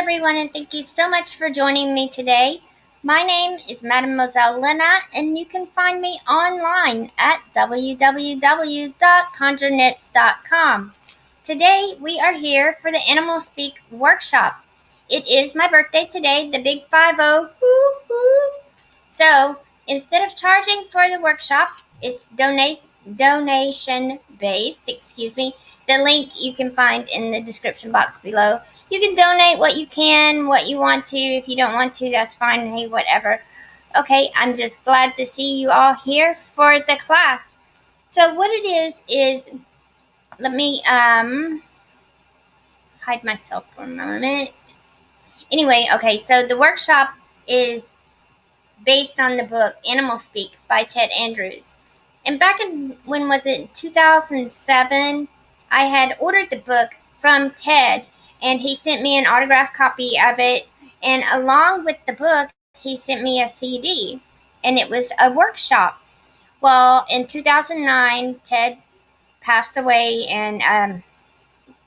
everyone, and thank you so much for joining me today. My name is Mademoiselle Lena, and you can find me online at www.ConjureKnits.com. Today, we are here for the Animal Speak workshop. It is my birthday today, the big 5-0. Whoop, whoop. So, instead of charging for the workshop, it's donation based, The link you can find in the description box below. You can donate what you can, what you want to. If you don't want to, that's fine. Hey, whatever. Okay, I'm just glad to see you all here for the class. So what it is let me hide myself for a moment. Anyway, okay, so the workshop is based on the book Animal Speak by Ted Andrews. And back in, when was it, 2007, I had ordered the book from Ted, and he sent me an autographed copy of it. And along with the book, he sent me a CD, and it was a workshop. Well, in 2009, Ted passed away, and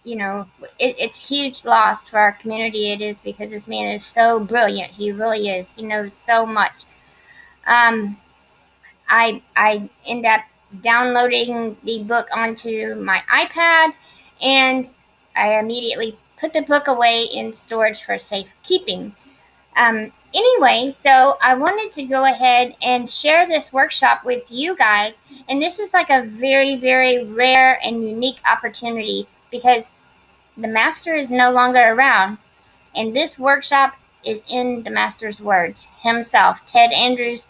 it's a huge loss for our community. It is, because this man is so brilliant. He really is. He knows so much. I end up downloading the book onto my iPad, and I immediately put the book away in storage for safekeeping. Anyway, so I wanted to go ahead and share this workshop with you guys, and this is like a very, very rare and unique opportunity because the master is no longer around, and this workshop is in the master's words himself. Ted Andrews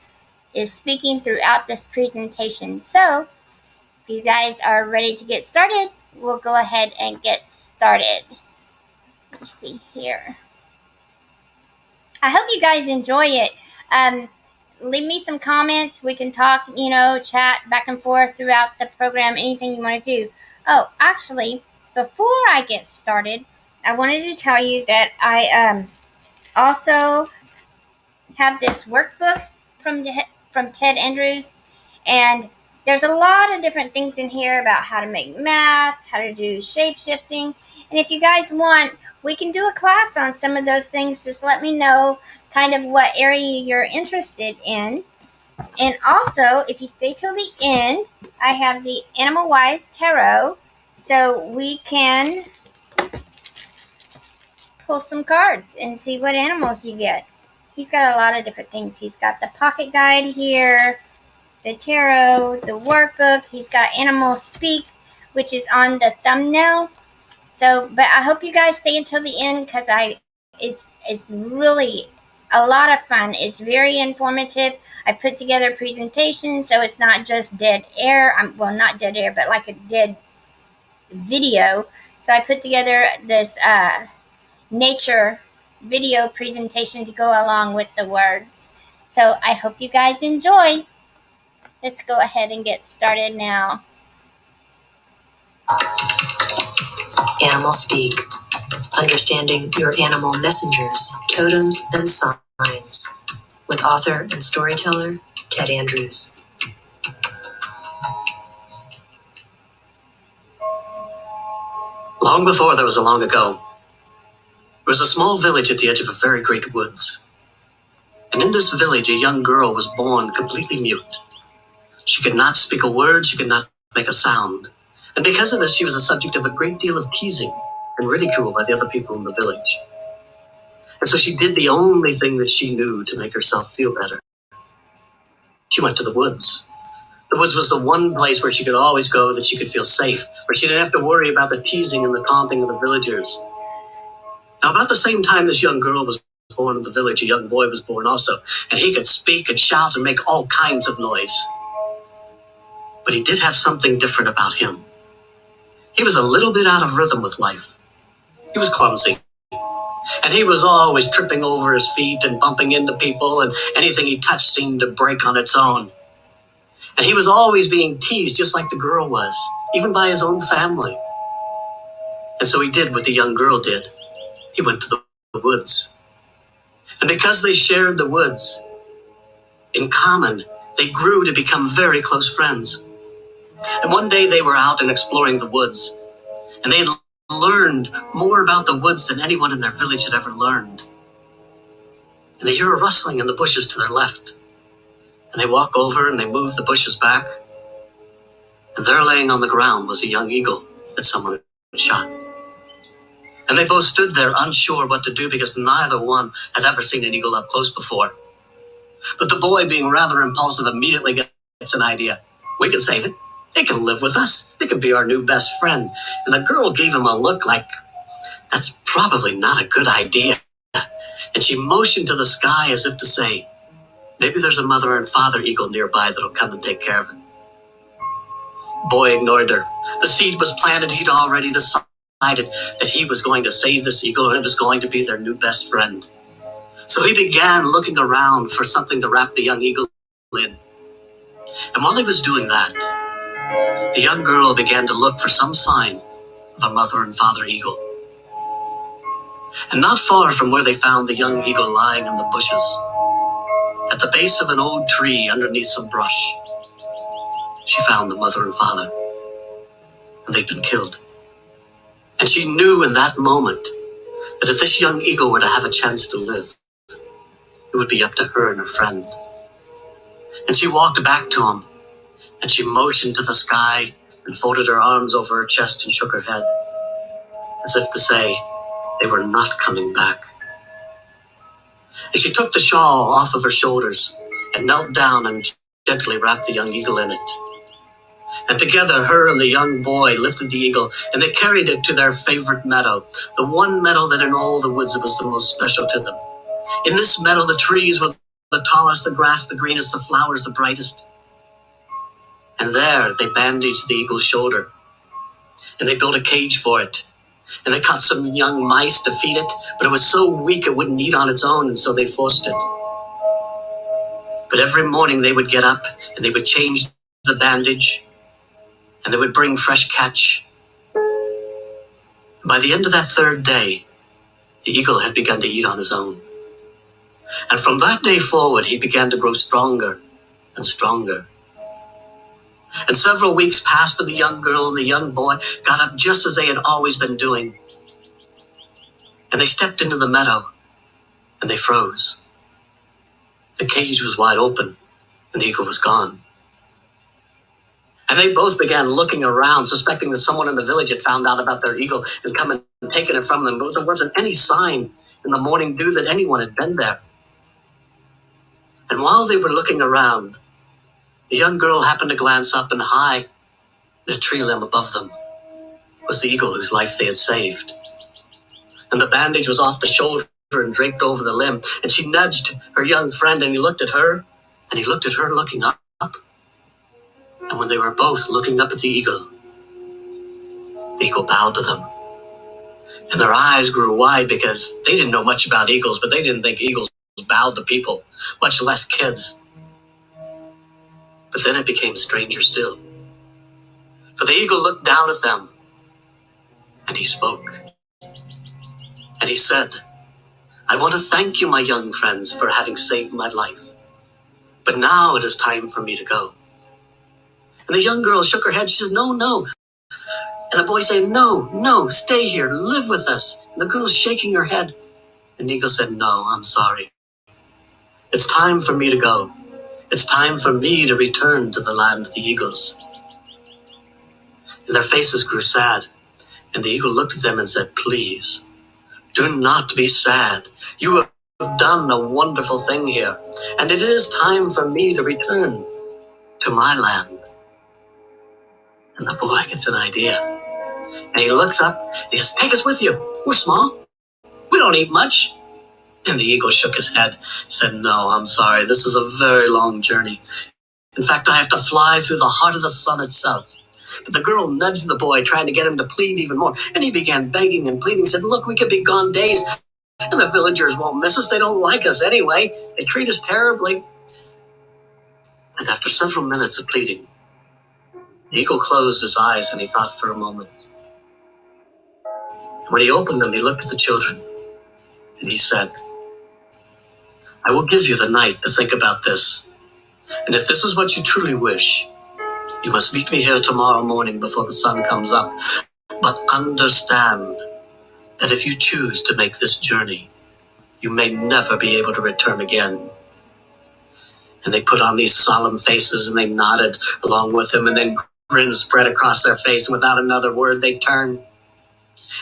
is speaking throughout this presentation. So if you guys are ready to get started, we'll go ahead and get started. Let's see here. I hope you guys enjoy it. Leave me some comments. We can talk, chat back and forth throughout the program, anything you want to do. Oh, actually, before I get started, I wanted to tell you that I also have this workbook from Ted Andrews, and there's a lot of different things in here about how to make masks, how to do shape shifting, and if you guys want, we can do a class on some of those things. Just let me know kind of what area you're interested in. And also, if you stay till the end, I have the Animal Wise Tarot, so we can pull some cards and see what animals you get. He's got a lot of different things. He's got the pocket guide here, the tarot, the workbook. He's got Animal Speak, which is on the thumbnail. So, but I hope you guys stay until the end, because it's really a lot of fun. It's very informative. I put together a presentation, so it's not just dead air. Well, not dead air, but like a dead video. So I put together this nature video presentation to go along with the words. So I hope you guys enjoy. Let's go ahead and get started now. Animal Speak. Understanding your animal messengers, totems, and signs. With author and storyteller, Ted Andrews. Long before there was a long ago, there was a small village at the edge of a very great woods. And in this village, a young girl was born completely mute. She could not speak a word, she could not make a sound. And because of this, she was the subject of a great deal of teasing and ridicule by the other people in the village. And so she did the only thing that she knew to make herself feel better. She went to the woods. The woods was the one place where she could always go, that she could feel safe, where she didn't have to worry about the teasing and the taunting of the villagers. Now, about the same time this young girl was born in the village, a young boy was born also, and he could speak and shout and make all kinds of noise. But he did have something different about him. He was a little bit out of rhythm with life. He was clumsy, and he was always tripping over his feet and bumping into people, and anything he touched seemed to break on its own. And he was always being teased, just like the girl was, even by his own family. And so he did what the young girl did. He went to the woods. And because they shared the woods in common, they grew to become very close friends. And one day they were out and exploring the woods, and they had learned more about the woods than anyone in their village had ever learned. And they hear a rustling in the bushes to their left. And they walk over and they move the bushes back. And there laying on the ground was a young eagle that someone had shot. And they both stood there unsure what to do because neither one had ever seen an eagle up close before. But the boy, being rather impulsive, immediately gets an idea. We can save it. It can live with us. It can be our new best friend. And the girl gave him a look like, that's probably not a good idea. And she motioned to the sky as if to say, maybe there's a mother and father eagle nearby that'll come and take care of it. Boy ignored her. The seed was planted. He'd already decided that he was going to save this eagle and it was going to be their new best friend. So he began looking around for something to wrap the young eagle in. And while he was doing that, the young girl began to look for some sign of a mother and father eagle. And not far from where they found the young eagle lying in the bushes, at the base of an old tree underneath some brush, she found the mother and father, and they'd been killed. And she knew in that moment that if this young eagle were to have a chance to live, it would be up to her and her friend. And she walked back to him, and she motioned to the sky and folded her arms over her chest and shook her head, as if to say they were not coming back. And she took the shawl off of her shoulders and knelt down and gently wrapped the young eagle in it. And together, her and the young boy lifted the eagle, and they carried it to their favorite meadow, the one meadow that in all the woods was the most special to them. In this meadow, the trees were the tallest, the grass the greenest, the flowers the brightest. And there they bandaged the eagle's shoulder, and they built a cage for it. And they caught some young mice to feed it, but it was so weak it wouldn't eat on its own, and so they forced it. But every morning they would get up, and they would change the bandage, and they would bring fresh catch. By the end of that third day, the eagle had begun to eat on his own. And from that day forward, he began to grow stronger and stronger. And several weeks passed, and the young girl and the young boy got up just as they had always been doing. And they stepped into the meadow, and they froze. The cage was wide open, and the eagle was gone. And they both began looking around, suspecting that someone in the village had found out about their eagle and come and taken it from them. But there wasn't any sign in the morning dew that anyone had been there. And while they were looking around, the young girl happened to glance up, and high in a tree limb above them was the eagle whose life they had saved. And the bandage was off the shoulder and draped over the limb. And she nudged her young friend, and he looked at her, and he looked at her looking up. And when they were both looking up at the eagle bowed to them. And their eyes grew wide because they didn't know much about eagles, but they didn't think eagles bowed to people, much less kids. But then it became stranger still. For the eagle looked down at them, and he spoke. And he said, I want to thank you, my young friends, for having saved my life. But now it is time for me to go. And the young girl shook her head. She said, no, no. And the boy said, no, no, stay here, live with us. And the girl's shaking her head. And the eagle said, no, I'm sorry. It's time for me to go. It's time for me to return to the land of the eagles. And their faces grew sad. And the eagle looked at them and said, please, do not be sad. You have done a wonderful thing here. And it is time for me to return to my land. And the boy gets an idea. And he looks up, and he says, take us with you. We're small. We don't eat much. And the eagle shook his head, said, no, I'm sorry. This is a very long journey. In fact, I have to fly through the heart of the sun itself. But the girl nudged the boy, trying to get him to plead even more. And he began begging and pleading, said, look, we could be gone days, and the villagers won't miss us. They don't like us anyway. They treat us terribly. And after several minutes of pleading, the eagle closed his eyes, and he thought for a moment. And when he opened them, he looked at the children, and he said, I will give you the night to think about this. And if this is what you truly wish, you must meet me here tomorrow morning before the sun comes up. But understand that if you choose to make this journey, you may never be able to return again. And they put on these solemn faces and they nodded along with him, and then grins spread across their face, and without another word they turned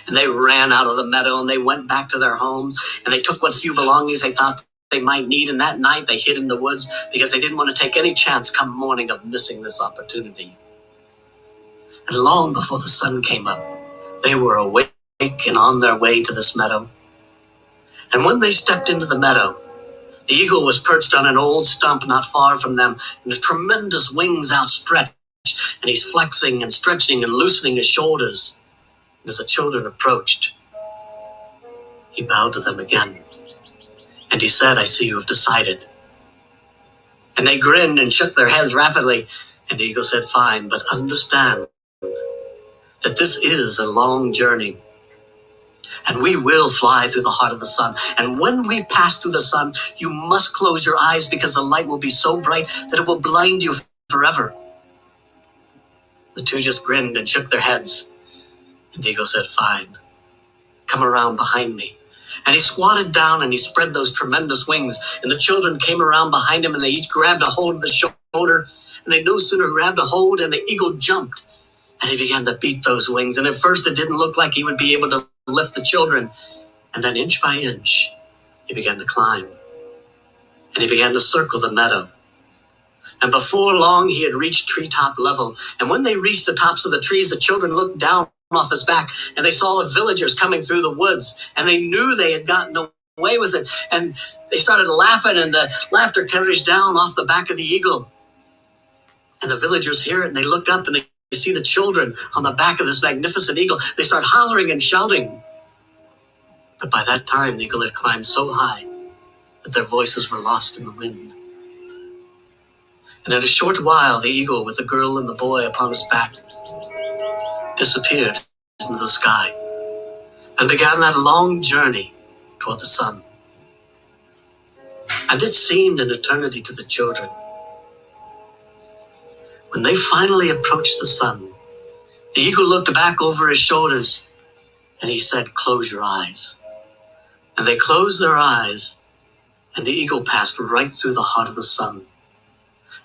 and they ran out of the meadow and they went back to their homes, and they took what few belongings they thought they might need, and that night they hid in the woods because they didn't want to take any chance come morning of missing this opportunity. And long before the sun came up, they were awake and on their way to this meadow. And when they stepped into the meadow, the eagle was perched on an old stump not far from them, and his tremendous wings outstretched, and he's flexing and stretching and loosening his shoulders. And as the children approached, he bowed to them again, and he said, "I see you have decided." And they grinned and shook their heads rapidly, and the eagle said, "Fine, but understand that this is a long journey, and we will fly through the heart of the sun. And when we pass through the sun, you must close your eyes because the light will be so bright that it will blind you forever." The two just grinned and shook their heads, and the eagle said, "Fine, come around behind me." And he squatted down and he spread those tremendous wings, and the children came around behind him, and they each grabbed a hold of the shoulder, and they no sooner grabbed a hold and the eagle jumped, and he began to beat those wings. And at first it didn't look like he would be able to lift the children, and then inch by inch he began to climb, and he began to circle the meadow. And before long he had reached treetop level, and when they reached the tops of the trees, the children looked down off his back, and they saw the villagers coming through the woods, and they knew they had gotten away with it, and they started laughing, and the laughter carries down off the back of the eagle. And the villagers hear it, and they look up, and they see the children on the back of this magnificent eagle. They start hollering and shouting. But by that time, the eagle had climbed so high that their voices were lost in the wind. And in a short while, the eagle, with the girl and the boy upon his back, disappeared into the sky and began that long journey toward the sun. And it seemed an eternity to the children. When they finally approached the sun, the eagle looked back over his shoulders and he said, "Close your eyes." And they closed their eyes, and the eagle passed right through the heart of the sun.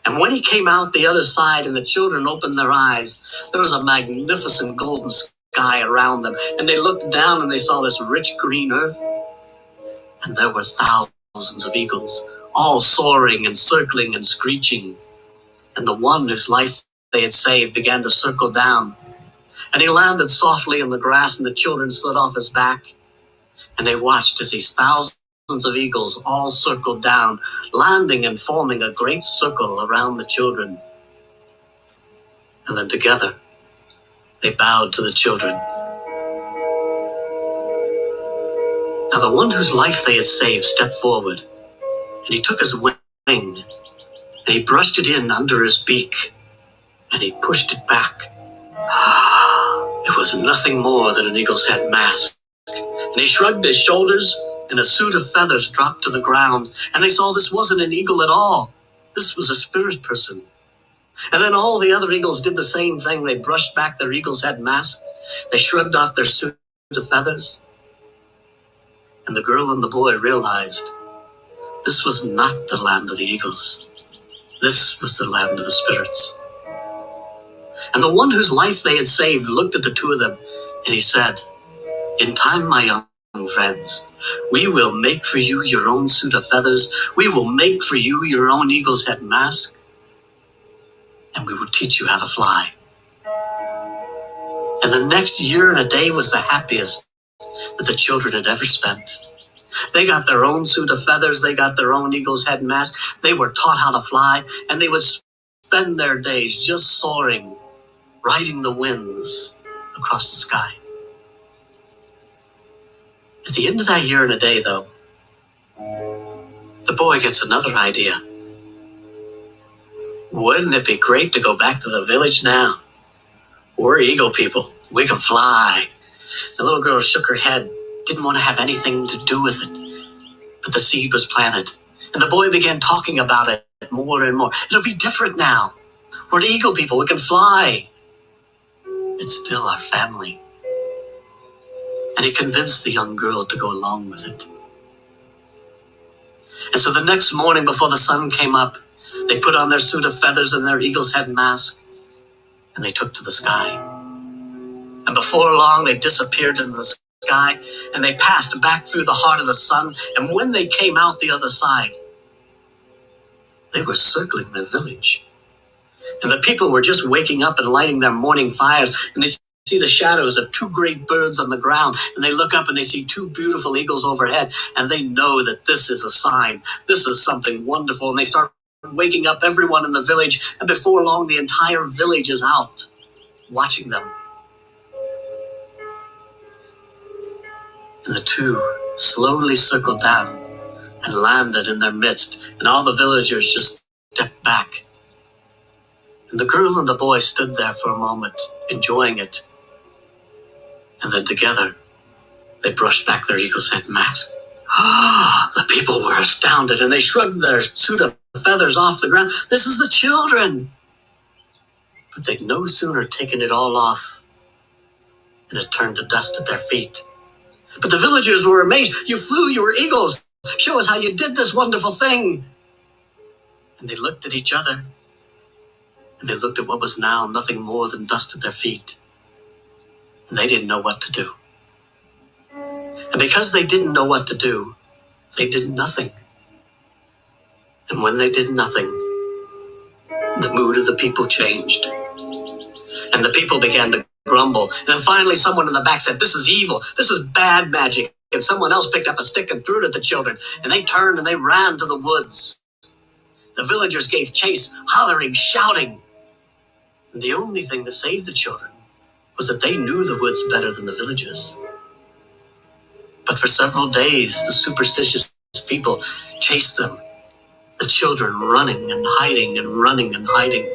And when he came out the other side and the children opened their eyes, there was a magnificent golden sky around them. And they looked down and they saw this rich green earth. And there were thousands of eagles, all soaring and circling and screeching. And the one whose life they had saved began to circle down. And he landed softly in the grass, and the children slid off his back. And they watched as these thousands of eagles all circled down, landing and forming a great circle around the children. And then together, they bowed to the children. Now the one whose life they had saved stepped forward, and he took his wing, and he brushed it in under his beak, and he pushed it back. It was nothing more than an eagle's head mask. And he shrugged his shoulders, and a suit of feathers dropped to the ground, and they saw this wasn't an eagle at all. This was a spirit person. And then all the other eagles did the same thing. They brushed back their eagle's head mask. They shrugged off their suit of feathers. And the girl and the boy realized this was not the land of the eagles. This was the land of the spirits. And the one whose life they had saved looked at the two of them, and he said, "In time, my young friends, we will make for you your own suit of feathers. We will make for you your own eagle's head mask. And we will teach you how to fly." And the next year and a day was the happiest that the children had ever spent. They got their own suit of feathers. They got their own eagle's head mask. They were taught how to fly, and they would spend their days just soaring, riding the winds across the sky. At the end of that year and a day, though, the boy gets another idea. Wouldn't it be great to go back to the village now? We're eagle people. We can fly. The little girl shook her head, didn't want to have anything to do with it. But the seed was planted, and the boy began talking about it more and more. It'll be different now. We're the eagle people. We can fly. It's still our family. and he convinced the young girl to go along with it. And so the next morning before the sun came up, they put on their suit of feathers and their eagle's head mask, and they took to the sky. And before long, they disappeared in the sky, and they passed back through the heart of the sun, and when they came out the other side, they were circling their village. And the people were just waking up and lighting their morning fires, and they see the shadows of two great birds on the ground, and they look up and they see two beautiful eagles overhead, and they know that this is a sign. This is something wonderful, and they start waking up everyone in the village, and before long, the entire village is out, watching them. And the two slowly circled down and landed in their midst, and all the villagers just stepped back. And the girl and the boy stood there for a moment, enjoying it. And then together, they brushed back their eagle's head mask. The people were astounded, and they shrugged their suit of feathers off the ground. This is the children! But they'd no sooner taken it all off, and it turned to dust at their feet. But the villagers were amazed. You flew, you were eagles. Show us how you did this wonderful thing. And they looked at each other, and they looked at what was now nothing more than dust at their feet. And they didn't know what to do. And because they didn't know what to do, they did nothing. And when they did nothing, the mood of the people changed. And the people began to grumble. And then finally someone in the back said, "This is evil. This is bad magic." And someone else picked up a stick and threw it at the children. And they turned and they ran to the woods. The villagers gave chase, hollering, shouting. And the only thing to save the children was that they knew the woods better than the villagers. But for several days, the superstitious people chased them, the children running and hiding and running and hiding.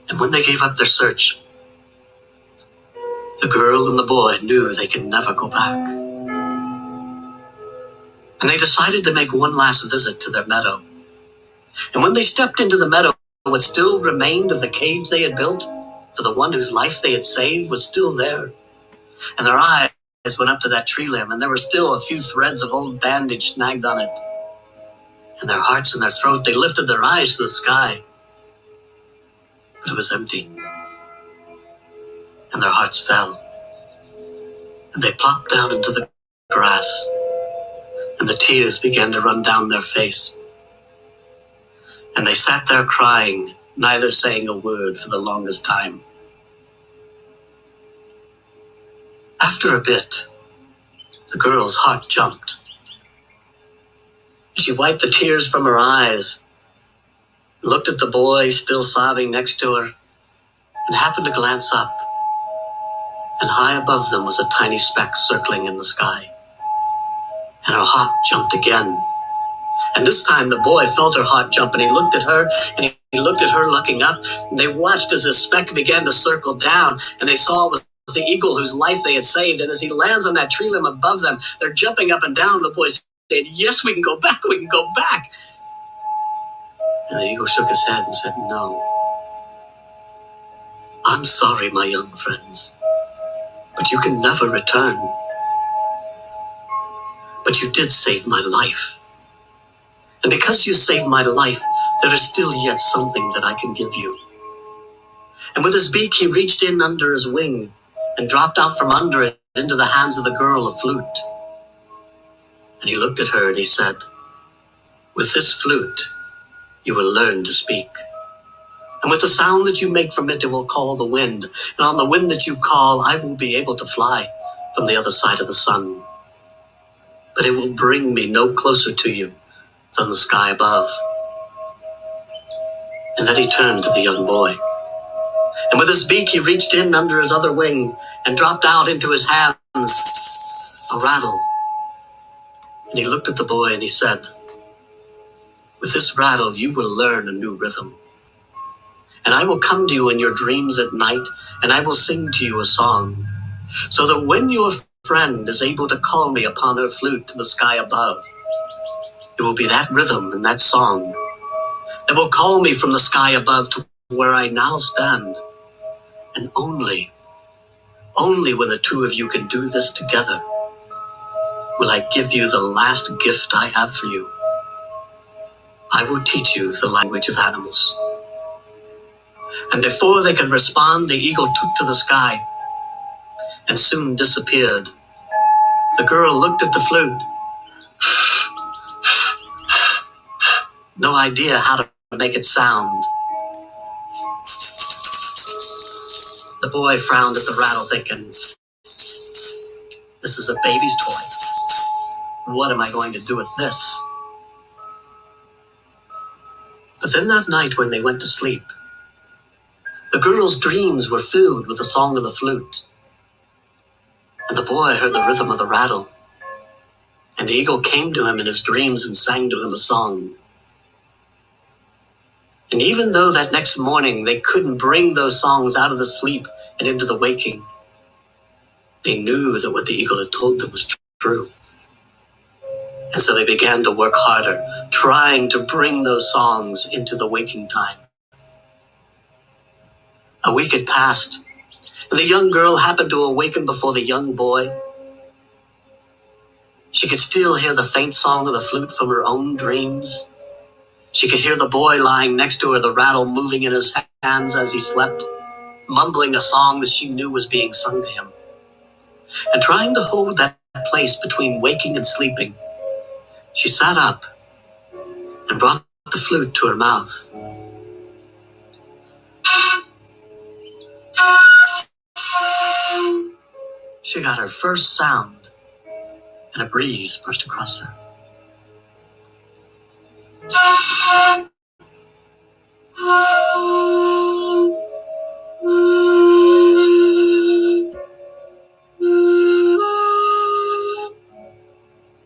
And when they gave up their search, the girl and the boy knew they could never go back. And they decided to make one last visit to their meadow. And when they stepped into the meadow, what still remained of the cage they had built for the one whose life they had saved was still there. And their eyes went up to that tree limb, and there were still a few threads of old bandage snagged on it. And their hearts in their throat, they lifted their eyes to the sky. But it was empty. And their hearts fell. And they plopped down into the grass, and the tears began to run down their face. And they sat there crying, neither saying a word for the longest time. After a bit, the girl's heart jumped. She wiped the tears from her eyes, looked at the boy still sobbing next to her, and happened to glance up. And high above them was a tiny speck circling in the sky. And her heart jumped again. And this time the boy felt her heart jump, and he looked at her, and he looked at her looking up, and they watched as this speck began to circle down, and they saw it was the eagle whose life they had saved. And as he lands on that tree limb above them, they're jumping up and down, and the boy said, "Yes, we can go back, we can go back." And the eagle shook his head and said, "No. I'm sorry, my young friends, but you can never return. But you did save my life. And because you saved my life, there is still yet something that I can give you." And with his beak, he reached in under his wing and dropped out from under it into the hands of the girl a flute. And he looked at her and he said, "With this flute, you will learn to speak. And with the sound that you make from it, it will call the wind. And on the wind that you call, I will be able to fly from the other side of the sun. But it will bring me no closer to you than the sky above." And then he turned to the young boy. And with his beak, he reached in under his other wing and dropped out into his hands a rattle. And he looked at the boy and he said, "With this rattle, you will learn a new rhythm. And I will come to you in your dreams at night, and I will sing to you a song, so that when your friend is able to call me upon her flute to the sky above, it will be that rhythm and that song that will call me from the sky above to where I now stand, and only Only when the two of you can do this together will I give you the last gift I have for you. I will teach you the language of animals." And before they could respond, the eagle took to the sky and soon disappeared. The girl looked at the flute. No idea how to make it sound. The boy frowned at the rattle, thinking, "This is a baby's toy. What am I going to do with this?" But then that night when they went to sleep, the girl's dreams were filled with the song of the flute. And the boy heard the rhythm of the rattle. And the eagle came to him in his dreams and sang to him a song. And even though that next morning they couldn't bring those songs out of the sleep and into the waking, they knew that what the eagle had told them was true. And so they began to work harder, trying to bring those songs into the waking time. A week had passed, and the young girl happened to awaken before the young boy. She could still hear the faint song of the flute from her own dreams. She could hear the boy lying next to her, the rattle moving in his hands as he slept, mumbling a song that she knew was being sung to him. And trying to hold that place between waking and sleeping, she sat up and brought the flute to her mouth. She got her first sound, and a breeze brushed across her.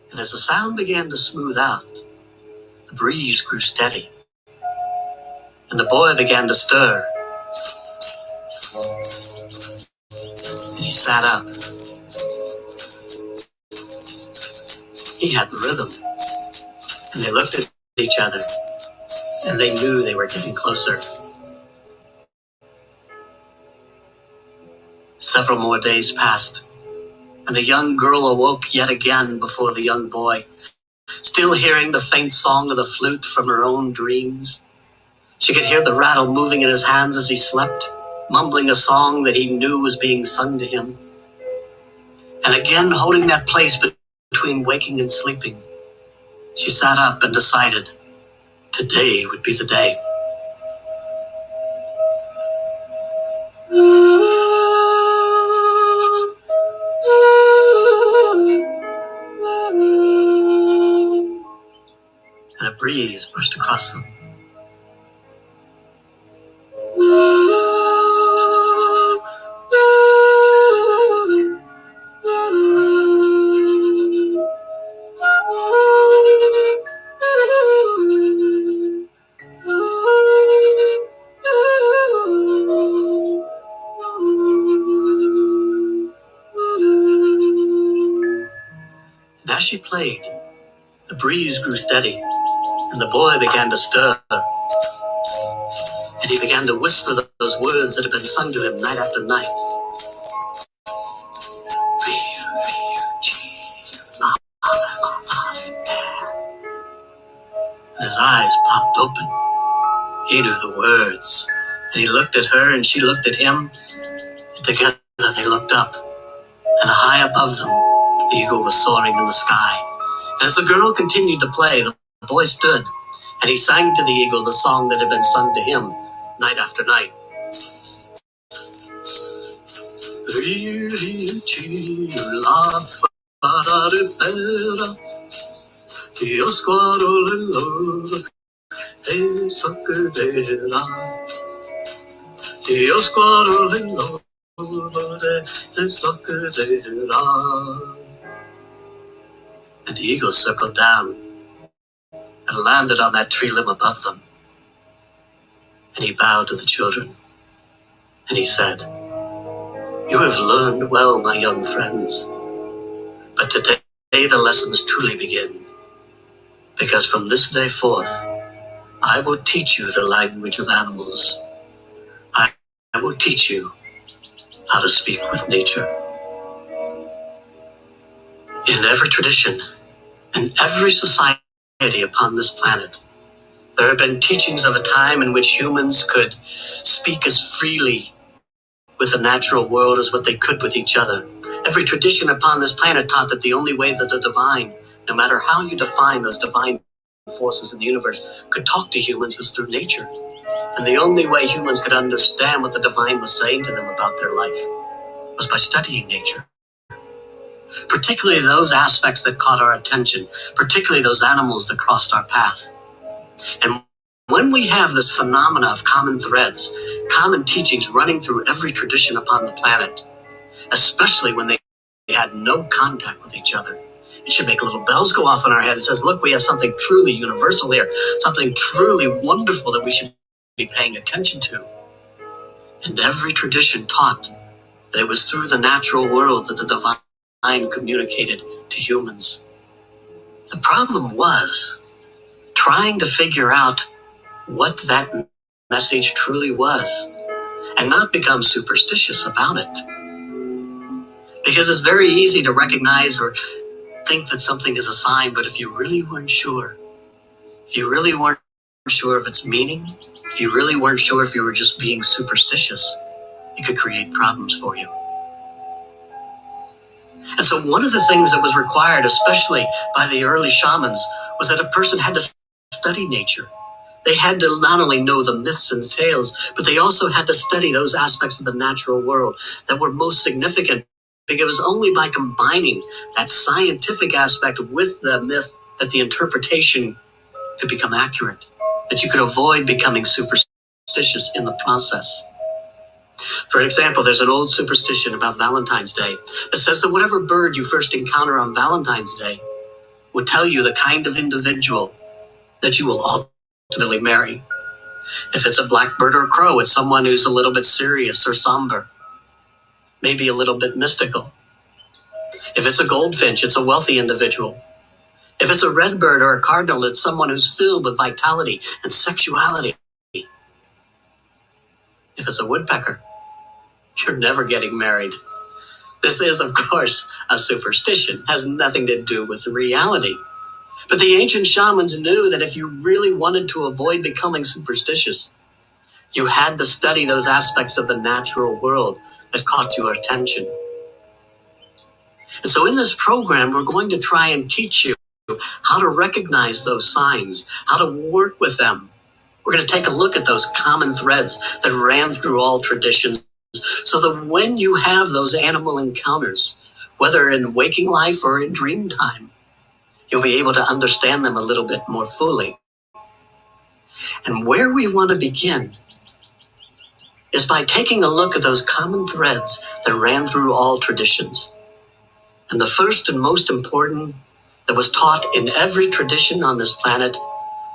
And as the sound began to smooth out, the breeze grew steady, and the boy began to stir. And he sat up. He had the rhythm, and they looked at each other, and they knew they were getting closer. Several more days passed, and the young girl awoke yet again before the young boy, still hearing the faint song of the flute from her own dreams. She could hear the rattle moving in his hands as he slept, mumbling a song that he knew was being sung to him. And again, holding that place between waking and sleeping, she sat up and decided today would be the day. And a breeze brushed across them. And as she played, the breeze grew steady, and the boy began to stir. And he began to whisper those words that had been sung to him night after night. And his eyes popped open. He knew the words, and he looked at her, and she looked at him, and together they looked up, and high above them, the eagle was soaring in the sky. And as the girl continued to play, the boy stood, and he sang to the eagle the song that had been sung to him night after night. And the eagle circled down and landed on that tree limb above them. And he bowed to the children, and he said, "You have learned well, my young friends, but today the lessons truly begin, because from this day forth, I will teach you the language of animals. I will teach you how to speak with nature. In every tradition, in every society upon this planet, there have been teachings of a time in which humans could speak as freely with the natural world as what they could with each other. Every tradition upon this planet taught that the only way that the divine, no matter how you define those divine forces in the universe, could talk to humans was through nature. And the only way humans could understand what the divine was saying to them about their life was by studying nature. Particularly those aspects that caught our attention, particularly those animals that crossed our path. And when we have this phenomena of common threads, common teachings running through every tradition upon the planet, especially when they had no contact with each other, it should make little bells go off in our head. It says, look, we have something truly universal here, something truly wonderful that we should be paying attention to. And every tradition taught that it was through the natural world that the divine communicated to humans. The problem was trying to figure out what that message truly was and not become superstitious about it. Because it's very easy to recognize or think that something is a sign, but if you really weren't sure, if you really weren't sure of its meaning, if you really weren't sure if you were just being superstitious, it could create problems for you. And so one of the things that was required, especially by the early shamans, was that a person had to study nature. They had to not only know the myths and the tales, but they also had to study those aspects of the natural world that were most significant, because it was only by combining that scientific aspect with the myth that the interpretation could become accurate, that you could avoid becoming superstitious in the process. For example, there's an old superstition about Valentine's Day that says that whatever bird you first encounter on Valentine's Day will tell you the kind of individual that you will ultimately marry. If it's a blackbird or a crow, it's someone who's a little bit serious or somber, maybe a little bit mystical. If it's a goldfinch, it's a wealthy individual. If it's a redbird or a cardinal, it's someone who's filled with vitality and sexuality. If it's a woodpecker, you're never getting married. This is, of course, a superstition, has nothing to do with the reality. But the ancient shamans knew that if you really wanted to avoid becoming superstitious, you had to study those aspects of the natural world that caught your attention. And so in this program, we're going to try and teach you how to recognize those signs, how to work with them. We're going to take a look at those common threads that ran through all traditions, so that when you have those animal encounters, whether in waking life or in dream time, you'll be able to understand them a little bit more fully. And where we want to begin is by taking a look at those common threads that ran through all traditions. And the first and most important that was taught in every tradition on this planet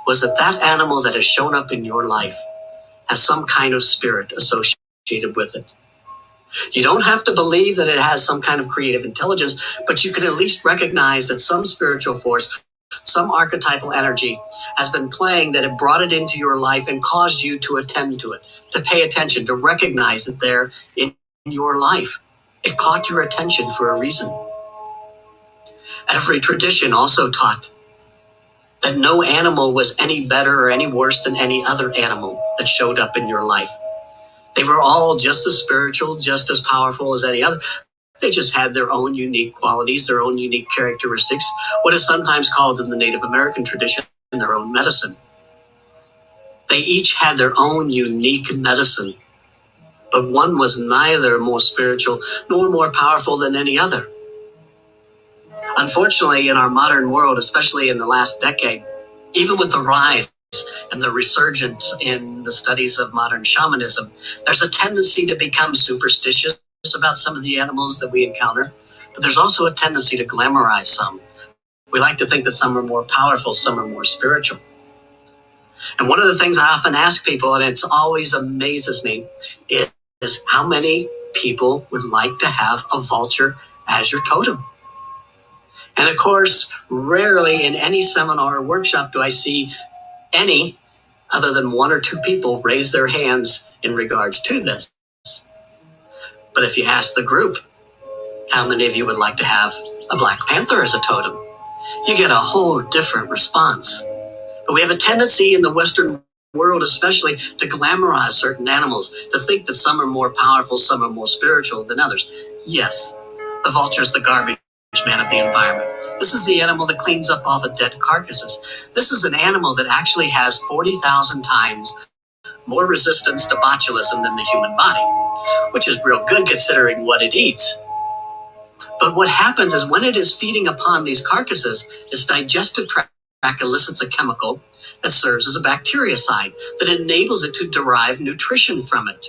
was that that animal that has shown up in your life has some kind of spirit associated with it. You don't have to believe that it has some kind of creative intelligence, but you can at least recognize that some spiritual force, some archetypal energy has been playing, that it brought it into your life and caused you to attend to it, to pay attention, to recognize it there in your life. It caught your attention for a reason. Every tradition also taught that no animal was any better or any worse than any other animal that showed up in your life. They were all just as spiritual, just as powerful as any other. They just had their own unique qualities, their own unique characteristics, what is sometimes called in the Native American tradition their own medicine. They each had their own unique medicine, but one was neither more spiritual nor more powerful than any other. Unfortunately, in our modern world, especially in the last decade, even with the rise and the resurgence in the studies of modern shamanism, there's a tendency to become superstitious about some of the animals that we encounter, but there's also a tendency to glamorize some. We like to think that some are more powerful, some are more spiritual. And one of the things I often ask people, and it always amazes me, is how many people would like to have a vulture as your totem? And of course, rarely in any seminar or workshop do I see any other than one or two people raise their hands in regards to this. But if you ask the group, how many of you would like to have a black panther as a totem? You get a whole different response. But we have a tendency in the Western world especially to glamorize certain animals, to think that some are more powerful, some are more spiritual than others. Yes, the vulture is the garbage man of the environment. This is the animal that cleans up all the dead carcasses. This is an animal that actually has 40,000 times more resistance to botulism than the human body, which is real good considering what it eats. But what happens is when it is feeding upon these carcasses, its digestive tract elicits a chemical that serves as a bactericide that enables it to derive nutrition from it.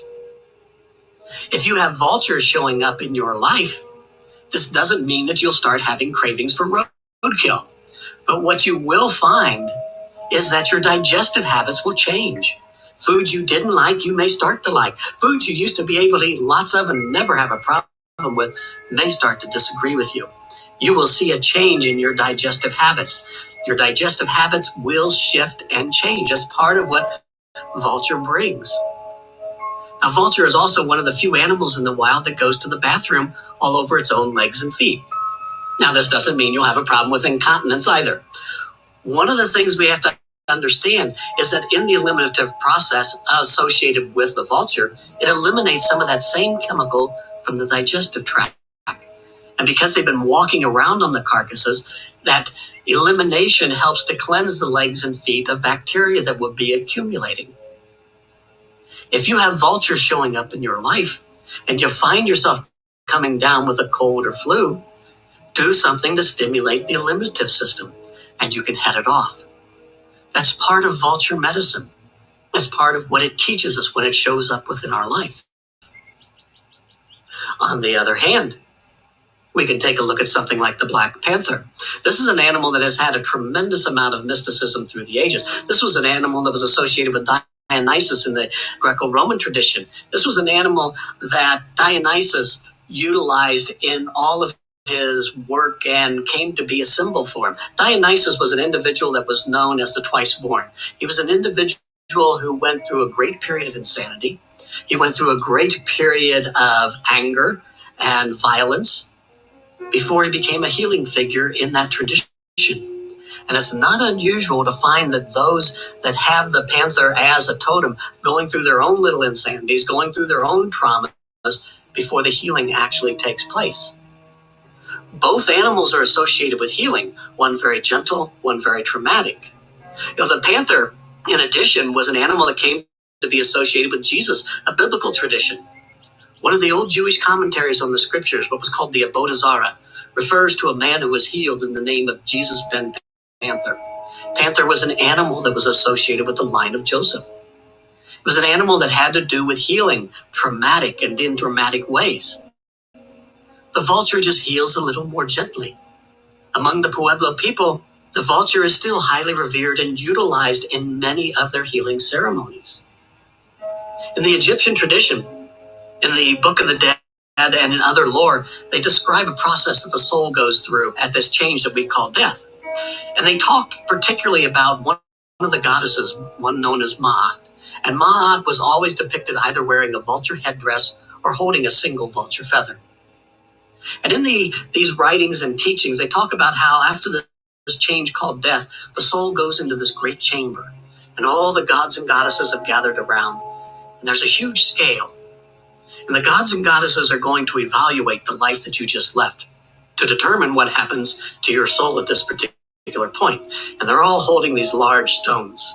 If you have vultures showing up in your life, this doesn't mean that you'll start having cravings for roadkill. But what you will find is that your digestive habits will change. Foods you didn't like, you may start to like. Foods you used to be able to eat lots of and never have a problem with may start to disagree with you. You will see a change in your digestive habits. Your digestive habits will shift and change as part of what vulture brings. Now, vulture is also one of the few animals in the wild that goes to the bathroom all over its own legs and feet. Now, this doesn't mean you'll have a problem with incontinence either. One of the things we have to understand is that in the eliminative process associated with the vulture, it eliminates some of that same chemical from the digestive tract. And because they've been walking around on the carcasses, that elimination helps to cleanse the legs and feet of bacteria that would be accumulating. If you have vultures showing up in your life and you find yourself coming down with a cold or flu, do something to stimulate the eliminative system and you can head it off. That's part of vulture medicine. That's part of what it teaches us when it shows up within our life. On the other hand, we can take a look at something like the black panther. This is an animal that has had a tremendous amount of mysticism through the ages. This was an animal that was associated with Dionysus in the Greco-Roman tradition. This was an animal that Dionysus utilized in all of his work and came to be a symbol for him. Dionysus was an individual that was known as the twice born. He was an individual who went through a great period of insanity. He went through a great period of anger and violence before he became a healing figure in that tradition. And it's not unusual to find that those that have the panther as a totem going through their own little insanities, going through their own traumas before the healing actually takes place. Both animals are associated with healing, one very gentle, one very traumatic. The panther, in addition, was an animal that came to be associated with Jesus, a biblical tradition. One of the old Jewish commentaries on the scriptures, what was called the Avodah Zarah, refers to a man who was healed in the name of Jesus ben Panther. Panther was an animal that was associated with the line of Joseph. It was an animal that had to do with healing, traumatic and in dramatic ways. The vulture just heals a little more gently. Among the Pueblo people, the vulture is still highly revered and utilized in many of their healing ceremonies. In the Egyptian tradition, in the Book of the Dead and in other lore, they describe a process that the soul goes through at this change that we call death. And they talk particularly about one of the goddesses, one known as Ma'at. And Ma'at was always depicted either wearing a vulture headdress or holding a single vulture feather. And in these writings and teachings, they talk about how after this change called death, the soul goes into this great chamber. And all the gods and goddesses have gathered around. And there's a huge scale. And the gods and goddesses are going to evaluate the life that you just left to determine what happens to your soul at this particular point. And they're all holding these large stones.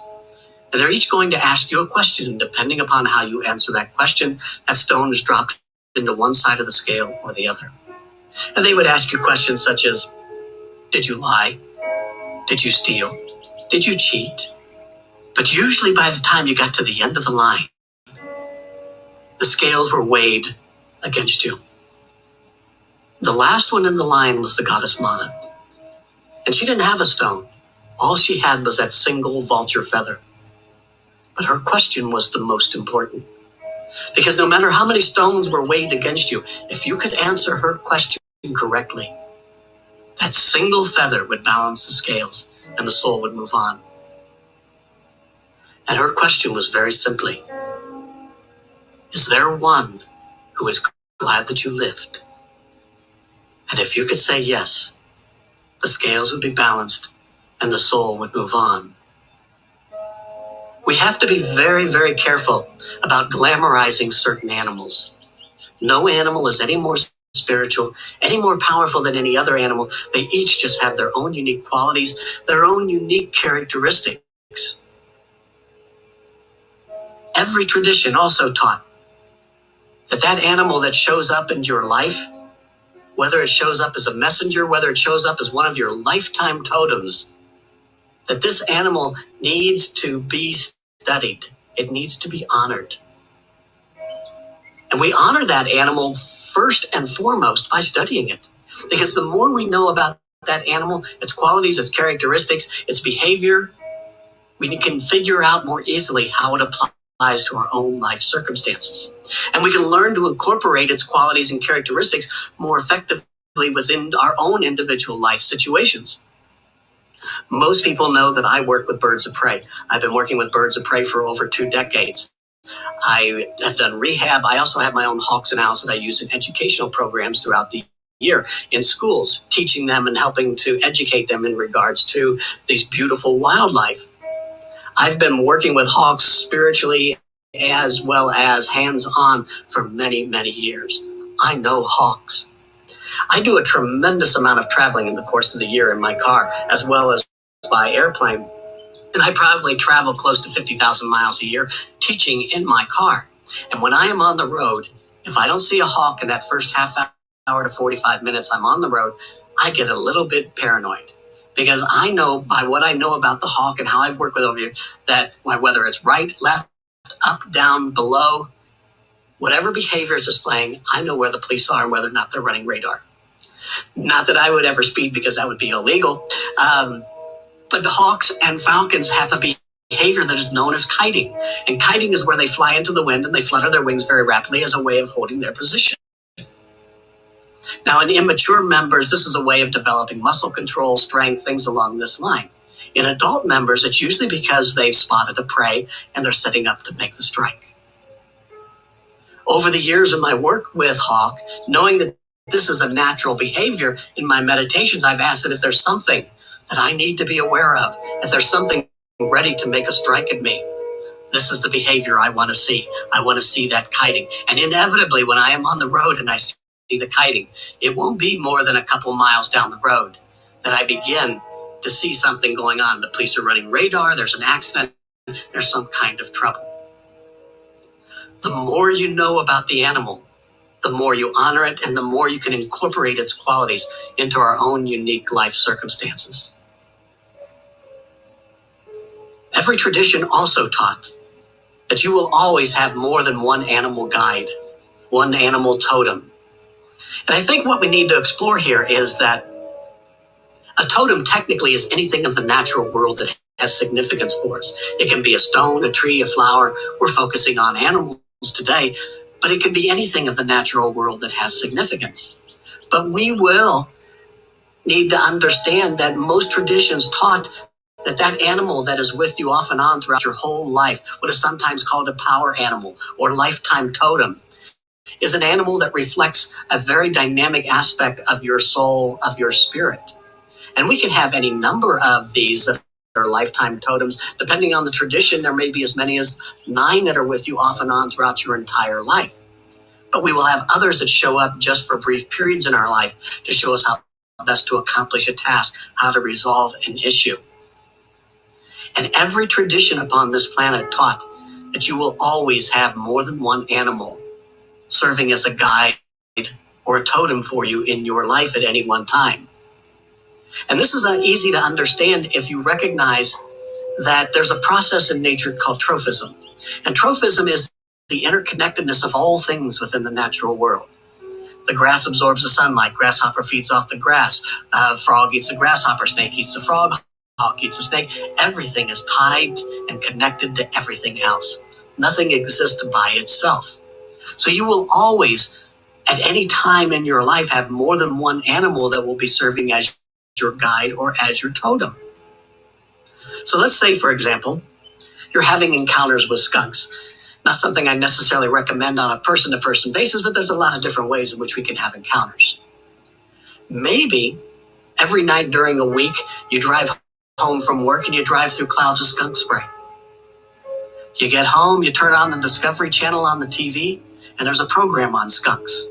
And they're each going to ask you a question. And depending upon how you answer that question, that stone is dropped into one side of the scale or the other. And they would ask you questions such as, did you lie? Did you steal? Did you cheat? But usually by the time you got to the end of the line, the scales were weighed against you. The last one in the line was the goddess Ma'at. And she didn't have a stone. All she had was that single vulture feather. But her question was the most important. Because no matter how many stones were weighed against you, if you could answer her question correctly, that single feather would balance the scales and the soul would move on. And her question was very simply, is there one who is glad that you lived? And if you could say yes, the scales would be balanced and the soul would move on. We have to be very, very careful about glamorizing certain animals. No animal is any more spiritual, any more powerful than any other animal. They each just have their own unique qualities, their own unique characteristics. Every tradition also taught that animal that shows up in your life, whether it shows up as a messenger, whether it shows up as one of your lifetime totems, that this animal needs to be studied. It needs to be honored. And we honor that animal first and foremost by studying it. Because the more we know about that animal, its qualities, its characteristics, its behavior, we can figure out more easily how it applies to our own life circumstances. And we can learn to incorporate its qualities and characteristics more effectively within our own individual life situations. Most people know that I work with birds of prey. I've been working with birds of prey for over 2 decades. I have done rehab. I also have my own hawks and owls that I use in educational programs throughout the year in schools, teaching them and helping to educate them in regards to these beautiful wildlife. I've been working with hawks spiritually as well as hands-on for many, many years. I know hawks. I do a tremendous amount of traveling in the course of the year in my car, as well as by airplane. And I probably travel close to 50,000 miles a year teaching in my car. And when I am on the road, if I don't see a hawk in that first half hour to 45 minutes I'm on the road, I get a little bit paranoid. Because I know, by what I know about the hawk and how I've worked with over here, that whether it's right, left, up, down, below, whatever behavior is displaying, I know where the police are and whether or not they're running radar. Not that I would ever speed, because that would be illegal. But hawks and falcons have a behavior that is known as kiting. And kiting is where they fly into the wind and they flutter their wings very rapidly as a way of holding their position. Now, in immature members, this is a way of developing muscle control, strength, things along this line. In adult members, it's usually because they've spotted a prey and they're setting up to make the strike. Over the years of my work with hawk, knowing that this is a natural behavior, in my meditations, I've asked that if there's something that I need to be aware of, if there's something ready to make a strike at me, this is the behavior I want to see. I want to see that kiting. And inevitably, when I am on the road and I see the kiting, it won't be more than a couple miles down the road that I begin to see something going on. The police are running radar, there's an accident, there's some kind of trouble. The more you know about the animal, the more you honor it, and the more you can incorporate its qualities into our own unique life circumstances. Every tradition also taught that you will always have more than one animal guide, one animal totem. And I think what we need to explore here is that a totem technically is anything of the natural world that has significance for us. It can be a stone, a tree, a flower. We're focusing on animals today, but it can be anything of the natural world that has significance. But we will need to understand that most traditions taught that animal that is with you off and on throughout your whole life, what is sometimes called a power animal or lifetime totem, is an animal that reflects a very dynamic aspect of your soul, of your spirit. And we can have any number of these that are lifetime totems. Depending on the tradition, there may be as many as 9 that are with you off and on throughout your entire life. But we will have others that show up just for brief periods in our life to show us how best to accomplish a task, how to resolve an issue. And every tradition upon this planet taught that you will always have more than one animal serving as a guide or a totem for you in your life at any one time. And this is easy to understand if you recognize that there's a process in nature called trophism. And trophism is the interconnectedness of all things within the natural world. The grass absorbs the sunlight. Grasshopper feeds off the grass. Frog eats a grasshopper. Snake eats a frog. Hawk eats a snake. Everything is tied and connected to everything else. Nothing exists by itself. So you will always, at any time in your life, have more than one animal that will be serving as your guide or as your totem. So let's say, for example, you're having encounters with skunks. Not something I necessarily recommend on a person-to-person basis, but there's a lot of different ways in which we can have encounters. Maybe every night during a week, you drive home from work and you drive through clouds of skunk spray. You get home, you turn on the Discovery Channel on the TV, and there's a program on skunks.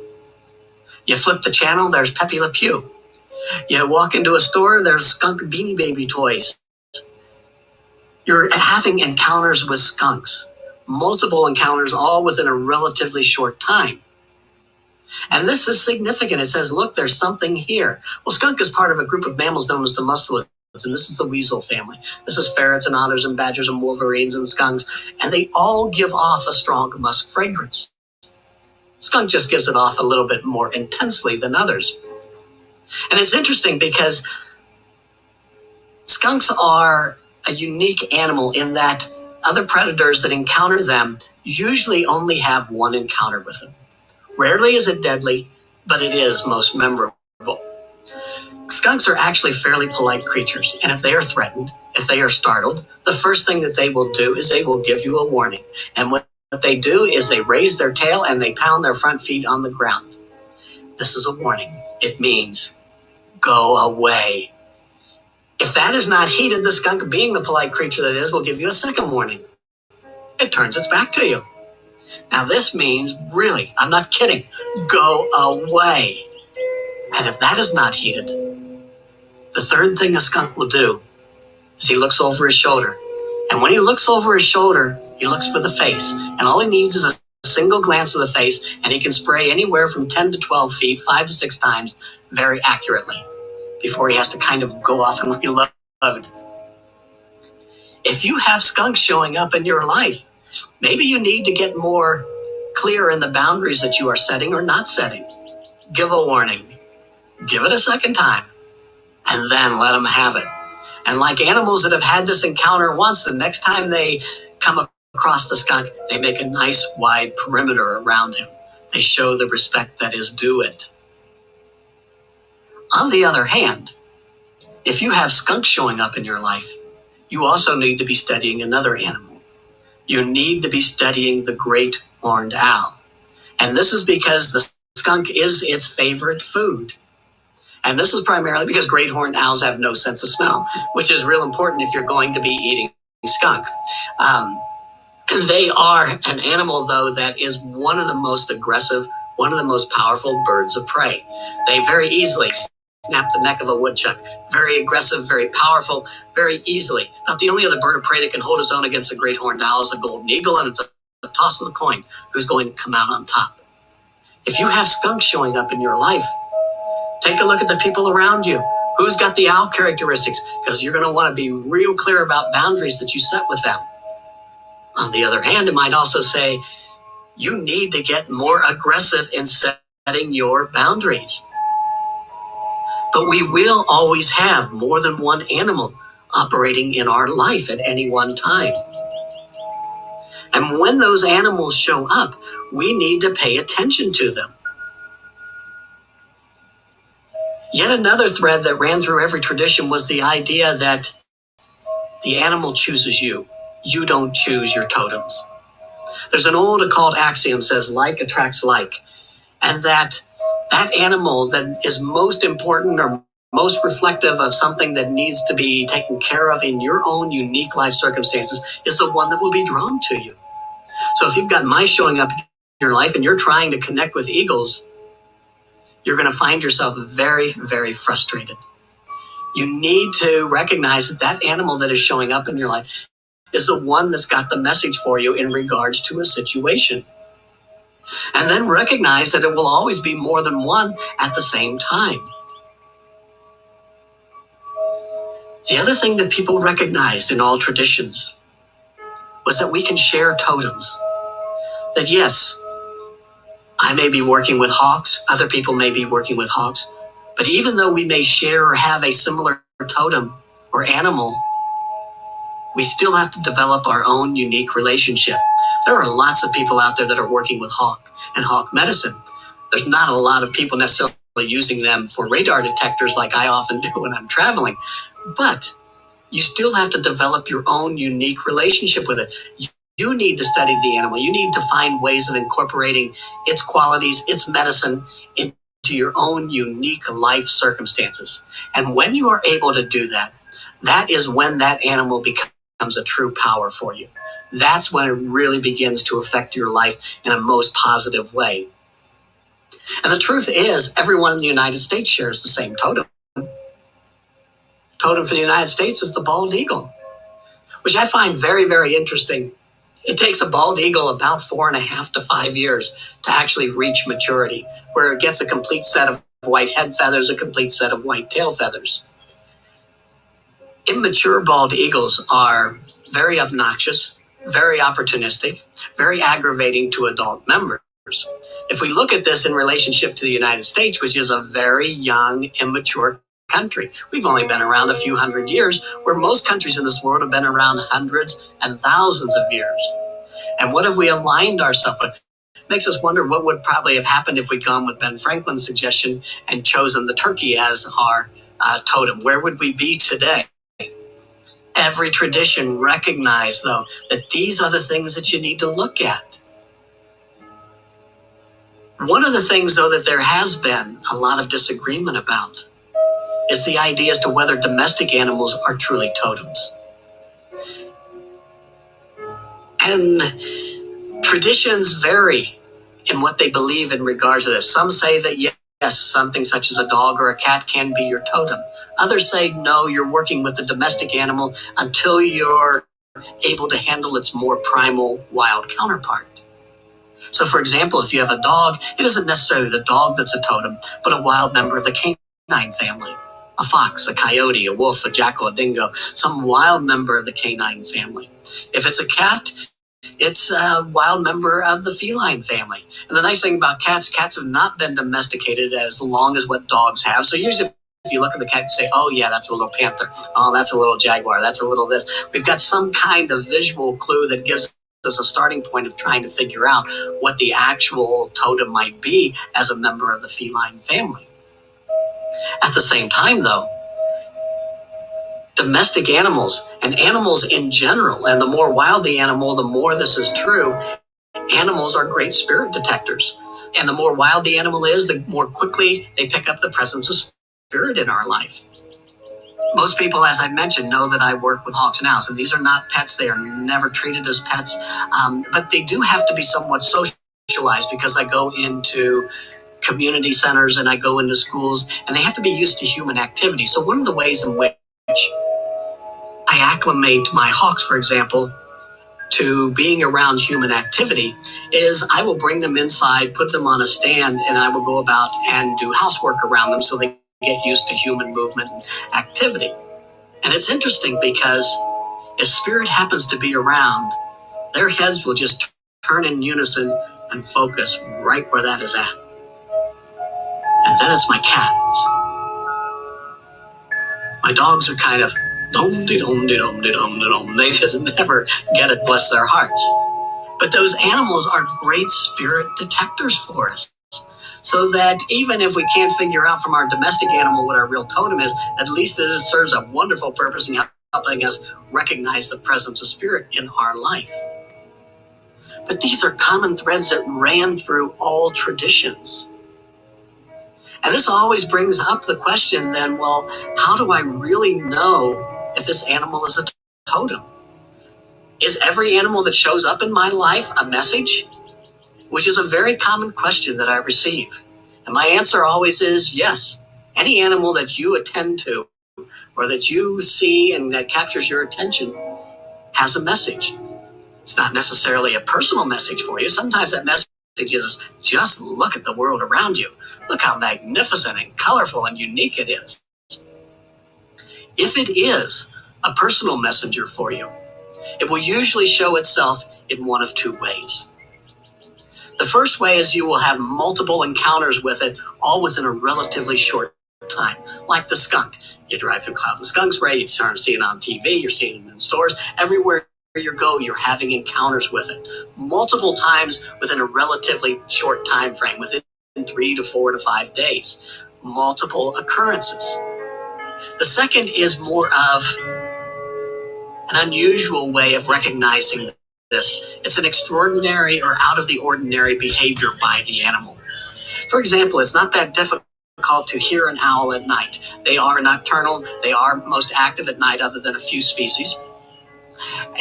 You flip the channel, there's Pepe Le Pew. You walk into a store, there's skunk Beanie Baby toys. You're having encounters with skunks. Multiple encounters, all within a relatively short time. And this is significant. It says, look, there's something here. Well, skunk is part of a group of mammals known as the mustelids, and this is the weasel family. This is ferrets and otters and badgers and wolverines and skunks, and they all give off a strong musk fragrance. Skunk just gives it off a little bit more intensely than others. And it's interesting because skunks are a unique animal in that other predators that encounter them usually only have one encounter with them. Rarely is it deadly, but it is most memorable. Skunks are actually fairly polite creatures, and if they are threatened, if they are startled, the first thing that they will do is they will give you a warning. And what they do is they raise their tail and they pound their front feet on the ground. This is a warning. It means, go away. If that is not heeded, the skunk, being the polite creature that it is, will give you a second warning. It turns its back to you. Now this means, really, I'm not kidding, go away. And if that is not heeded, the third thing a skunk will do is he looks over his shoulder. And when he looks over his shoulder, he looks for the face. And all he needs is a single glance of the face, and he can spray anywhere from 10 to 12 feet, 5 to 6 times, very accurately, before he has to kind of go off and reload. If you have skunks showing up in your life, maybe you need to get more clear in the boundaries that you are setting or not setting. Give a warning. Give it a second time, and then let them have it. And like animals that have had this encounter once, the next time they come across the skunk, they make a nice wide perimeter around him. They show the respect that is due it. On the other hand, if you have skunks showing up in your life, you also need to be studying another animal. You need to be studying the great horned owl. And this is because the skunk is its favorite food. And this is primarily because great horned owls have no sense of smell, which is real important if you're going to be eating skunk. They are an animal, though, that is one of the most aggressive, one of the most powerful birds of prey. They very easily snap the neck of a woodchuck. Very aggressive, very powerful, very easily. Not the only other bird of prey that can hold its own against a great horned owl is a golden eagle, and it's a toss of the coin who's going to come out on top. If you have skunks showing up in your life, take a look at the people around you. Who's got the owl characteristics? Because you're going to want to be real clear about boundaries that you set with them. On the other hand, it might also say you need to get more aggressive in setting your boundaries. But we will always have more than one animal operating in our life at any one time. And when those animals show up, we need to pay attention to them. Yet another thread that ran through every tradition was the idea that the animal chooses you. You don't choose your totems. There's an old occult axiom that says like attracts like, and that animal that is most important or most reflective of something that needs to be taken care of in your own unique life circumstances is the one that will be drawn to you. So if you've got mice showing up in your life and you're trying to connect with eagles, you're going to find yourself very, very frustrated. You need to recognize that that animal that is showing up in your life is the one that's got the message for you in regards to a situation. And then recognize that it will always be more than one at the same time. The other thing that people recognized in all traditions was that we can share totems. That yes, I may be working with hawks, other people may be working with hawks, but even though we may share or have a similar totem or animal, we still have to develop our own unique relationship. There are lots of people out there that are working with hawk and hawk medicine. There's not a lot of people necessarily using them for radar detectors like I often do when I'm traveling, but you still have to develop your own unique relationship with it. do need to study the animal. You need to find ways of incorporating its qualities, its medicine into your own unique life circumstances. And when you are able to do that, that is when that animal becomes a true power for you. That's when it really begins to affect your life in a most positive way. And the truth is, everyone in the United States shares the same totem. Totem for the United States is the bald eagle, which I find very, very interesting. It takes a bald eagle about 4.5 to 5 years to actually reach maturity, where it gets a complete set of white head feathers, a complete set of white tail feathers. Immature bald eagles are very obnoxious, very opportunistic, very aggravating to adult members. If we look at this in relationship to the United States, which is a very young, immature country, we've only been around a few hundred years, where most countries in this world have been around hundreds and thousands of years. And what have we aligned ourselves with? Makes us wonder what would probably have happened if we'd gone with Ben Franklin's suggestion and chosen the turkey as our totem. Where would we be today? Every tradition recognized, though, that these are the things that you need to look at. One of the things, though, that there has been a lot of disagreement about is the idea as to whether domestic animals are truly totems. And traditions vary in what they believe in regards to this. Some say that yes, something such as a dog or a cat can be your totem. Others say no, you're working with the domestic animal until you're able to handle its more primal wild counterpart. So for example, if you have a dog, it isn't necessarily the dog that's a totem, but a wild member of the canine family. A fox, a coyote, a wolf, a jackal, a dingo, some wild member of the canine family. If it's a cat, it's a wild member of the feline family. And the nice thing about cats have not been domesticated as long as what dogs have. So usually if you look at the cat and say, oh yeah, that's a little panther. Oh, that's a little jaguar. That's a little this. We've got some kind of visual clue that gives us a starting point of trying to figure out what the actual totem might be as a member of the feline family. At the same time, though, domestic animals and animals in general, and the more wild the animal, the more this is true, animals are great spirit detectors. And the more wild the animal is, the more quickly they pick up the presence of spirit in our life. Most people, as I mentioned, know that I work with hawks and owls, and these are not pets. They are never treated as pets, but they do have to be somewhat socialized because I go into community centers and I go into schools, and they have to be used to human activity. So one of the ways in which I acclimate my hawks, for example, to being around human activity is I will bring them inside, put them on a stand, and I will go about and do housework around them so they get used to human movement and activity. And it's interesting because if spirit happens to be around, their heads will just turn in unison and focus right where that is at. And then it's my cats. My dogs are kind of dom-de-dom-de-dom-de-dom-de-dom. They just never get it, bless their hearts. But those animals are great spirit detectors for us. So that even if we can't figure out from our domestic animal what our real totem is, at least it serves a wonderful purpose in helping us recognize the presence of spirit in our life. But these are common threads that ran through all traditions. And this always brings up the question then, well, how do I really know if this animal is a totem? Is every animal that shows up in my life a message? Which is a very common question that I receive. And my answer always is yes. Any animal that you attend to or that you see and that captures your attention has a message. It's not necessarily a personal message for you. Sometimes that message is just look at the world around you. Look how magnificent and colorful and unique it is. If it is a personal messenger for you, it will usually show itself in one of two ways. The first way is you will have multiple encounters with it, all within a relatively short time, like the skunk. You drive through clouds of skunk spray, you start to see it on TV, you're seeing it in stores. Everywhere you go, you're having encounters with it, multiple times within a relatively short time frame, within 3 to 4 to 5 days, multiple occurrences. The second is more of an unusual way of recognizing this. It's an extraordinary or out of the ordinary behavior by the animal. For example, it's not that difficult to hear an owl at night. They are nocturnal. They are most active at night other than a few species.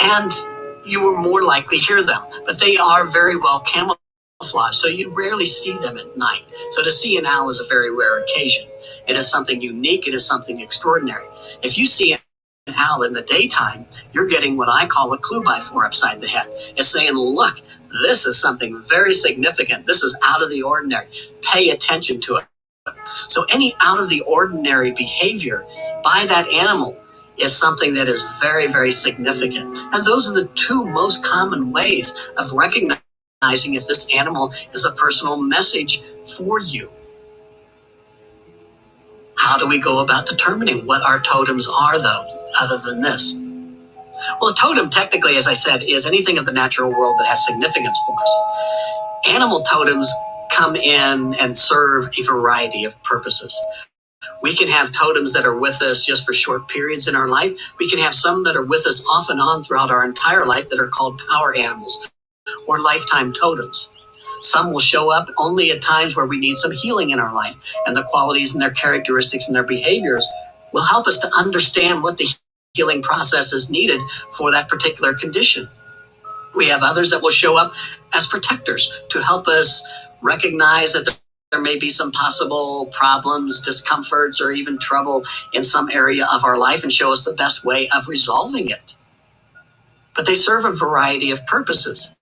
And you will more likely hear them, but they are very well camouflaged, so you rarely see them at night. So to see an owl is a very rare occasion. It is something unique. It is something extraordinary. If you see an owl in the daytime, you're getting what I call a clue by four upside the head. It's saying, look, this is something very significant. This is out of the ordinary. Pay attention to it. So any out of the ordinary behavior by that animal is something that is very, very significant. And those are the two most common ways of recognizing if this animal is a personal message for you. How do we go about determining what our totems are, though, other than this? Well, a totem, technically, as I said, is anything of the natural world that has significance for us. Animal totems come in and serve a variety of purposes. We can have totems that are with us just for short periods in our life. We can have some that are with us off and on throughout our entire life that are called power animals or lifetime totems. Some will show up only at times where we need some healing in our life, and the qualities and their characteristics and their behaviors will help us to understand what the healing process is needed for that particular condition. We have others that will show up as protectors to help us recognize that there may be some possible problems, discomforts, or even trouble in some area of our life and show us the best way of resolving it. But they serve a variety of purposes.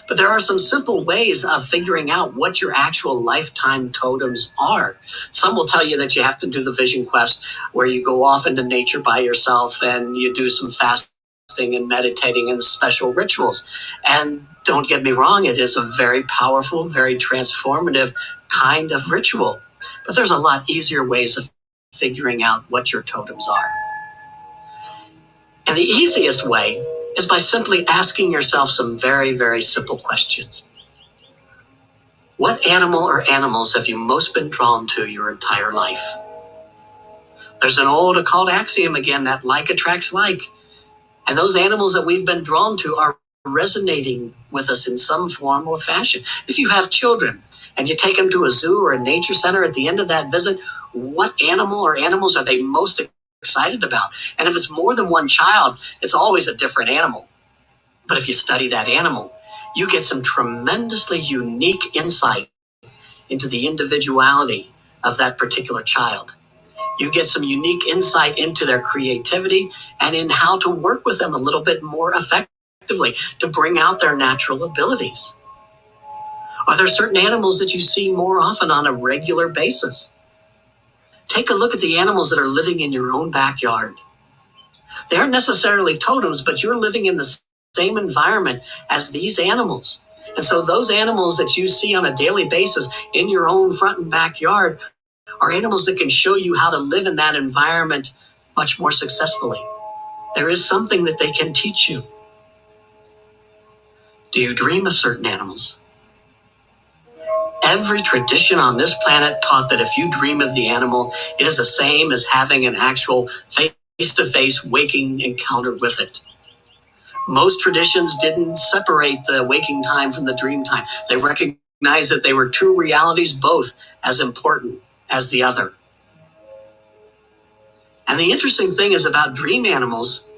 But there are some simple ways of figuring out what your actual lifetime totems are. Some will tell you that you have to do the vision quest where you go off into nature by yourself and you do some fasting and meditating and special rituals. And don't get me wrong, it is a very powerful, very transformative kind of ritual. But there's a lot easier ways of figuring out what your totems are. And the easiest way is by simply asking yourself some very, very simple questions. What animal or animals have you most been drawn to your entire life? There's an old occult axiom again that like attracts like. And those animals that we've been drawn to are resonating with us in some form or fashion. If you have children and you take them to a zoo or a nature center at the end of that visit, what animal or animals are they most excited about? And if it's more than one child, it's always a different animal. But if you study that animal, you get some tremendously unique insight into the individuality of that particular child. You get some unique insight into their creativity and in how to work with them a little bit more effectively to bring out their natural abilities. Are there certain animals that you see more often on a regular basis? Take a look at the animals that are living in your own backyard. They aren't necessarily totems, but you're living in the same environment as these animals. And so those animals that you see on a daily basis in your own front and backyard are animals that can show you how to live in that environment much more successfully. There is something that they can teach you. Do you dream of certain animals? Every tradition on this planet taught that if you dream of the animal, it is the same as having an actual face-to-face waking encounter with it. Most traditions didn't separate the waking time from the dream time. They recognized that they were two realities, both as important as the other. And the interesting thing is about dream animals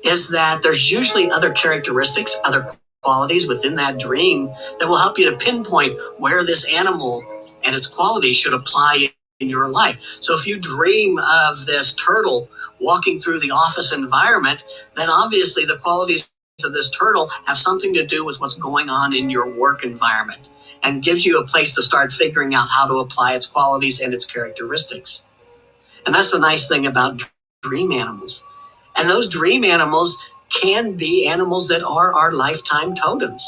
is that there's usually other characteristics, other qualities within that dream that will help you to pinpoint where this animal and its qualities should apply in your life. So if you dream of this turtle walking through the office environment, then obviously the qualities of this turtle have something to do with what's going on in your work environment and gives you a place to start figuring out how to apply its qualities and its characteristics. And that's the nice thing about dream animals. And those dream animals can be animals that are our lifetime totems.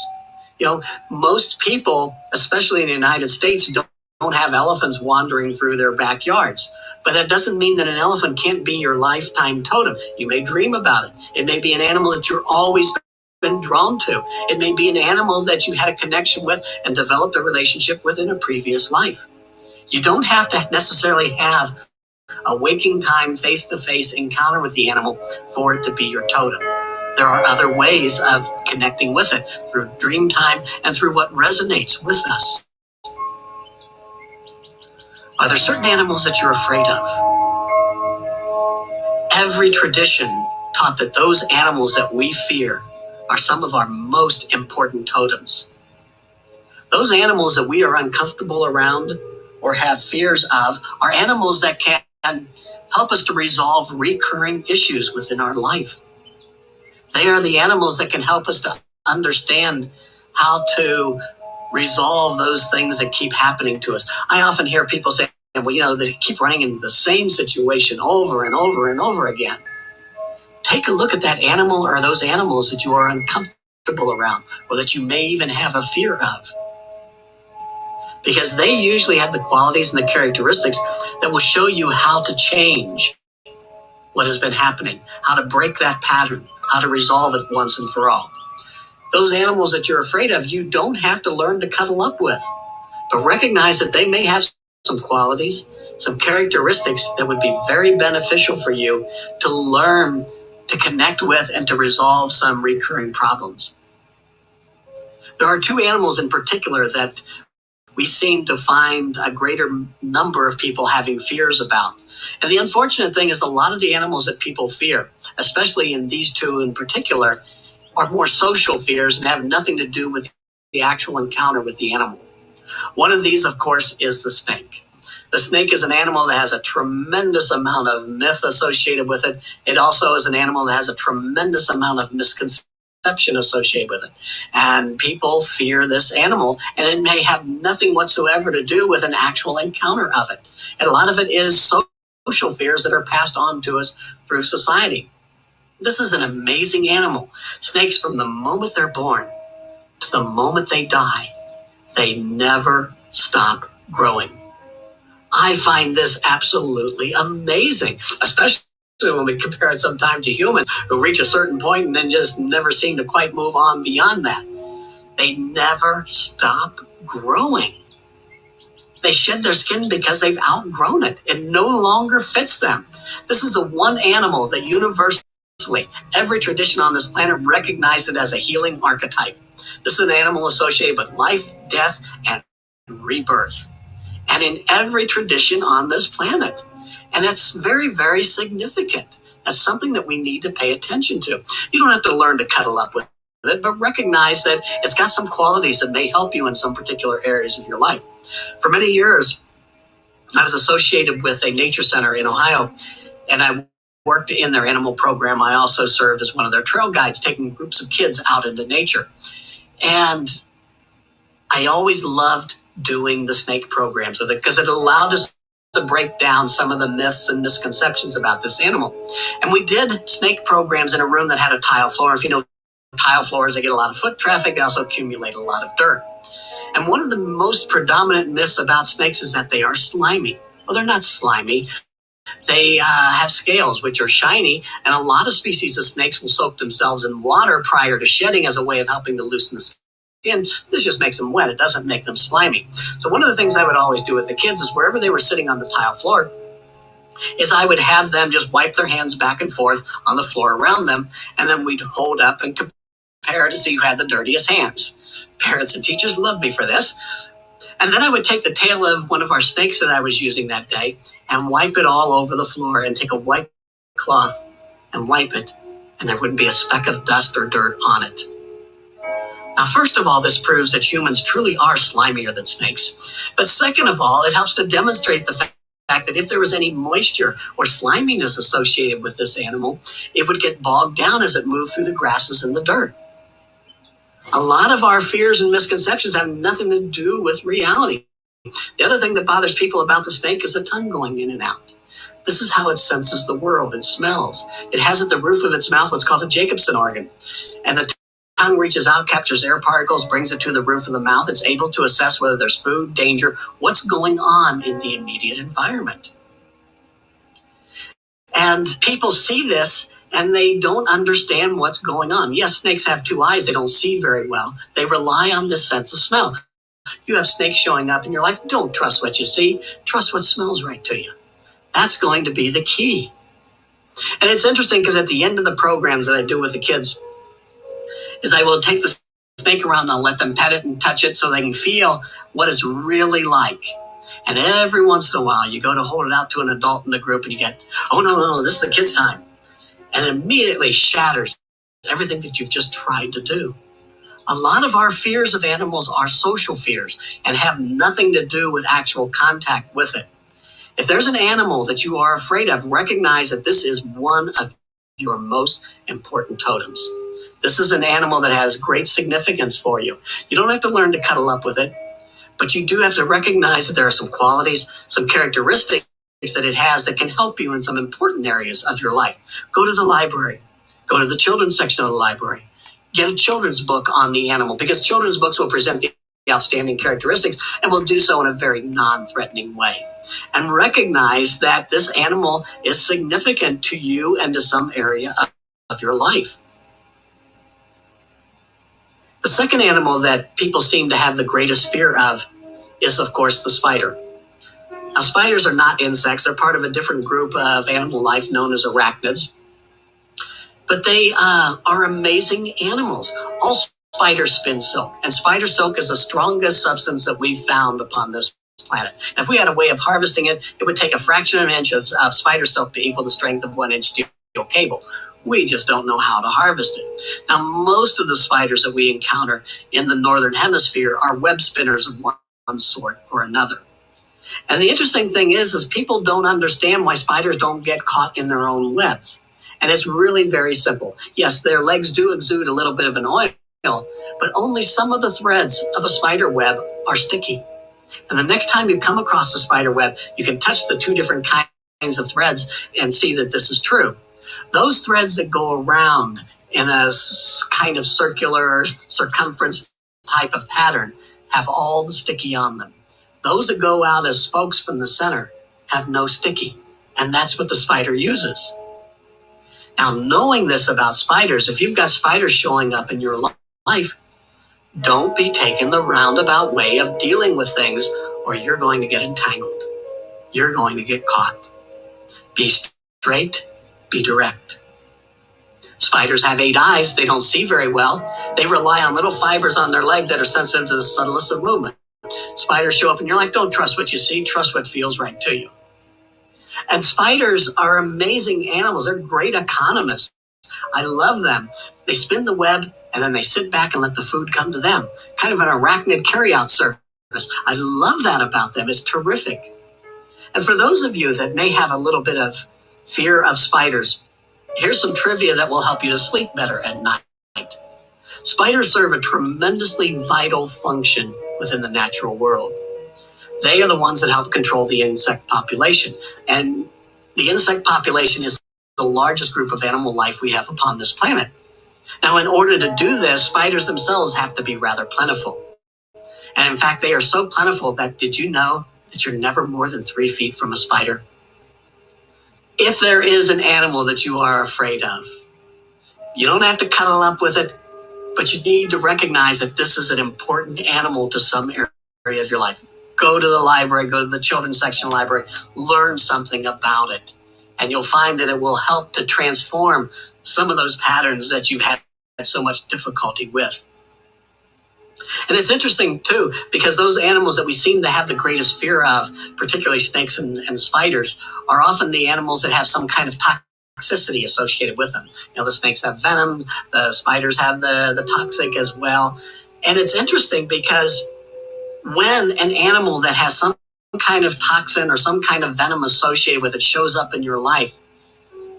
You know, most people, especially in the United States, don't have elephants wandering through their backyards. But that doesn't mean that an elephant can't be your lifetime totem. You may dream about it. It may be an animal that you're always been drawn to. It may be an animal that you had a connection with and developed a relationship with in a previous life. You don't have to necessarily have a waking time face-to-face encounter with the animal for it to be your totem. There are other ways of connecting with it through dream time and through what resonates with us. Are there certain animals that you're afraid of? Every tradition taught that those animals that we fear are some of our most important totems. Those animals that we are uncomfortable around or have fears of are animals that can help us to resolve recurring issues within our life. They are the animals that can help us to understand how to resolve those things that keep happening to us. I often hear people say, well, they keep running into the same situation over and over and over again. Take a look at that animal or those animals that you are uncomfortable around or that you may even have a fear of. Because they usually have the qualities and the characteristics that will show you how to change what has been happening, how to break that pattern, how to resolve it once and for all. Those animals that you're afraid of, you don't have to learn to cuddle up with, but recognize that they may have some qualities, some characteristics that would be very beneficial for you to learn to connect with and to resolve some recurring problems. There are two animals in particular that we seem to find a greater number of people having fears about. And the unfortunate thing is a lot of the animals that people fear, especially in these two in particular, are more social fears and have nothing to do with the actual encounter with the animal. One of these, of course, is the snake. The snake is an animal that has a tremendous amount of myth associated with it. It also is an animal that has a tremendous amount of misconception associated with it. And people fear this animal, and it may have nothing whatsoever to do with an actual encounter of it. And a lot of it is social fears that are passed on to us through society. This is an amazing animal. Snakes, from the moment they're born to the moment they die, they never stop growing. I find this absolutely amazing, especially when we compare it sometimes to humans who reach a certain point and then just never seem to quite move on beyond that. They never stop growing. They shed their skin because they've outgrown it. It no longer fits them. This is the one animal that universally, every tradition on this planet recognized it as a healing archetype. This is an animal associated with life, death, and rebirth. And in every tradition on this planet. And it's very, very significant. That's something that we need to pay attention to. You don't have to learn to cuddle up with it, but recognize that it's got some qualities that may help you in some particular areas of your life. For many years, I was associated with a nature center in Ohio, and I worked in their animal program. I also served as one of their trail guides, taking groups of kids out into nature. And I always loved doing the snake programs with it because it allowed us to break down some of the myths and misconceptions about this animal. And we did snake programs in a room that had a tile floor. If you know tile floors, they get a lot of foot traffic. They also accumulate a lot of dirt. And one of the most predominant myths about snakes is that they are slimy. Well, they're not slimy. They have scales, which are shiny, and a lot of species of snakes will soak themselves in water prior to shedding as a way of helping to loosen the skin. This just makes them wet. It doesn't make them slimy. So one of the things I would always do with the kids is wherever they were sitting on the tile floor, is I would have them just wipe their hands back and forth on the floor around them, and then we'd hold up and compare to see who had the dirtiest hands. Parents and teachers loved me for this. And then I would take the tail of one of our snakes that I was using that day and wipe it all over the floor and take a white cloth and wipe it, and there wouldn't be a speck of dust or dirt on it. Now, first of all, this proves that humans truly are slimier than snakes. But second of all, it helps to demonstrate the fact that if there was any moisture or sliminess associated with this animal, it would get bogged down as it moved through the grasses and the dirt. A lot of our fears and misconceptions have nothing to do with reality. The other thing that bothers people about the snake is the tongue going in and out. This is how it senses the world. It smells. It has at the roof of its mouth what's called a Jacobson organ. And the tongue reaches out, captures air particles, brings it to the roof of the mouth. It's able to assess whether there's food, danger, what's going on in the immediate environment. And people see this and they don't understand what's going on. Yes, snakes have two eyes. They don't see very well. They rely on this sense of smell. You have snakes showing up in your life. Don't trust what you see. Trust what smells right to you. That's going to be the key. And it's interesting because at the end of the programs that I do with the kids, is I will take the snake around and I'll let them pet it and touch it so they can feel what it's really like. And every once in a while, you go to hold it out to an adult in the group and you get, oh, no, this is the kid's time. And it immediately shatters everything that you've just tried to do. A lot of our fears of animals are social fears and have nothing to do with actual contact with it. If there's an animal that you are afraid of, recognize that this is one of your most important totems. This is an animal that has great significance for you. You don't have to learn to cuddle up with it, but you do have to recognize that there are some qualities, some characteristics that it has that can help you in some important areas of your life. Go to the library. Go to the children's section of the library. Get a children's book on the animal, because children's books will present the outstanding characteristics and will do so in a very non-threatening way. And recognize that this animal is significant to you and to some area of your life. The second animal that people seem to have the greatest fear of is, of course, the spider. Now, spiders are not insects. They're part of a different group of animal life known as arachnids. But they are amazing animals. All spiders spin silk, and spider silk is the strongest substance that we've found upon this planet. And if we had a way of harvesting it, it would take a fraction of an inch of spider silk to equal the strength of 1-inch steel cable. We just don't know how to harvest it. Now, most of the spiders that we encounter in the northern hemisphere are web spinners of one sort or another. And the interesting thing is people don't understand why spiders don't get caught in their own webs. And it's really very simple. Yes, their legs do exude a little bit of an oil, but only some of the threads of a spider web are sticky. And the next time you come across a spider web, you can touch the two different kinds of threads and see that this is true. Those threads that go around in a kind of circular circumference type of pattern have all the sticky on them. Those that go out as spokes from the center have no sticky, and that's what the spider uses. Now, knowing this about spiders, if you've got spiders showing up in your life, don't be taking the roundabout way of dealing with things, or you're going to get entangled. You're going to get caught. Be straight, be direct. Spiders have 8 eyes. They don't see very well. They rely on little fibers on their leg that are sensitive to the subtlest of movement. Spiders show up in your life. Don't trust what you see. Trust what feels right to you. And spiders are amazing animals. They're great economists. I love them. They spin the web and then they sit back and let the food come to them. Kind of an arachnid carryout service. I love that about them. It's terrific. And for those of you that may have a little bit of fear of spiders, here's some trivia that will help you to sleep better at night. Spiders serve a tremendously vital function within the natural world. They are the ones that help control the insect population. And the insect population is the largest group of animal life we have upon this planet. Now, in order to do this, spiders themselves have to be rather plentiful. And in fact, they are so plentiful that did you know that you're never more than 3 feet from a spider? If there is an animal that you are afraid of, you don't have to cuddle up with it, but you need to recognize that this is an important animal to some area of your life. Go to the library, go to the children's section of the library, learn something about it. And you'll find that it will help to transform some of those patterns that you've had so much difficulty with. And it's interesting, too, because those animals that we seem to have the greatest fear of, particularly snakes and spiders, are often the animals that have some kind of toxicity associated with them. The snakes have venom, the spiders have the toxic as well. And it's interesting because when an animal that has some kind of toxin or some kind of venom associated with it shows up in your life,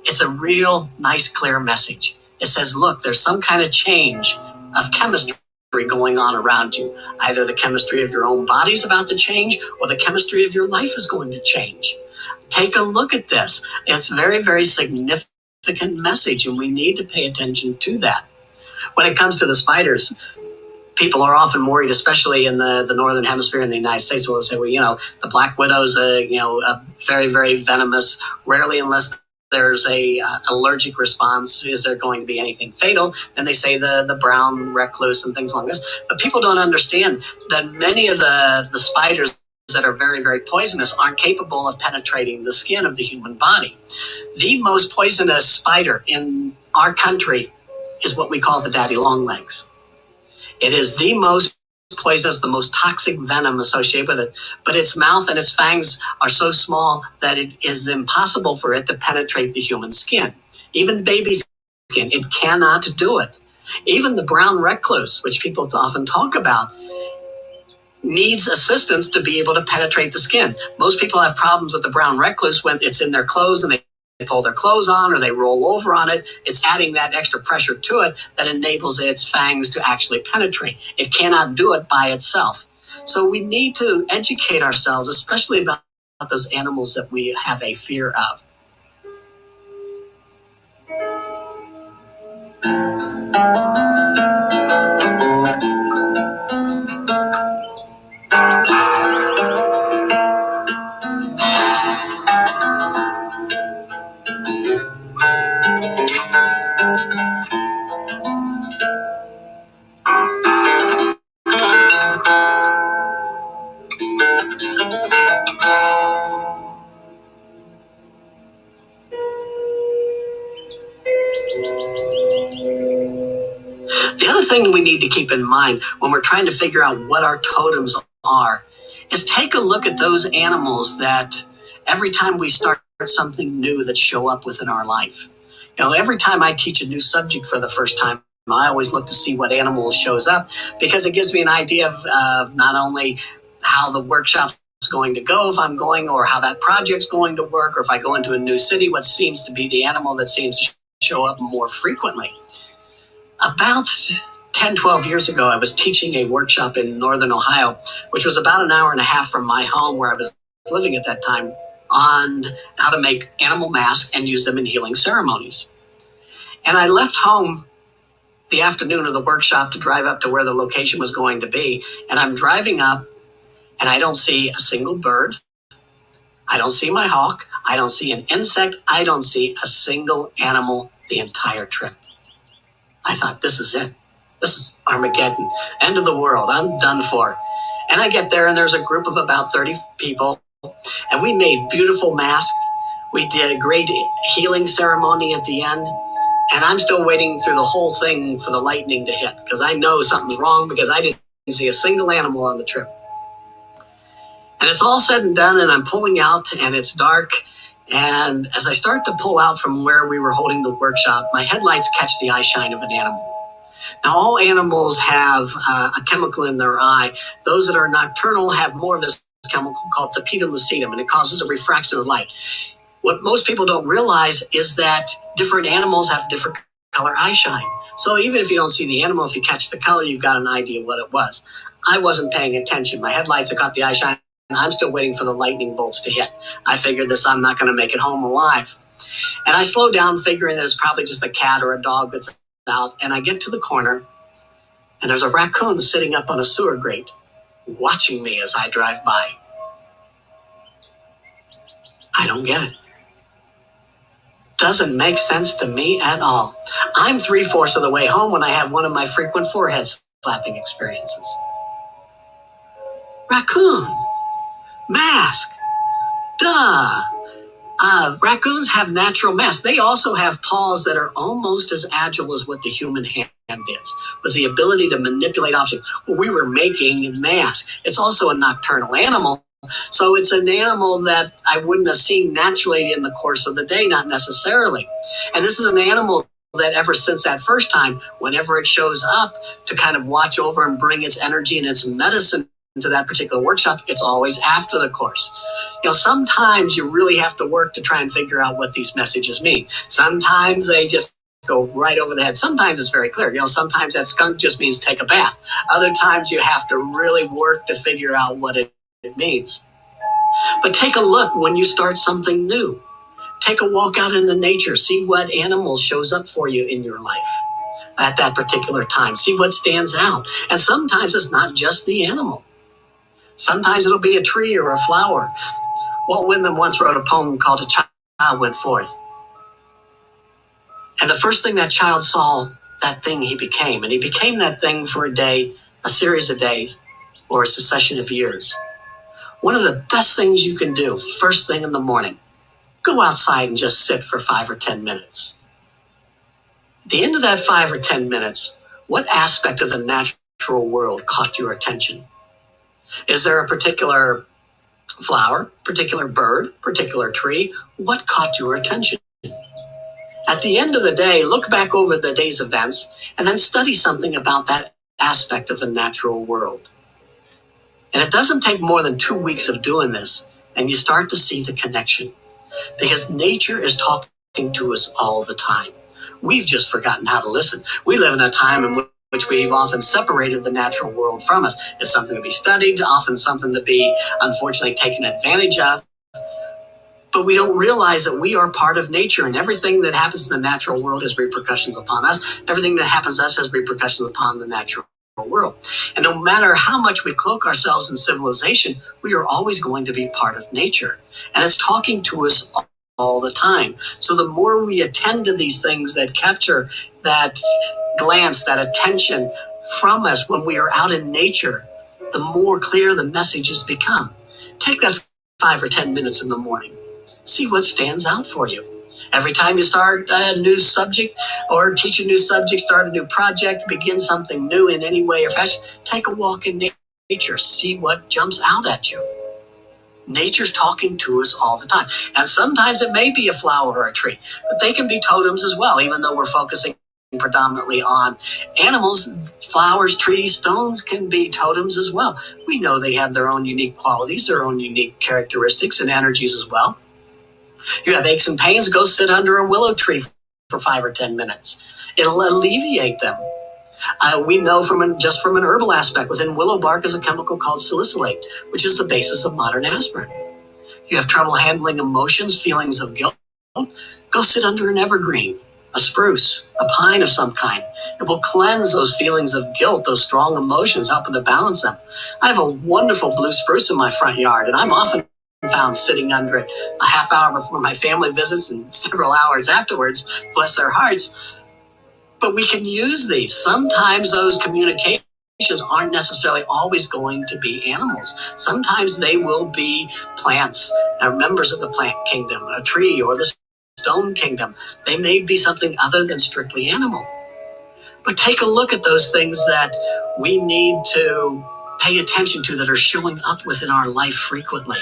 it's a real nice, clear message. It says, look, there's some kind of change of chemistry going on around you. Either the chemistry of your own body is about to change or the chemistry of your life is going to change. Take a look at this. It's a very, very significant message, and we need to pay attention to that. When it comes to the spiders, people are often worried, especially in the northern hemisphere in the United States. Well, they say, the black widow's a very, very venomous. Rarely, unless there's a allergic response, is there going to be anything fatal? And they say the brown recluse and things like this. But people don't understand that many of the spiders that are very, very poisonous aren't capable of penetrating the skin of the human body. The most poisonous spider in our country is what we call the daddy long legs. It is the most poisonous, the most toxic venom associated with it, but its mouth and its fangs are so small that it is impossible for it to penetrate the human skin. Even baby skin, it cannot do it. Even the brown recluse, which people often talk about, needs assistance to be able to penetrate the skin. Most people have problems with the brown recluse when it's in their clothes and they pull their clothes on or they roll over on it. It's adding that extra pressure to it that enables its fangs to actually penetrate. It cannot do it by itself. So we need to educate ourselves, especially about those animals that we have a fear of. The other thing we need to keep in mind when we're trying to figure out what our totems are is take a look at those animals that every time we start something new that show up within our life. Every time I teach a new subject for the first time, I always look to see what animal shows up because it gives me an idea of not only how the workshop's going to go if I'm going, or how that project's going to work, or if I go into a new city, what seems to be the animal that seems to show up more frequently. About 10, 12 years ago, I was teaching a workshop in Northern Ohio, which was about an hour and a half from my home where I was living at that time, on how to make animal masks and use them in healing ceremonies. And I left home the afternoon of the workshop to drive up to where the location was going to be. And I'm driving up and I don't see a single bird. I don't see my hawk. I don't see an insect. I don't see a single animal the entire trip. I thought, this is it. This is Armageddon, end of the world. I'm done for. And I get there and there's a group of about 30 people and we made beautiful masks. We did a great healing ceremony at the end. And I'm still waiting through the whole thing for the lightning to hit because I know something's wrong because I didn't see a single animal on the trip. And it's all said and done and I'm pulling out and it's dark. And as I start to pull out from where we were holding the workshop, my headlights catch the eye shine of an animal. Now, all animals have a chemical in their eye. Those that are nocturnal have more of this chemical called tapetum lucidum, and it causes a refraction of light. What most people don't realize is that different animals have different color eye shine. So even if you don't see the animal, if you catch the color, you've got an idea what it was. I wasn't paying attention. My headlights have got the eye shine, and I'm still waiting for the lightning bolts to hit. I figured I'm not going to make it home alive. And I slow down, figuring there's probably just a cat or a dog that's out. And I get to the corner, and there's a raccoon sitting up on a sewer grate, watching me as I drive by. I don't get it. Doesn't make sense to me at all. I'm 3/4 of the way home when I have one of my frequent forehead slapping experiences. Raccoon. Mask. Duh. Raccoons have natural masks. They also have paws that are almost as agile as what the human hand is, with the ability to manipulate objects. Well, we were making masks. It's also a nocturnal animal. So it's an animal that I wouldn't have seen naturally in the course of the day, not necessarily. And this is an animal that ever since that first time, whenever it shows up to kind of watch over and bring its energy and its medicine to that particular workshop, it's always after the course. Sometimes you really have to work to try and figure out what these messages mean. Sometimes they just go right over the head. Sometimes it's very clear. Sometimes that skunk just means take a bath. Other times you have to really work to figure out what it means. But take a look when you start something new. Take a walk out into nature. See what animal shows up for you in your life at that particular time. See what stands out. And sometimes it's not just the animal. Sometimes it'll be a tree or a flower. Walt Whitman once wrote a poem called A Child Went Forth. And the first thing that child saw, that thing he became. And he became that thing for a day, a series of days, or a succession of years. One of the best things you can do first thing in the morning, go outside and just sit for 5 or 10 minutes. At the end of that 5 or 10 minutes, what aspect of the natural world caught your attention? Is there a particular flower, particular bird, particular tree? What caught your attention? At the end of the day, look back over the day's events and then study something about that aspect of the natural world. And it doesn't take more than 2 weeks of doing this, and you start to see the connection. Because nature is talking to us all the time. We've just forgotten how to listen. We live in a time in which we've often separated the natural world from us. It's something to be studied, often something to be, unfortunately, taken advantage of. But we don't realize that we are part of nature, and everything that happens in the natural world has repercussions upon us. Everything that happens to us has repercussions upon the natural world. And no matter how much we cloak ourselves in civilization, we are always going to be part of nature. And it's talking to us all the time. So the more we attend to these things that capture that glance, that attention from us when we are out in nature, the more clear the messages become. Take that 5 or 10 minutes in the morning. See what stands out for you. Every time you start a new subject or teach a new subject, start a new project, begin something new in any way or fashion, take a walk in nature. See what jumps out at you. Nature's talking to us all the time. And sometimes it may be a flower or a tree, but they can be totems as well, even though we're focusing predominantly on animals. Flowers, trees, stones can be totems as well. We know they have their own unique qualities, their own unique characteristics and energies as well. You have aches and pains, go sit under a willow tree for 5 or 10 minutes. It'll alleviate them. We know from an herbal aspect, within willow bark is a chemical called salicylate, which is the basis of modern aspirin. You have trouble handling emotions, feelings of guilt, go sit under an evergreen, a spruce, a pine of some kind. It will cleanse those feelings of guilt, those strong emotions, helping to balance them. I have a wonderful blue spruce in my front yard, and I'm often found sitting under it a half hour before my family visits and several hours afterwards, bless their hearts. But we can use these. Sometimes those communications aren't necessarily always going to be animals. Sometimes they will be plants, members of the plant kingdom, a tree or the stone kingdom. They may be something other than strictly animal. But take a look at those things that we need to pay attention to that are showing up within our life frequently.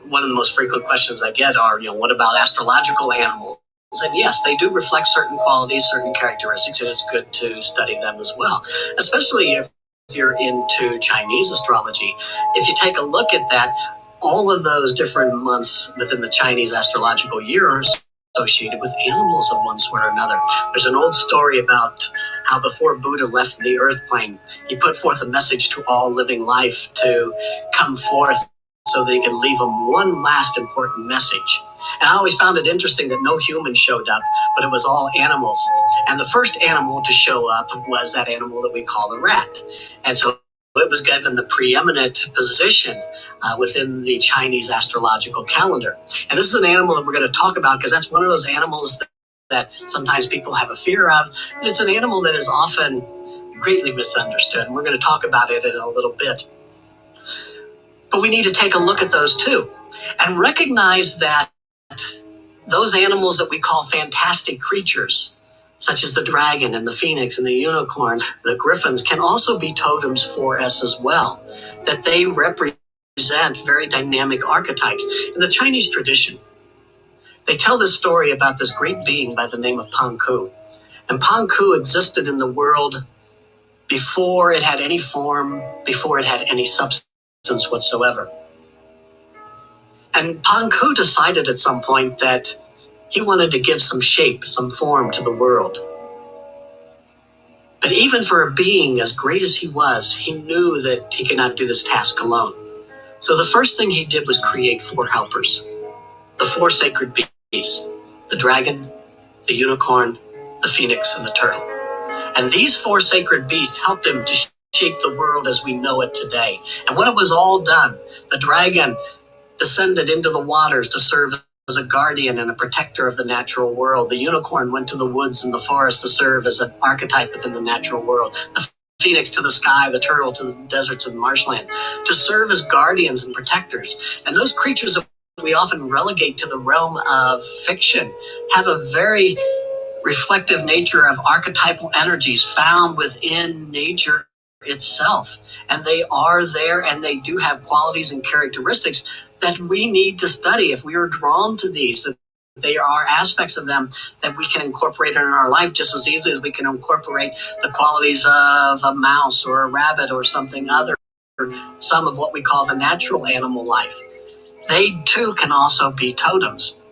One of the most frequent questions I get are, what about astrological animals? And yes, they do reflect certain qualities, certain characteristics, and it's good to study them as well, especially if you're into Chinese astrology. If you take a look at that, all of those different months within the Chinese astrological year are associated with animals of one sort or another. There's an old story about how before Buddha left the earth plane, he put forth a message to all living life to come forth so they can leave them one last important message. And I always found it interesting that no humans showed up, but it was all animals. And the first animal to show up was that animal that we call the rat. And so it was given the preeminent position within the Chinese astrological calendar. And this is an animal that we're going to talk about because that's one of those animals that sometimes people have a fear of. And it's an animal that is often greatly misunderstood. And we're going to talk about it in a little bit. But we need to take a look at those too and recognize that those animals that we call fantastic creatures, such as the dragon and the phoenix and the unicorn, the griffins, can also be totems for us as well, that they represent very dynamic archetypes. In the Chinese tradition, they tell this story about this great being by the name of Panku. And Panku existed in the world before it had any form, before it had any substance whatsoever. And Panku decided at some point that he wanted to give some shape, some form to the world. But even for a being as great as he was, he knew that he could not do this task alone. So the first thing he did was create 4 helpers, the 4 sacred beasts, the dragon, the unicorn, the phoenix, and the turtle. And these 4 sacred beasts helped him to shape the world as we know it today. And when it was all done, the dragon descended into the waters to serve as a guardian and a protector of the natural world. The unicorn went to the woods and the forest to serve as an archetype within the natural world. The phoenix to the sky, the turtle to the deserts and marshland, to serve as guardians and protectors. And those creatures that we often relegate to the realm of fiction have a very reflective nature of archetypal energies found within nature itself. And they are there, and they do have qualities and characteristics that we need to study if we are drawn to these. That they are aspects of them that we can incorporate in our life just as easily as we can incorporate the qualities of a mouse or a rabbit or something other, some of what we call the natural animal life. They too can also be totems.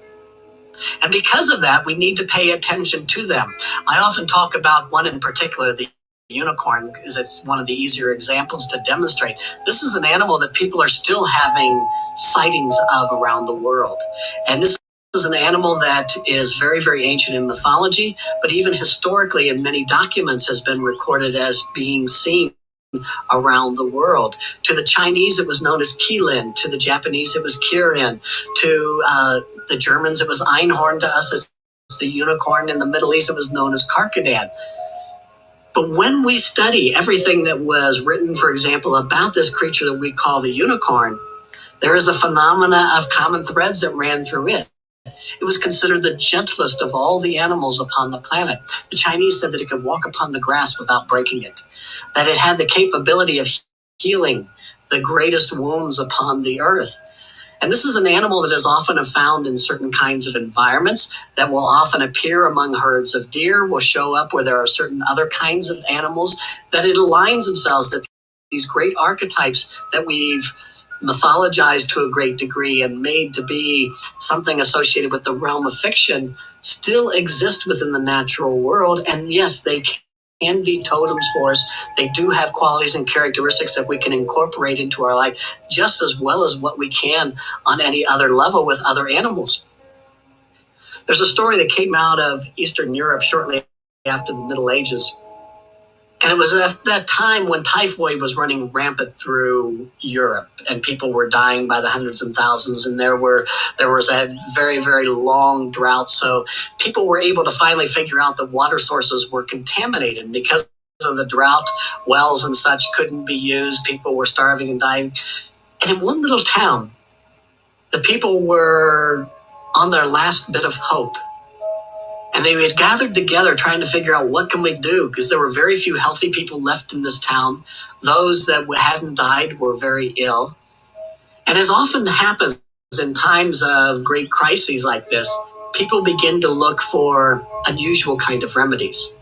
And because of that, we need to pay attention to them. I often talk about one in particular, the unicorn, because it's one of the easier examples to demonstrate. This is an animal that people are still having sightings of around the world. And this is an animal that is very, very ancient in mythology, but even historically in many documents has been recorded as being seen around the world. To the Chinese, it was known as Qilin. To the Japanese, it was Kirin. To the Germans, it was Einhorn. To us, it's the unicorn. In the Middle East, it was known as Karkadan. But when we study everything that was written, for example, about this creature that we call the unicorn, there is a phenomena of common threads that ran through it. It was considered the gentlest of all the animals upon the planet. The Chinese said that it could walk upon the grass without breaking it, that it had the capability of healing the greatest wounds upon the earth. And this is an animal that is often found in certain kinds of environments, that will often appear among herds of deer, will show up where there are certain other kinds of animals, that it aligns themselves, that these great archetypes that we've mythologized to a great degree and made to be something associated with the realm of fiction still exist within the natural world. And yes, they can be totems for us. They do have qualities and characteristics that we can incorporate into our life just as well as what we can on any other level with other animals. There's a story that came out of Eastern Europe shortly after the Middle Ages. And it was at that time when typhoid was running rampant through Europe and people were dying by the hundreds and thousands. And there was a very, very long drought. So people were able to finally figure out that water sources were contaminated because of the drought. Wells and such couldn't be used. People were starving and dying. And in one little town, the people were on their last bit of hope. And they had gathered together trying to figure out what can we do, because there were very few healthy people left in this town. Those that hadn't died were very ill. And as often happens in times of great crises like this, people begin to look for unusual kind of remedies.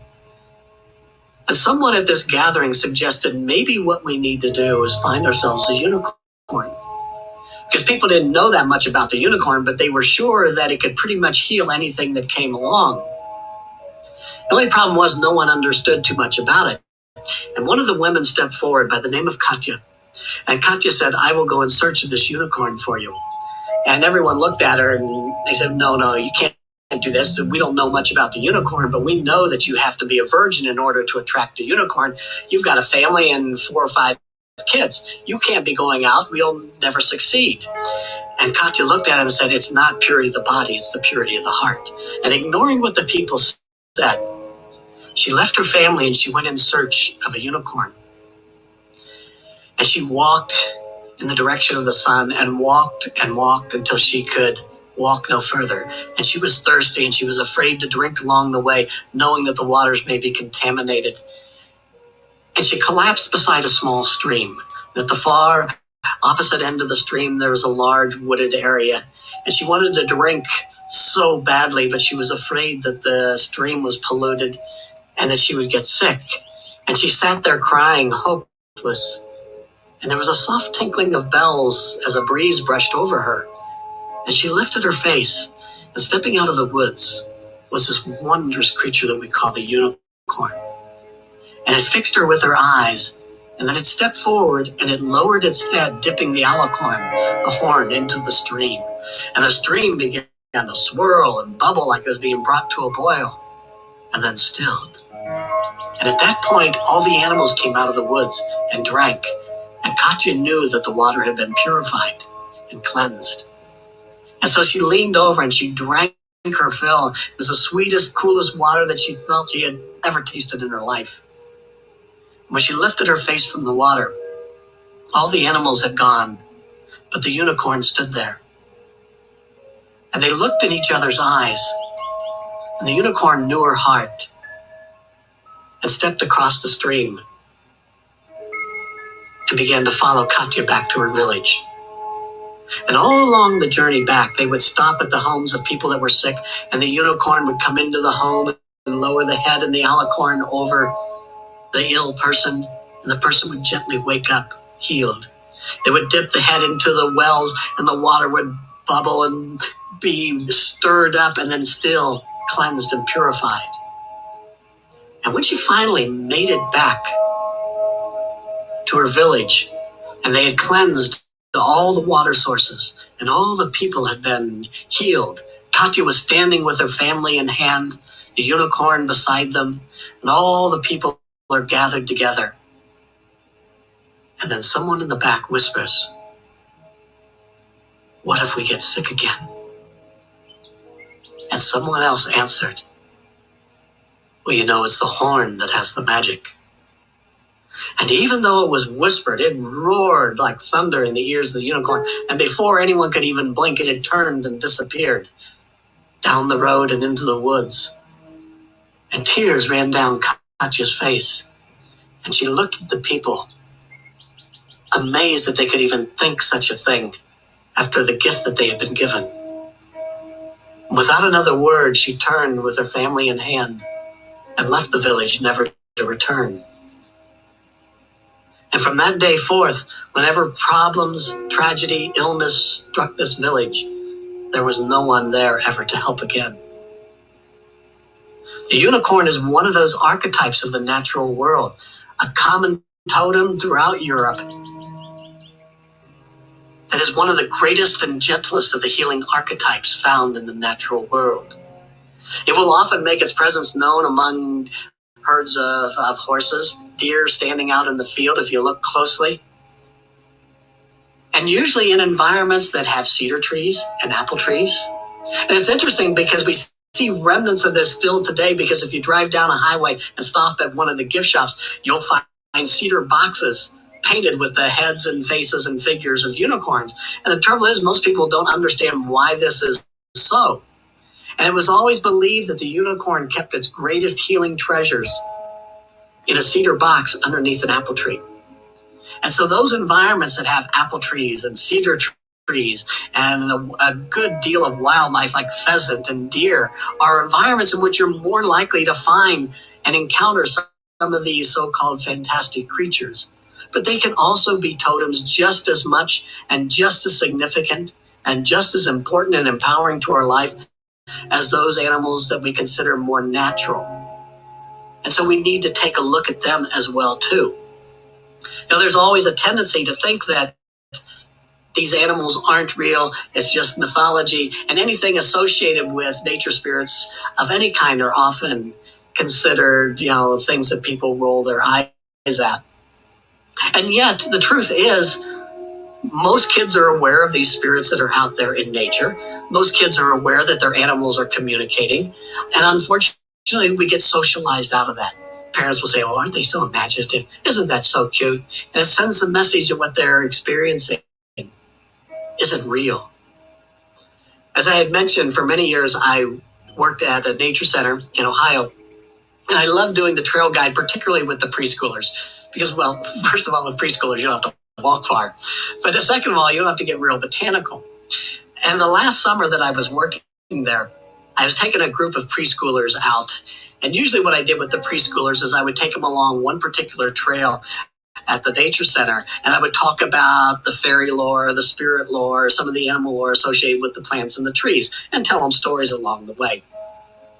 And someone at this gathering suggested maybe what we need to do is find ourselves a unicorn. Because people didn't know that much about the unicorn, but they were sure that it could pretty much heal anything that came along. The only problem was no one understood too much about it. And one of the women stepped forward by the name of Katya. And Katya said, I will go in search of this unicorn for you. And everyone looked at her and they said, no, you can't do this. We don't know much about the unicorn, but we know that you have to be a virgin in order to attract a unicorn. You've got a family and 4 or 5 kids. You can't be going out. We'll never succeed. And Katya looked at him and said, it's not purity of the body, it's the purity of the heart. And ignoring what the people said, she left her family and she went in search of a unicorn. And she walked in the direction of the sun and walked until she could walk no further. And she was thirsty and she was afraid to drink along the way, knowing that the waters may be contaminated. And she collapsed beside a small stream. And at the far opposite end of the stream, there was a large wooded area. And she wanted to drink so badly, but she was afraid that the stream was polluted and that she would get sick. And she sat there crying, hopeless. And there was a soft tinkling of bells as a breeze brushed over her. And she lifted her face, and stepping out of the woods was this wondrous creature that we call the unicorn. And it fixed her with her eyes, and then it stepped forward and it lowered its head, dipping the alicorn, the horn, into the stream. And the stream began to swirl and bubble like it was being brought to a boil, and then stilled. And at that point, all the animals came out of the woods and drank. And Katya knew that the water had been purified and cleansed. And so she leaned over and she drank her fill. It was the sweetest, coolest water that she felt she had ever tasted in her life. When she lifted her face from the water, all the animals had gone, but the unicorn stood there. And they looked in each other's eyes. And the unicorn knew her heart and stepped across the stream and began to follow Katya back to her village. And all along the journey back, they would stop at the homes of people that were sick, and the unicorn would come into the home and lower the head and the alicorn over the ill person, and the person would gently wake up, healed. They would dip the head into the wells, and the water would bubble and be stirred up and then still cleansed and purified. And when she finally made it back to her village, and they had cleansed all the water sources, and all the people had been healed, Katya was standing with her family in hand, the unicorn beside them, and all the people are gathered together. And then someone in the back whispers, "What if we get sick again?" And someone else answered, "Well, it's the horn that has the magic." And even though it was whispered, it roared like thunder in the ears of the unicorn, and before anyone could even blink, it had turned and disappeared down the road and into the woods. And tears ran down Katya's face, and she looked at the people, amazed that they could even think such a thing after the gift that they had been given. Without another word, she turned with her family in hand and left the village, never to return. And from that day forth, whenever problems, tragedy, illness struck this village, there was no one there ever to help again. The unicorn is one of those archetypes of the natural world, a common totem throughout Europe that is one of the greatest and gentlest of the healing archetypes found in the natural world. It will often make its presence known among herds of horses, deer standing out in the field if you look closely, and usually in environments that have cedar trees and apple trees. And it's interesting because we see remnants of this still today, because if you drive down a highway and stop at one of the gift shops, you'll find cedar boxes painted with the heads and faces and figures of unicorns. And the trouble is, most people don't understand why this is so. And it was always believed that the unicorn kept its greatest healing treasures in a cedar box underneath an apple tree. And so those environments that have apple trees and cedar trees and a good deal of wildlife like pheasant and deer are environments in which you're more likely to find and encounter some of these so-called fantastic creatures. But they can also be totems just as much and just as significant and just as important and empowering to our life as those animals that we consider more natural. And so we need to take a look at them as well too. There's always a tendency to think that these animals aren't real, it's just mythology, and anything associated with nature spirits of any kind are often considered, things that people roll their eyes at. And yet, the truth is, most kids are aware of these spirits that are out there in nature. Most kids are aware that their animals are communicating. And unfortunately, we get socialized out of that. Parents will say, "Oh, aren't they so imaginative? Isn't that so cute?" And it sends the message that what they're experiencing isn't real. As I had mentioned, for many years, I worked at a nature center in Ohio. And I love doing the trail guide, particularly with the preschoolers. Because, well, first of all, with preschoolers, you don't have to walk far. But second of all, you don't have to get real botanical. And the last summer that I was working there, I was taking a group of preschoolers out. And usually what I did with the preschoolers is I would take them along one particular trail at the nature center, and I would talk about the fairy lore, the spirit lore, some of the animal lore associated with the plants and the trees, and tell them stories along the way.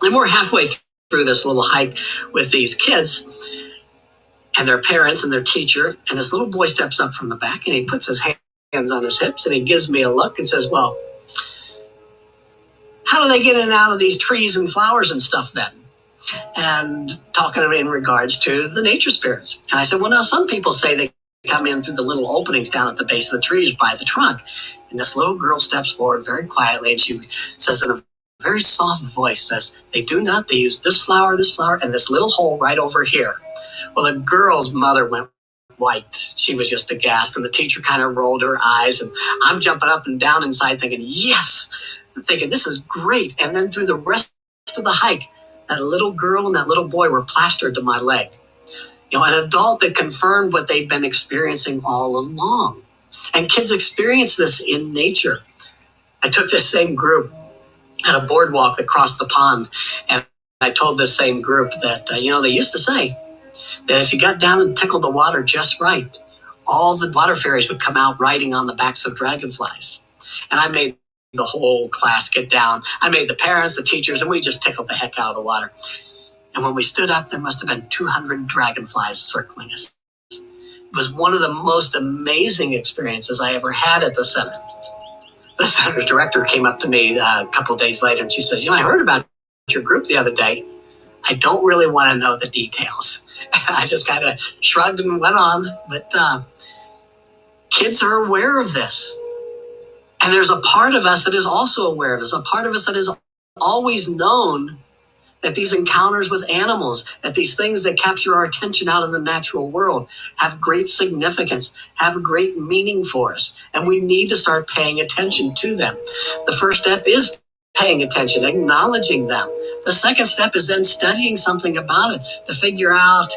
And we're halfway through this little hike with these kids and their parents and their teacher, and this little boy steps up from the back and he puts his hands on his hips and he gives me a look and says, "Well, how do they get in and out of these trees and flowers and stuff then?" And talking in regards to the nature spirits. And I said, "Well, now some people say they come in through the little openings down at the base of the trees by the trunk." And this little girl steps forward very quietly and she says in a very soft voice, says, "They do not. They use this flower, and this little hole right over here." Well, the girl's mother went white. She was just aghast, and the teacher kind of rolled her eyes, and I'm jumping up and down inside thinking, yes, I'm thinking this is great. And then through the rest rest of the hike, that little girl and that little boy were plastered to my leg. An adult that confirmed what they'd been experiencing all along. And kids experience this in nature. I took this same group at a boardwalk that crossed the pond, and I told this same group that, they used to say that if you got down and tickled the water just right, all the water fairies would come out riding on the backs of dragonflies. And I made the whole class get down. I made the parents, the teachers, and we just tickled the heck out of the water. And when we stood up, there must have been 200 dragonflies circling us. It was one of the most amazing experiences I ever had at the center. The center's director came up to me a couple of days later and she says, I heard about your group the other day. I don't really want to know the details. I just kind of shrugged and went on. But kids are aware of this. And there's a part of us that is also aware of this, a part of us that has always known that these encounters with animals, that these things that capture our attention out in the natural world have great significance, have great meaning for us. And we need to start paying attention to them. The first step is paying attention, acknowledging them. The second step is then studying something about it to figure out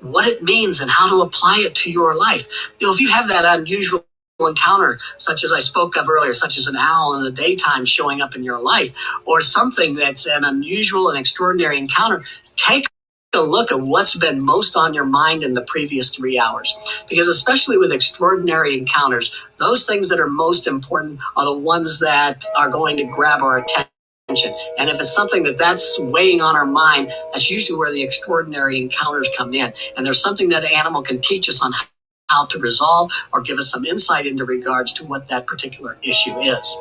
what it means and how to apply it to your life. If you have that unusual encounter, such as I spoke of earlier, such as an owl in the daytime showing up in your life, or something that's an unusual and extraordinary encounter, take a look at what's been most on your mind in the previous 3 hours. Because especially with extraordinary encounters, those things that are most important are the ones that are going to grab our attention. And if it's something that's weighing on our mind, that's usually where the extraordinary encounters come in. And there's something that an animal can teach us on how to resolve or give us some insight into regards to what that particular issue is.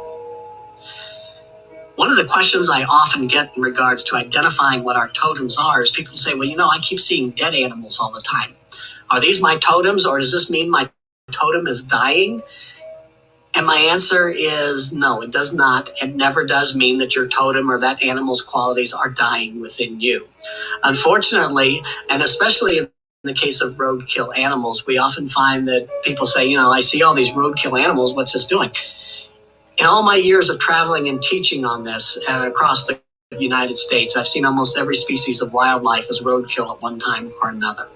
One of the questions I often get in regards to identifying what our totems are is people say, I keep seeing dead animals all the time. Are these my totems, or does this mean my totem is dying? And my answer is no, it does not. It never does mean that your totem or that animal's qualities are dying within you. Unfortunately, and especially in the case of roadkill animals, we often find that people say, I see all these roadkill animals, what's this doing? In all my years of traveling and teaching on this and across the United States, I've seen almost every species of wildlife as roadkill at one time or another.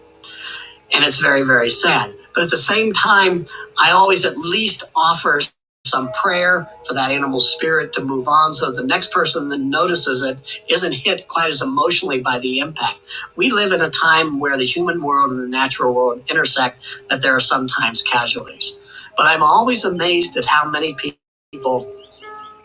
And it's very, very sad. But at the same time, I always at least offer some prayer for that animal's spirit to move on so the next person that notices it isn't hit quite as emotionally by the impact. We live in a time where the human world and the natural world intersect, that there are sometimes casualties. But I'm always amazed at how many people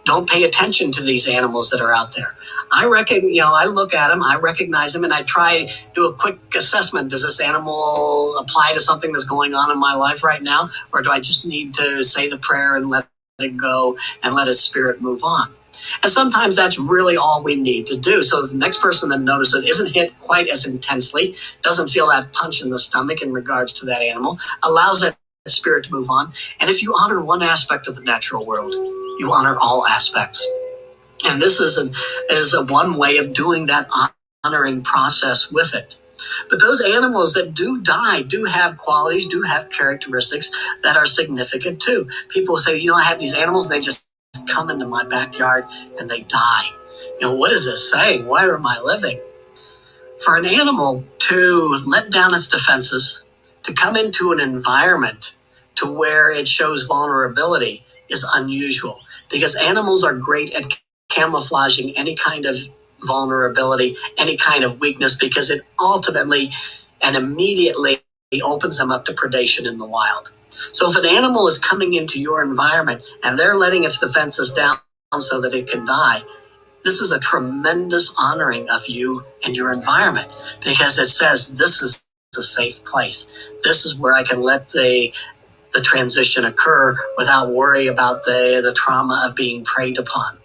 don't pay attention to these animals that are out there. I look at them, I recognize them, and I try to do a quick assessment. Does this animal apply to something that's going on in my life right now? Or do I just need to say the prayer and let it go and let its spirit move on? And sometimes that's really all we need to do. So the next person that notices it isn't hit quite as intensely, doesn't feel that punch in the stomach in regards to that animal, allows that spirit to move on. And if you honor one aspect of the natural world, you honor all aspects. And this is a one way of doing that honoring process with it. But those animals that do die do have qualities, do have characteristics that are significant too. People say, I have these animals, and they just come into my backyard and they die. What is this saying? Why am I living? For an animal to let down its defenses, to come into an environment to where it shows vulnerability is unusual, because animals are great at camouflaging any kind of vulnerability, any kind of weakness, because it ultimately and immediately opens them up to predation in the wild. So if an animal is coming into your environment and they're letting its defenses down so that it can die, this is a tremendous honoring of you and your environment, because it says this is a safe place. This is where I can let the transition occur without worry about the trauma of being preyed upon.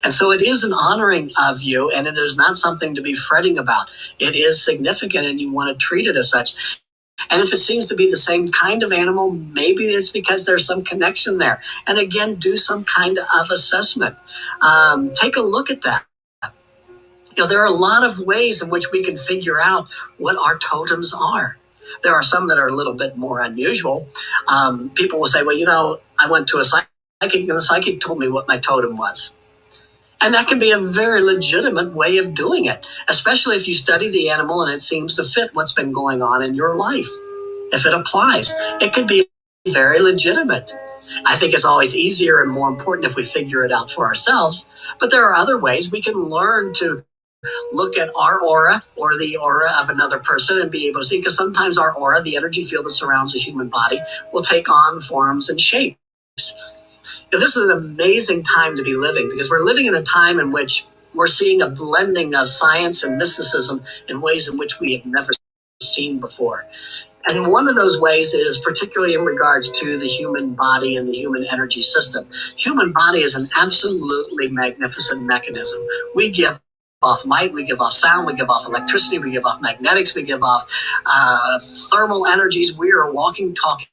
And so it is an honoring of you, and it is not something to be fretting about. It is significant, and you want to treat it as such. And if it seems to be the same kind of animal, maybe it's because there's some connection there. And again, do some kind of assessment. Take a look at that. There are a lot of ways in which we can figure out what our totems are. There are some that are a little bit more unusual. People will say, I went to a psychic, and the psychic told me what my totem was. And that can be a very legitimate way of doing it, especially if you study the animal and it seems to fit what's been going on in your life. If it applies, it could be very legitimate. I think it's always easier and more important if we figure it out for ourselves, but there are other ways we can learn to look at our aura or the aura of another person and be able to see, because sometimes our aura, the energy field that surrounds the human body, will take on forms and shapes. This is an amazing time to be living, because we're living in a time in which we're seeing a blending of science and mysticism in ways in which we have never seen before. And one of those ways is particularly in regards to the human body and the human energy system. Human body is an absolutely magnificent mechanism. We give off light, we give off sound, we give off electricity, we give off magnetics, we give off thermal energies. We are a walking, talking,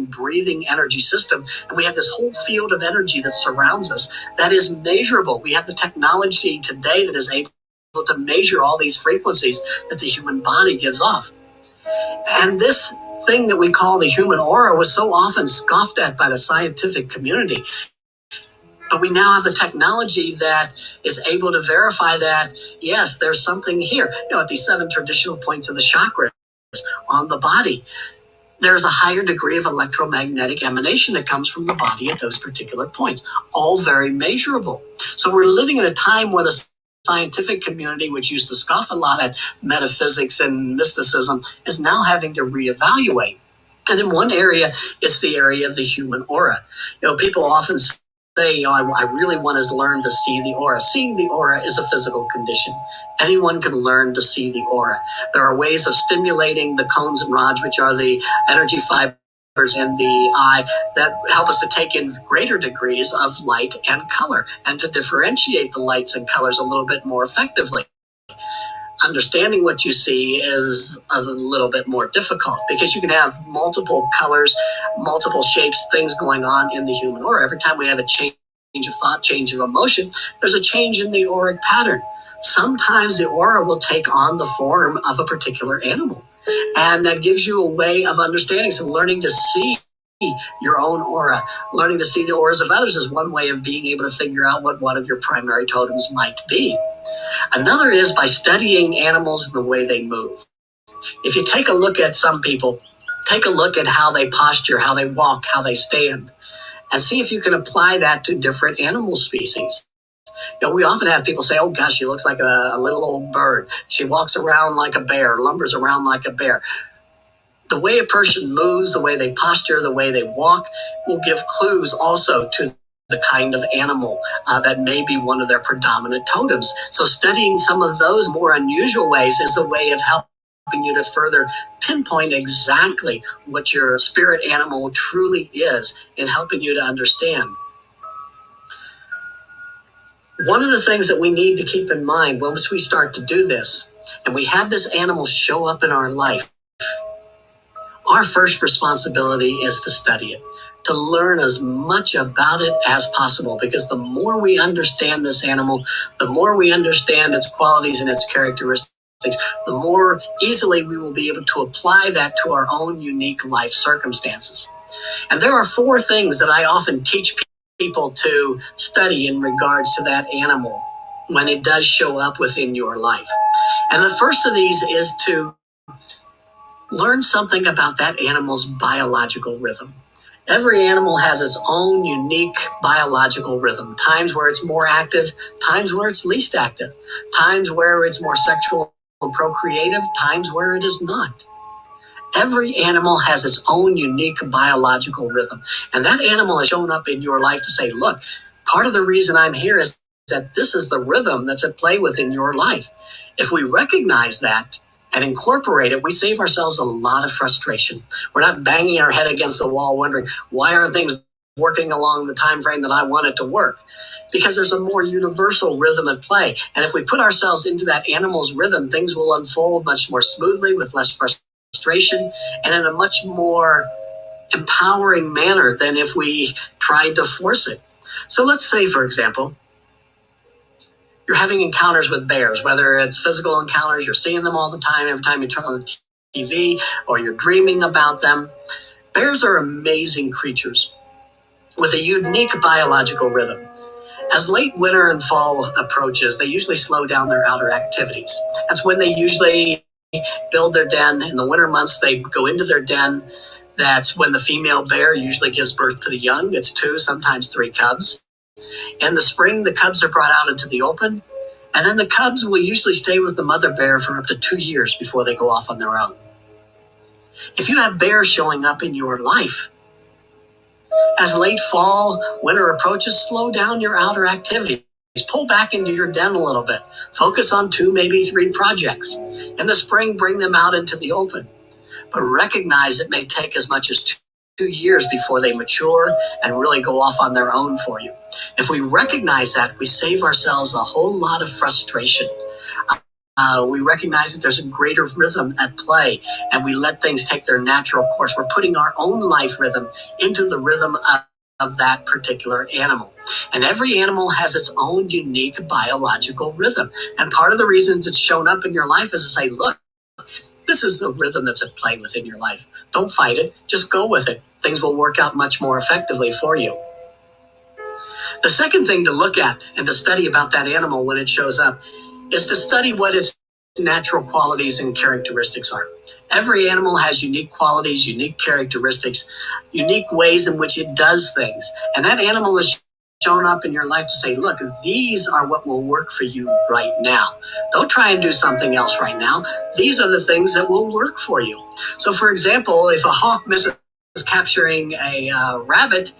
breathing energy system, and we have this whole field of energy that surrounds us that is measurable. We have the technology today that is able to measure all these frequencies that the human body gives off. And this thing that we call the human aura was so often scoffed at by the scientific community. But we now have the technology that is able to verify that, yes, there's something here. At these 7 traditional points of the chakras on the body, there's a higher degree of electromagnetic emanation that comes from the body at those particular points, all very measurable. So we're living in a time where the scientific community, which used to scoff a lot at metaphysics and mysticism, is now having to reevaluate. And in one area, it's the area of the human aura. People often say, I really want to learn to see the aura. Seeing the aura is a physical condition. Anyone can learn to see the aura. There are ways of stimulating the cones and rods, which are the energy fibers in the eye, that help us to take in greater degrees of light and color and to differentiate the lights and colors a little bit more effectively. Understanding what you see is a little bit more difficult, because you can have multiple colors, multiple shapes, things going on in the human aura. Every time we have a change of thought, change of emotion, there's a change in the auric pattern. Sometimes the aura will take on the form of a particular animal, and that gives you a way of understanding. So learning to see your own aura, learning to see the auras of others, is one way of being able to figure out what one of your primary totems might be. Another is by studying animals and the way they move. If you take a look at some people, take a look at how they posture, how they walk, how they stand, and see if you can apply that to different animal species. We often have people say, oh gosh, she looks like a little old bird. She walks around like a bear, lumbers around like a bear. The way a person moves, the way they posture, the way they walk will give clues also to the kind of animal that may be one of their predominant totems. So studying some of those more unusual ways is a way of helping you to further pinpoint exactly what your spirit animal truly is, and helping you to understand. One of the things that we need to keep in mind once we start to do this, and we have this animal show up in our life, our first responsibility is to study it, to learn as much about it as possible, because the more we understand this animal, the more we understand its qualities and its characteristics, the more easily we will be able to apply that to our own unique life circumstances. And there are 4 things that I often teach people to study in regards to that animal when it does show up within your life. And the first of these is to learn something about that animal's biological rhythm. Every animal has its own unique biological rhythm. Times where it's more active, times where it's least active, times where it's more sexual and procreative, times where it is not. Every animal has its own unique biological rhythm. And that animal has shown up in your life to say, look, part of the reason I'm here is that this is the rhythm that's at play within your life. If we recognize that and incorporate it, we save ourselves a lot of frustration. We're not banging our head against the wall wondering, why aren't things working along the time frame that I want it to work? Because there's a more universal rhythm at play. And if we put ourselves into that animal's rhythm, things will unfold much more smoothly, with less frustration, and in a much more empowering manner than if we tried to force it. So let's say, for example, you're having encounters with bears, whether it's physical encounters, you're seeing them all the time, every time you turn on the TV, or you're dreaming about them. Bears are amazing creatures with a unique biological rhythm. As late winter and fall approaches, they usually slow down their outer activities. That's when they usually build their den. In the winter months, they go into their den. That's when the female bear usually gives birth to the young. It's 2, sometimes 3 cubs. In the spring, the cubs are brought out into the open. And then the cubs will usually stay with the mother bear for up to 2 years before they go off on their own. If you have bears showing up in your life, as late fall, winter approaches, slow down your outer activities. Pull back into your den a little bit. Focus on 2, maybe 3 projects. In the spring, bring them out into the open. But recognize it may take as much as 2 years before they mature and really go off on their own for you. If we recognize that, we save ourselves a whole lot of frustration. We recognize that there's a greater rhythm at play, and we let things take their natural course. We're putting our own life rhythm into the rhythm of that particular animal. And every animal has its own unique biological rhythm. And part of the reasons it's shown up in your life is to say, look, this is the rhythm that's at play within your life. Don't fight it. Just go with it. Things will work out much more effectively for you. The second thing to look at and to study about that animal when it shows up is to study what its natural qualities and characteristics are. Every animal has unique qualities, unique characteristics, unique ways in which it does things. And that animal is shown up in your life to say, look, these are what will work for you right now. Don't try and do something else right now. These are the things that will work for you. So, for example, if a hawk misses capturing a rabbit,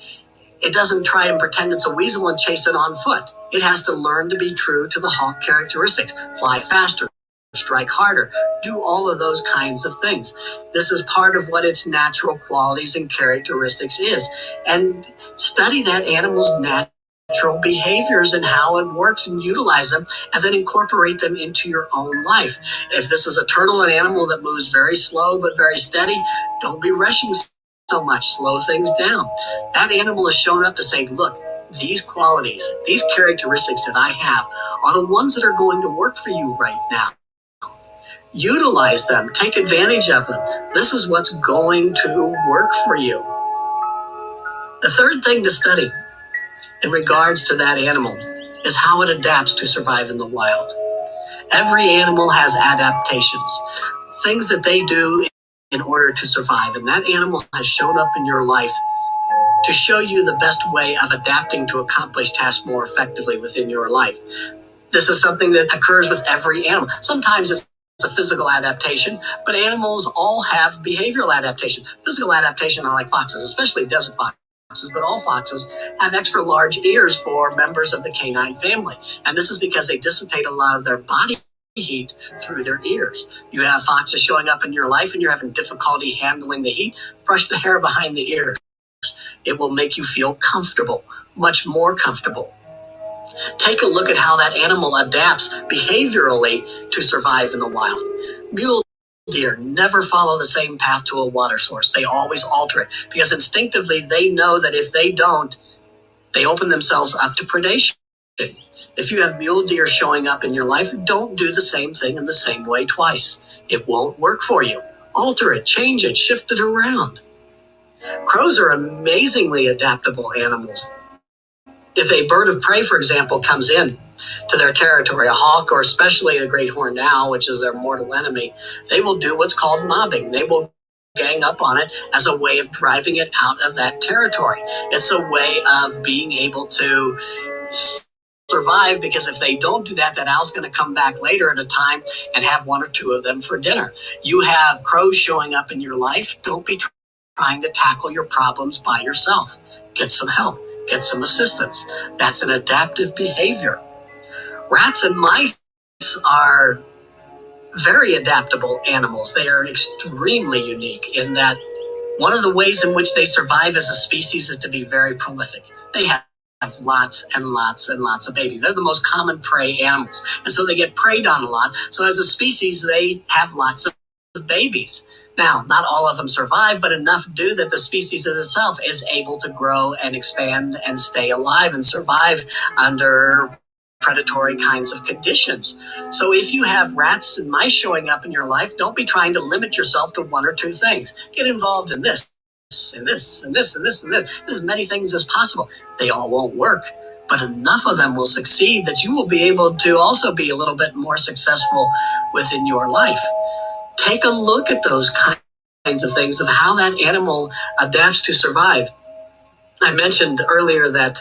it doesn't try and pretend it's a weasel and chase it on foot. It has to learn to be true to the hawk characteristics. Fly faster, strike harder, do all of those kinds of things. This is part of what its natural qualities and characteristics is. And study that animal's natural behaviors and how it works and utilize them, and then incorporate them into your own life. If this is a turtle, an animal that moves very slow but very steady, don't be rushing so much. Slow things down. That animal has shown up to say, look, these qualities, these characteristics that I have are the ones that are going to work for you right now. Utilize them. Take advantage of them. This is what's going to work for you. The third thing to study in regards to that animal is how it adapts to survive in the wild. Every animal has adaptations, things that they do in order to survive. And that animal has shown up in your life to show you the best way of adapting to accomplish tasks more effectively within your life. This is something that occurs with every animal. Sometimes it's a physical adaptation, but animals all have behavioral adaptation. Physical adaptation are like foxes, especially desert foxes, but all foxes have extra large ears for members of the canine family. And this is because they dissipate a lot of their body heat through their ears. You have foxes showing up in your life and you're having difficulty handling the heat, brush the hair behind the ears. It will make you feel comfortable, much more comfortable. Take a look at how that animal adapts behaviorally to survive in the wild. Mule deer never follow the same path to a water source. They always alter it because instinctively they know that if they don't, they open themselves up to predation. If you have mule deer showing up in your life, don't do the same thing in the same way twice. It won't work for you. Alter it, change it, shift it around. Crows are amazingly adaptable animals. If a bird of prey, for example, comes in to their territory, a hawk or especially a great horned owl, which is their mortal enemy, they will do what's called mobbing. They will gang up on it as a way of driving it out of that territory. It's a way of being able to survive, because if they don't do that, that owl's going to come back later at a time and have 1 or 2 of them for dinner. You have crows showing up in your life. Don't be trying to tackle your problems by yourself. Get some help. Get some assistance. That's an adaptive behavior. Rats and mice are very adaptable animals. They are extremely unique in that one of the ways in which they survive as a species is to be very prolific. They have lots and lots and lots of babies. They're the most common prey animals. And so they get preyed on a lot. So as a species, they have lots of babies. Now, not all of them survive, but enough do that the species itself is able to grow and expand and stay alive and survive under predatory kinds of conditions. So if you have rats and mice showing up in your life, don't be trying to limit yourself to 1 or 2 things. Get involved in this and this and this and this and this, and as many things as possible. They all won't work. but enough of them will succeed that you will be able to also be a little bit more successful within your life. Take a look at those kinds of things of how that animal adapts to survive. I mentioned earlier that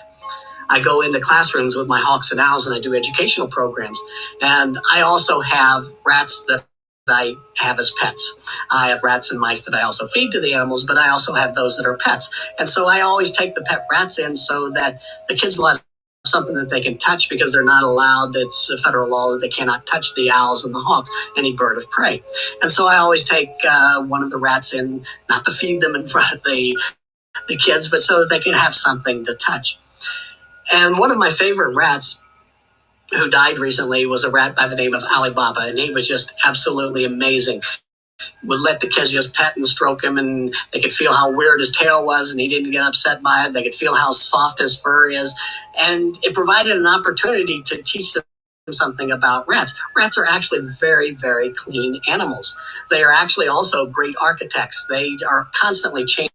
I go into classrooms with my hawks and owls and I do educational programs. And I also have rats that I have as pets. I have rats and mice that I also feed to the animals, but I also have those that are pets. And so I always take the pet rats in so that the kids will have something that they can touch, because they're not allowed. It's a federal law that they cannot touch the owls and the hawks, any bird of prey. And so I always take one of the rats in, not to feed them in front of the kids, but so that they can have something to touch. And one of my favorite rats who died recently was a rat by the name of Alibaba, and he was just absolutely amazing. Would let the kids just pet and stroke him, and they could feel how weird his tail was, and he didn't get upset by it. They could feel how soft his fur is, and it provided an opportunity to teach them something about rats. Rats are actually very, very clean animals. They are actually also great architects. They are constantly changing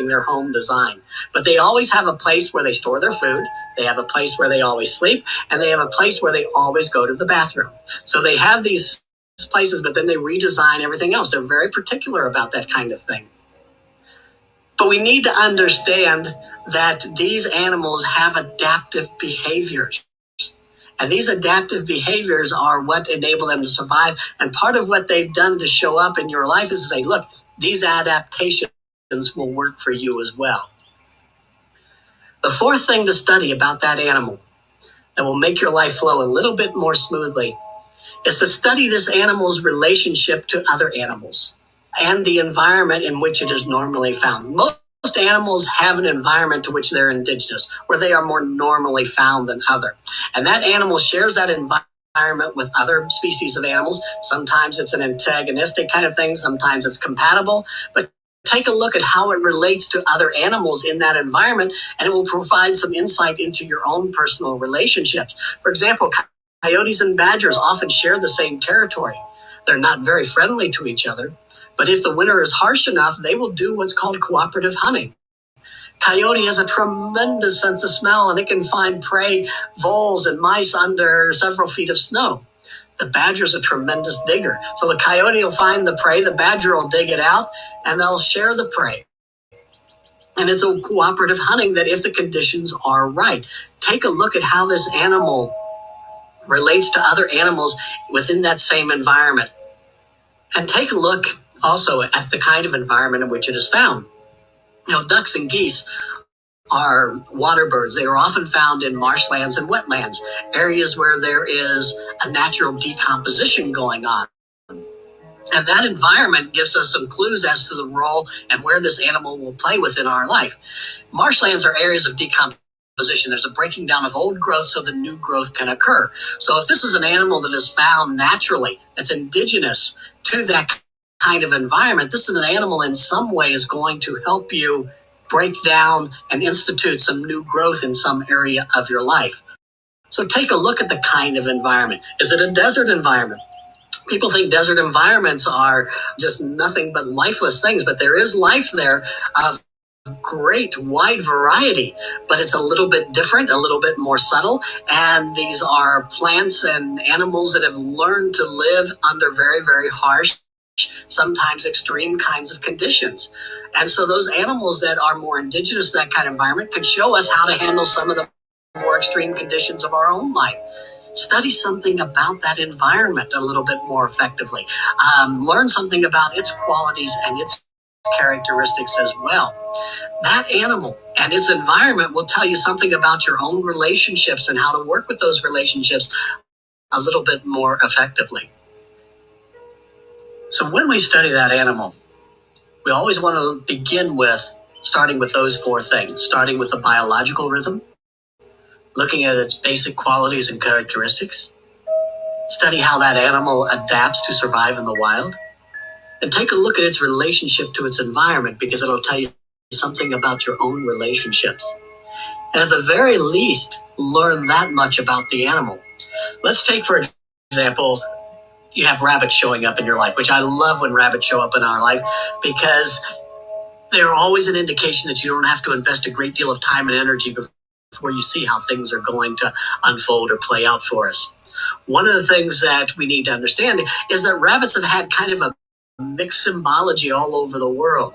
their home design, but they always have a place where they store their food. They have a place where they always sleep, and they have a place where they always go to the bathroom. So they have these places, but then they redesign everything else. They're very particular about that kind of thing. But we need to understand that these animals have adaptive behaviors. And these adaptive behaviors are what enable them to survive. And part of what they've done to show up in your life is to say, look, these adaptations will work for you as well. The fourth thing to study about that animal that will make your life flow a little bit more smoothly is to study this animal's relationship to other animals and the environment in which it is normally found. Most animals have an environment to which they're indigenous, where they are more normally found than other. And that animal shares that environment with other species of animals. Sometimes it's an antagonistic kind of thing. Sometimes it's compatible. But take a look at how it relates to other animals in that environment, and it will provide some insight into your own personal relationships. For example, coyotes and badgers often share the same territory. They're not very friendly to each other, but if the winter is harsh enough, they will do what's called cooperative hunting. Coyote has a tremendous sense of smell, and it can find prey, voles, and mice under several feet of snow. The badger's a tremendous digger. So the coyote will find the prey, the badger will dig it out, and they'll share the prey. And it's a cooperative hunting that if the conditions are right. Take a look at how this animal relates to other animals within that same environment. And take a look also at the kind of environment in which it is found. Ducks and geese are water birds. They are often found in marshlands and wetlands, areas where there is a natural decomposition going on. And that environment gives us some clues as to the role and where this animal will play within our life. Marshlands are areas of decomposition. There's a breaking down of old growth so the new growth can occur. So if this is an animal that is found naturally, that's indigenous to that kind of environment, this is an animal in some way is going to help you break down and institute some new growth in some area of your life. So take a look at the kind of environment. Is it a desert environment? People think desert environments are just nothing but lifeless things, but there is life there of great wide variety, but it's a little bit different, a little bit more subtle. And these are plants and animals that have learned to live under very, very harsh, sometimes extreme kinds of conditions. And so those animals that are more indigenous to that kind of environment can show us how to handle some of the more extreme conditions of our own life. Study something about that environment a little bit more effectively. Learn something about its qualities and its characteristics as well. That animal and its environment will tell you something about your own relationships and how to work with those relationships a little bit more effectively. So when we study that animal, we always want to begin with starting with those four things, starting with the biological rhythm, looking at its basic qualities and characteristics, study how that animal adapts to survive in the wild, and take a look at its relationship to its environment, because it'll tell you something about your own relationships. And at the very least, learn that much about the animal. Let's take, for example, you have rabbits showing up in your life, which I love when rabbits show up in our life, because they're always an indication that you don't have to invest a great deal of time and energy before you see how things are going to unfold or play out for us. One of the things that we need to understand is that rabbits have had kind of a mixed symbology all over the world.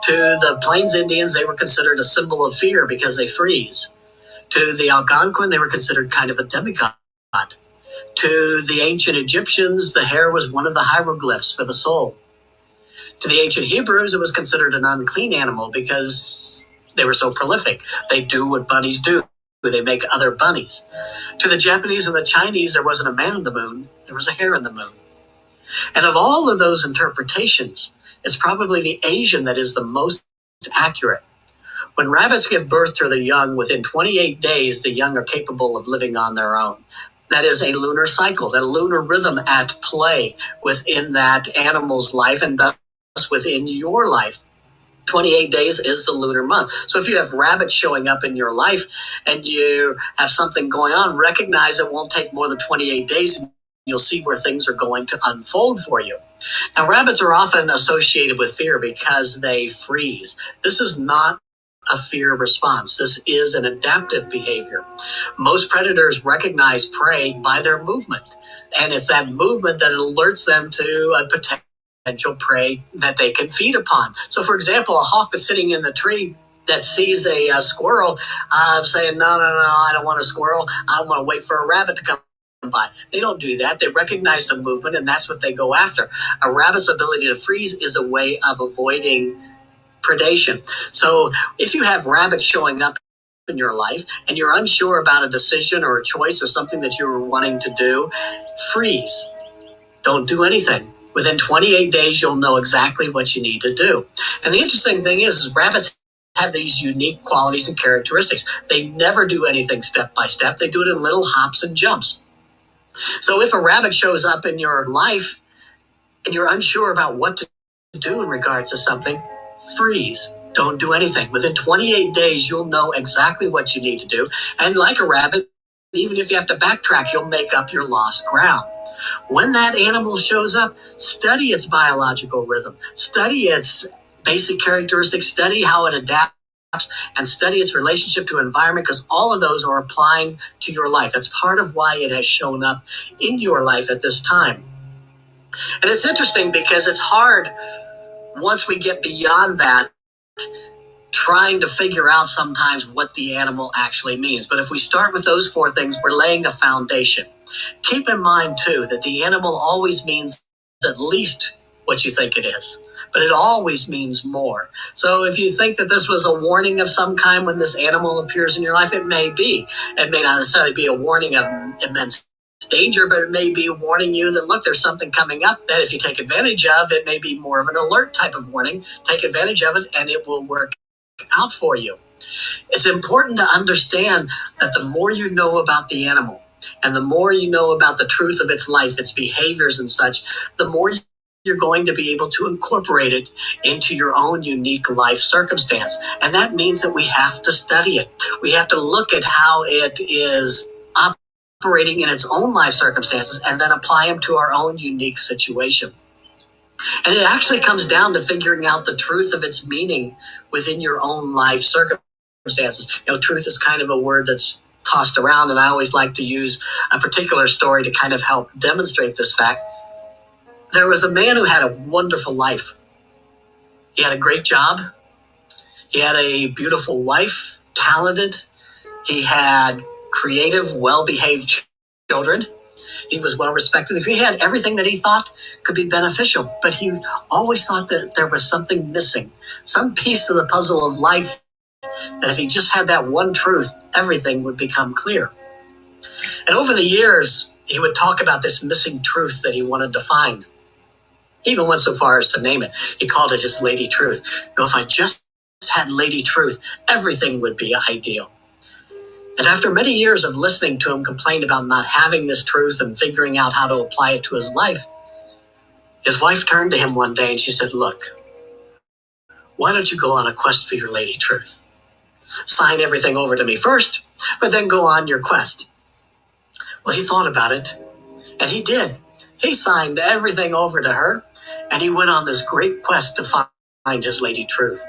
To the Plains Indians, they were considered a symbol of fear because they freeze. To the Algonquin, they were considered kind of a demigod. To the ancient Egyptians, the hare was one of the hieroglyphs for the soul. To the ancient Hebrews, it was considered an unclean animal because they were so prolific. They do what bunnies do. They make other bunnies. To the Japanese and the Chinese, there wasn't a man in the moon. There was a hare in the moon. And of all of those interpretations, it's probably the Asian that is the most accurate. When rabbits give birth to the young, within 28 days, the young are capable of living on their own. That is a lunar cycle, that lunar rhythm at play within that animal's life and thus within your life. 28 days is the lunar month. So if you have rabbits showing up in your life and you have something going on, recognize it won't take more than 28 days and you'll see where things are going to unfold for you. Now, rabbits are often associated with fear because they freeze. This is not a fear response. This is an adaptive behavior. Most predators recognize prey by their movement, and it's that movement that alerts them to a potential prey that they can feed upon. So, for example, a hawk that's sitting in the tree that sees a squirrel saying, no, I don't want a squirrel. I want to wait for a rabbit to come by. They don't do that. They recognize the movement, and that's what they go after. A rabbit's ability to freeze is a way of avoiding predation. So if you have rabbits showing up in your life and you're unsure about a decision or a choice or something that you're wanting to do, freeze. Don't do anything. Within 28 days, you'll know exactly what you need to do. And the interesting thing is rabbits have these unique qualities and characteristics. They never do anything step by step. They do it in little hops and jumps. So if a rabbit shows up in your life and you're unsure about what to do in regards to something, freeze. Don't do anything. Within 28 days, you'll know exactly what you need to do. And like a rabbit, even if you have to backtrack, you'll make up your lost ground. When that animal shows up, study its biological rhythm, study its basic characteristics, study how it adapts, and study its relationship to environment, because all of those are applying to your life. That's part of why it has shown up in your life at this time. And it's interesting because it's hard once we get beyond that, trying to figure out sometimes what the animal actually means. But if we start with those four things, we're laying a foundation. Keep in mind, too, that the animal always means at least what you think it is, but it always means more. So if you think that this was a warning of some kind when this animal appears in your life, it may be. It may not necessarily be a warning of immense danger, but it may be warning you that, look, there's something coming up that if you take advantage of, it may be more of an alert type of warning. Take advantage of it and it will work out for you. It's important to understand that the more you know about the animal and the more you know about the truth of its life, its behaviors and such, the more you're going to be able to incorporate it into your own unique life circumstance. And that means that we have to study it. We have to look at how it is operating in its own life circumstances and then apply them to our own unique situation. And it actually comes down to figuring out the truth of its meaning within your own life circumstances. Truth is kind of a word that's tossed around, and I always like to use a particular story to kind of help demonstrate this fact. There was a man who had a wonderful life. He had a great job. He had a beautiful wife, talented. He had creative, well-behaved children. He was well-respected. He had everything that he thought could be beneficial, but he always thought that there was something missing, some piece of the puzzle of life, that if he just had that one truth, everything would become clear. And over the years, he would talk about this missing truth that he wanted to find. He even went so far as to name it. He called it his lady truth. If I just had lady truth, everything would be ideal. And after many years of listening to him complain about not having this truth and figuring out how to apply it to his life, his wife turned to him one day and she said, look, why don't you go on a quest for your lady truth? Sign everything over to me first, but then go on your quest. Well, he thought about it, and he did. He signed everything over to her, and he went on this great quest to find his lady truth.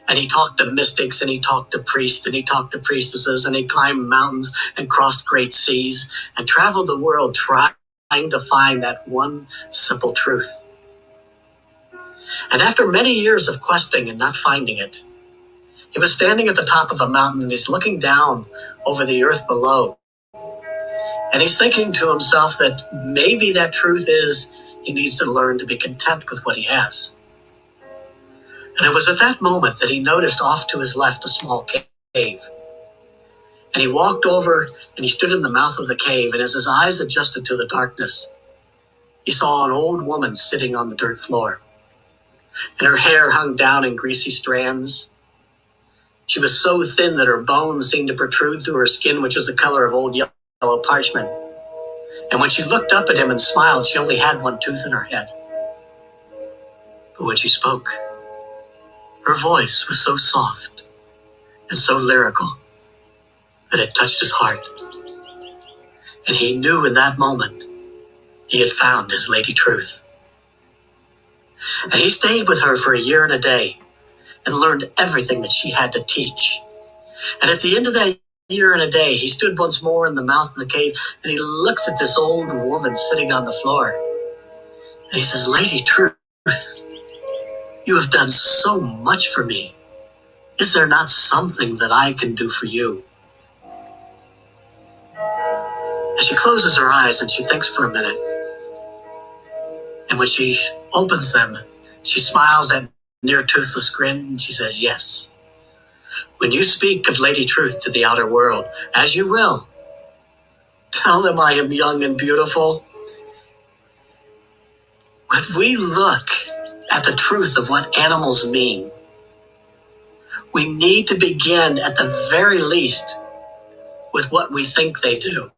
And he talked to mystics, and he talked to priests, and he talked to priestesses, and he climbed mountains and crossed great seas and traveled the world trying to find that one simple truth. And after many years of questing and not finding it, he was standing at the top of a mountain, and he's looking down over the earth below. And he's thinking to himself that maybe that truth is he needs to learn to be content with what he has. And it was at that moment that he noticed off to his left a small cave. And he walked over and he stood in the mouth of the cave, and as his eyes adjusted to the darkness, he saw an old woman sitting on the dirt floor. And her hair hung down in greasy strands. She was so thin that her bones seemed to protrude through her skin, which was the color of old yellow parchment. And when she looked up at him and smiled, she only had one tooth in her head. But when she spoke, her voice was so soft and so lyrical that it touched his heart. And he knew in that moment he had found his Lady Truth. And he stayed with her for a year and a day and learned everything that she had to teach. And at the end of that year and a day, he stood once more in the mouth of the cave, and he looks at this old woman sitting on the floor. And he says, "Lady Truth, you have done so much for me. Is there not something that I can do for you?" And she closes her eyes and she thinks for a minute. And when she opens them, she smiles that near toothless grin, and she says, "Yes. When you speak of Lady Truth to the outer world, as you will, tell them I am young and beautiful. When we look at the truth of what animals mean, we need to begin at the very least with what we think they do.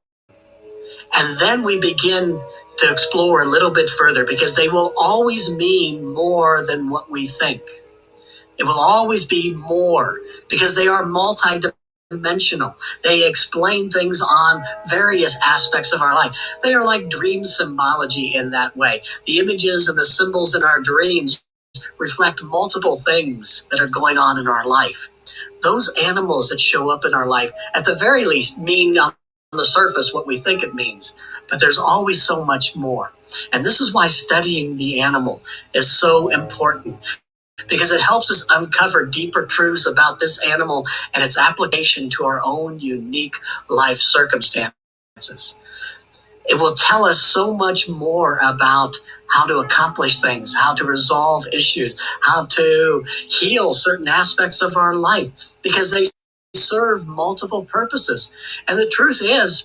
And then we begin to explore a little bit further, because they will always mean more than what we think. It will always be more because they are multidimensional. They explain things on various aspects of our life. They are like dream symbology in that way. The images and the symbols in our dreams reflect multiple things that are going on in our life. Those animals that show up in our life, at the very least, mean on the surface what we think it means, but there's always so much more. And this is why studying the animal is so important, because it helps us uncover deeper truths about this animal and its application to our own unique life circumstances. It will tell us so much more about how to accomplish things, how to resolve issues, how to heal certain aspects of our life, because they serve multiple purposes. And the truth is,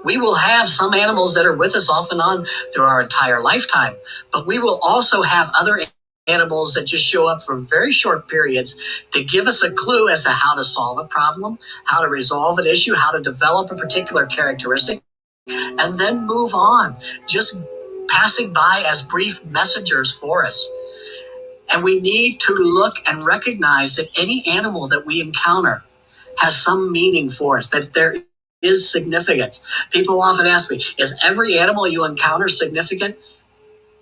we will have some animals that are with us off and on through our entire lifetime, but we will also have other animals that just show up for very short periods to give us a clue as to how to solve a problem, how to resolve an issue, how to develop a particular characteristic, and then move on, just passing by as brief messengers for us. And we need to look and recognize that any animal that we encounter has some meaning for us, that there is significance. People often ask me, is every animal you encounter significant?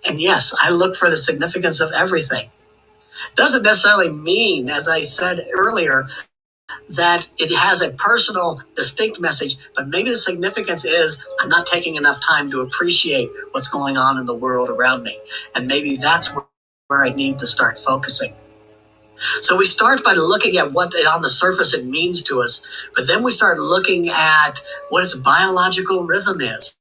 And yes, I look for the significance of everything. Doesn't necessarily mean, as I said earlier, that it has a personal, distinct message, but maybe the significance is I'm not taking enough time to appreciate what's going on in the world around me. And maybe that's where I need to start focusing. So we start by looking at what on the surface it means to us, but then we start looking at what its biological rhythm is.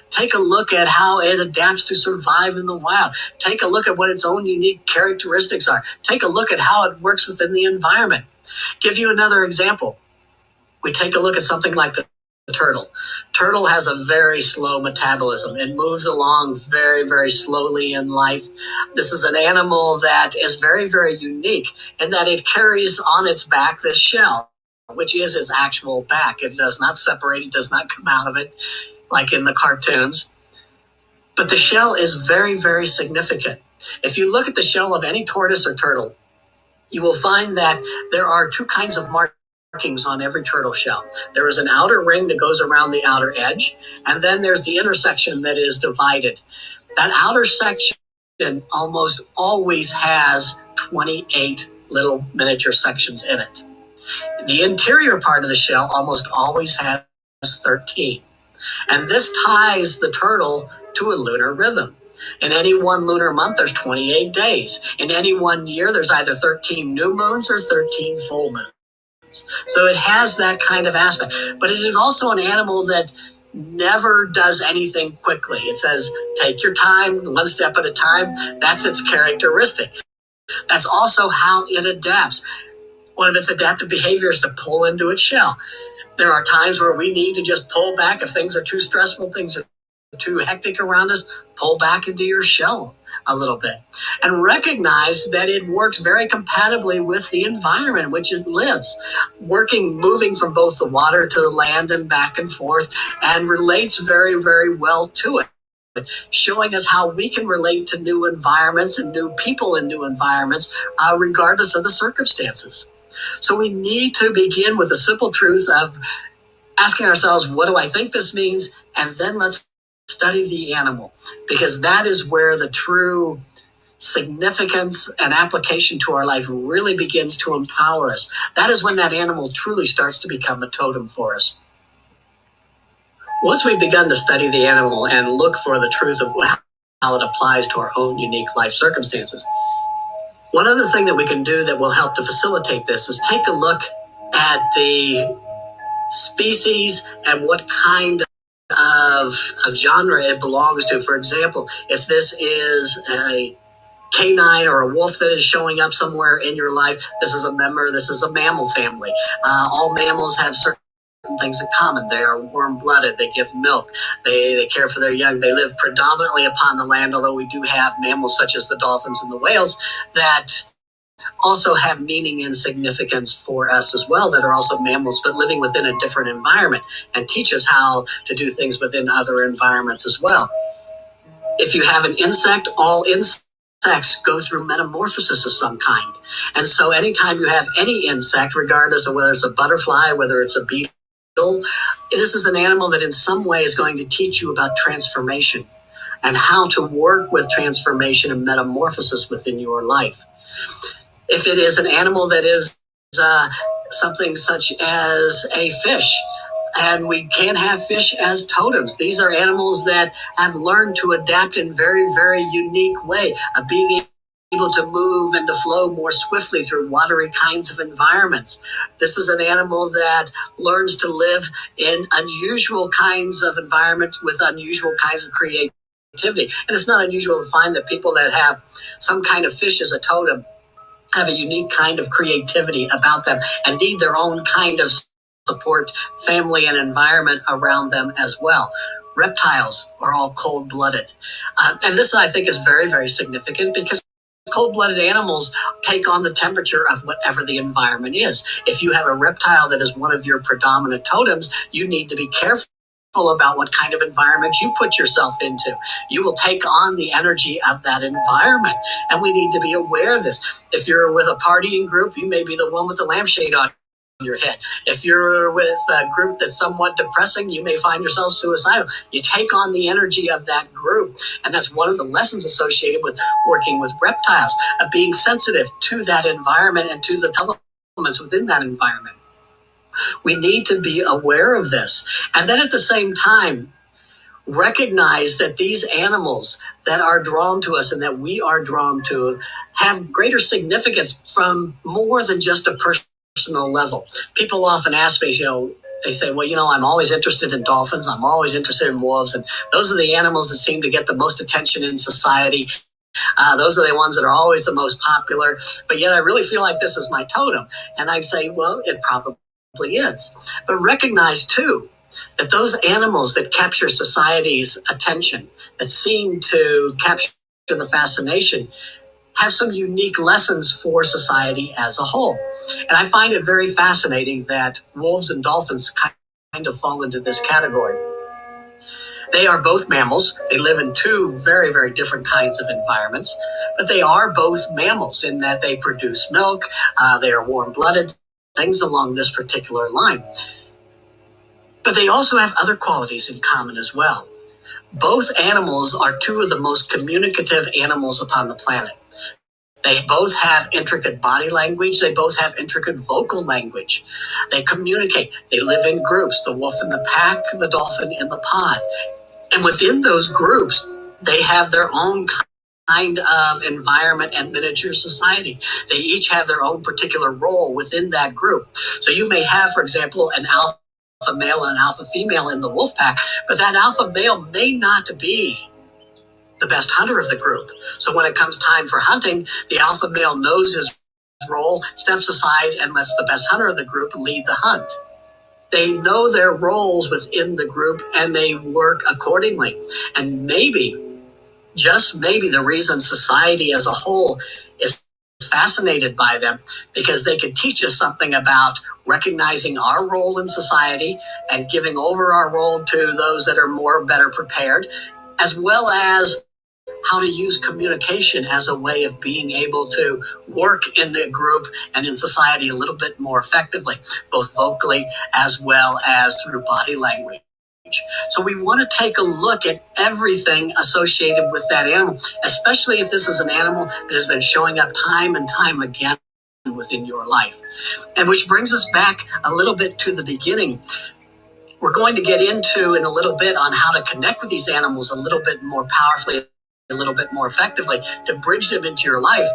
Take a look at how it adapts to survive in the wild. Take a look at what its own unique characteristics are. Take a look at how it works within the environment. Give you another example. We take a look at something like the turtle. Turtle has a very slow metabolism. It moves along very, very slowly in life. This is an animal that is very, very unique in that it carries on its back this shell, which is its actual back. It does not separate. It does not come out of it like in the cartoons. But the shell is very, very significant. If you look at the shell of any tortoise or turtle, you will find that there are two kinds of markings on every turtle shell. There is an outer ring that goes around the outer edge, and then there's the intersection that is divided. That outer section almost always has 28 little miniature sections in it. The interior part of the shell almost always has 13. And this ties the turtle to a lunar rhythm. In any one lunar month, there's 28 days. In any one year, there's either 13 new moons or 13 full moons. So it has that kind of aspect. But it is also an animal that never does anything quickly. It says, take your time, one step at a time. That's its characteristic. That's also how it adapts. One of its adaptive behaviors is to pull into its shell. There are times where we need to just pull back if things are too stressful, things are too hectic around us, pull back into your shell a little bit and recognize that it works very compatibly with the environment in which it lives, moving from both the water to the land and back and forth, and relates very, very well to it, showing us how we can relate to new environments and new people in new environments, regardless of the circumstances. So we need to begin with the simple truth of asking ourselves, what do I think this means? And then let's study the animal, because that is where the true significance and application to our life really begins to empower us. That is when that animal truly starts to become a totem for us. Once we've begun to study the animal and look for the truth of how it applies to our own unique life circumstances, one other thing that we can do that will help to facilitate this is take a look at the species and what kind of genre it belongs to. For example, if this is a canine or a wolf that is showing up somewhere in your life, this is a mammal family. All mammals have certain things in common. They are warm-blooded, they give milk, they care for their young, they live predominantly upon the land, although we do have mammals such as the dolphins and the whales that also have meaning and significance for us as well, that are also mammals, but living within a different environment, and teach us how to do things within other environments as well. If you have an insect, all insects go through metamorphosis of some kind. And so anytime you have any insect, regardless of whether it's a butterfly, whether it's a beetle, this is an animal that in some way is going to teach you about transformation and how to work with transformation and metamorphosis within your life. If it is an animal that is something such as a fish, and we can have fish as totems. These are animals that have learned to adapt in very, very unique way of being able to move and to flow more swiftly through watery kinds of environments. This is an animal that learns to live in unusual kinds of environments with unusual kinds of creativity. And it's not unusual to find that people that have some kind of fish as a totem have a unique kind of creativity about them and need their own kind of support, family, and environment around them as well. Reptiles are all cold-blooded. And this, I think, is very, very significant because cold-blooded animals take on the temperature of whatever the environment is. If you have a reptile that is one of your predominant totems, you need to be careful about what kind of environment you put yourself into. You will take on the energy of that environment, and we need to be aware of this. If you're with a partying group, you may be the one with the lampshade on your head. If you're with a group that's somewhat depressing, you may find yourself suicidal. You take on the energy of that group, and that's one of the lessons associated with working with reptiles, of being sensitive to that environment and to the elements within that environment. We need to be aware of this. And then at the same time, recognize that these animals that are drawn to us and that we are drawn to have greater significance from more than just a personal level. People often ask me, they say, well, I'm always interested in dolphins. I'm always interested in wolves. And those are the animals that seem to get the most attention in society. Those are the ones that are always the most popular. But yet I really feel like this is my totem. And I say, well, it probably is. But recognize, too, that those animals that capture society's attention, that seem to capture the fascination, have some unique lessons for society as a whole. And I find it very fascinating that wolves and dolphins kind of fall into this category. They are both mammals. They live in two very, very different kinds of environments, but they are both mammals in that they produce milk, they are warm-blooded, things along this particular line. But they also have other qualities in common as well. Both animals are two of the most communicative animals upon the planet. They both have intricate body language. They both have intricate vocal language. They communicate. They live in groups, the wolf in the pack, the dolphin in the pod. And within those groups, they have their own kind of environment and miniature society. They each have their own particular role within that group. So you may have, for example, an alpha male and an alpha female in the wolf pack, but that alpha male may not be the best hunter of the group. So when it comes time for hunting, the alpha male knows his role, steps aside, and lets the best hunter of the group lead the hunt. They know their roles within the group and they work accordingly. And maybe, just maybe, the reason society as a whole is fascinated by them because they could teach us something about recognizing our role in society and giving over our role to those that are better prepared, as well as how to use communication as a way of being able to work in the group and in society a little bit more effectively, both vocally as well as through body language. So we want to take a look at everything associated with that animal, especially if this is an animal that has been showing up time and time again within your life. And which brings us back a little bit to the beginning. We're going to get into in a little bit on how to connect with these animals a little bit more powerfully, a little bit more effectively to bridge them into your life.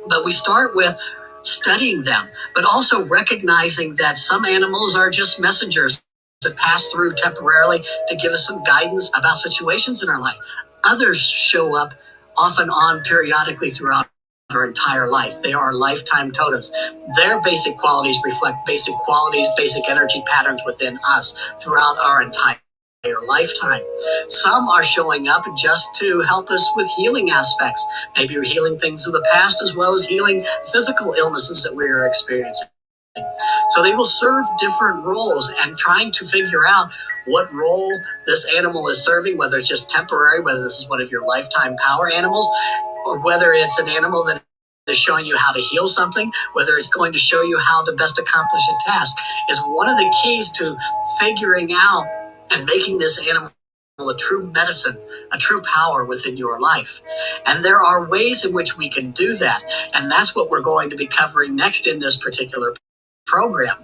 But we start with studying them, but also recognizing that some animals are just messengers that pass through temporarily to give us some guidance about situations in our life. Others show up off and on periodically throughout our entire life. They are lifetime totems. Their basic qualities reflect basic qualities, basic energy patterns within us throughout our entire lifetime. Some are showing up just to help us with healing aspects. Maybe you're healing things of the past as well as healing physical illnesses that we're experiencing. So they will serve different roles, and trying to figure out what role this animal is serving, whether it's just temporary, whether this is one of your lifetime power animals, or whether it's an animal that is showing you how to heal something, whether it's going to show you how to best accomplish a task, is one of the keys to figuring out and making this animal a true medicine, a true power within your life. And there are ways in which we can do that. And that's what we're going to be covering next in this particular program.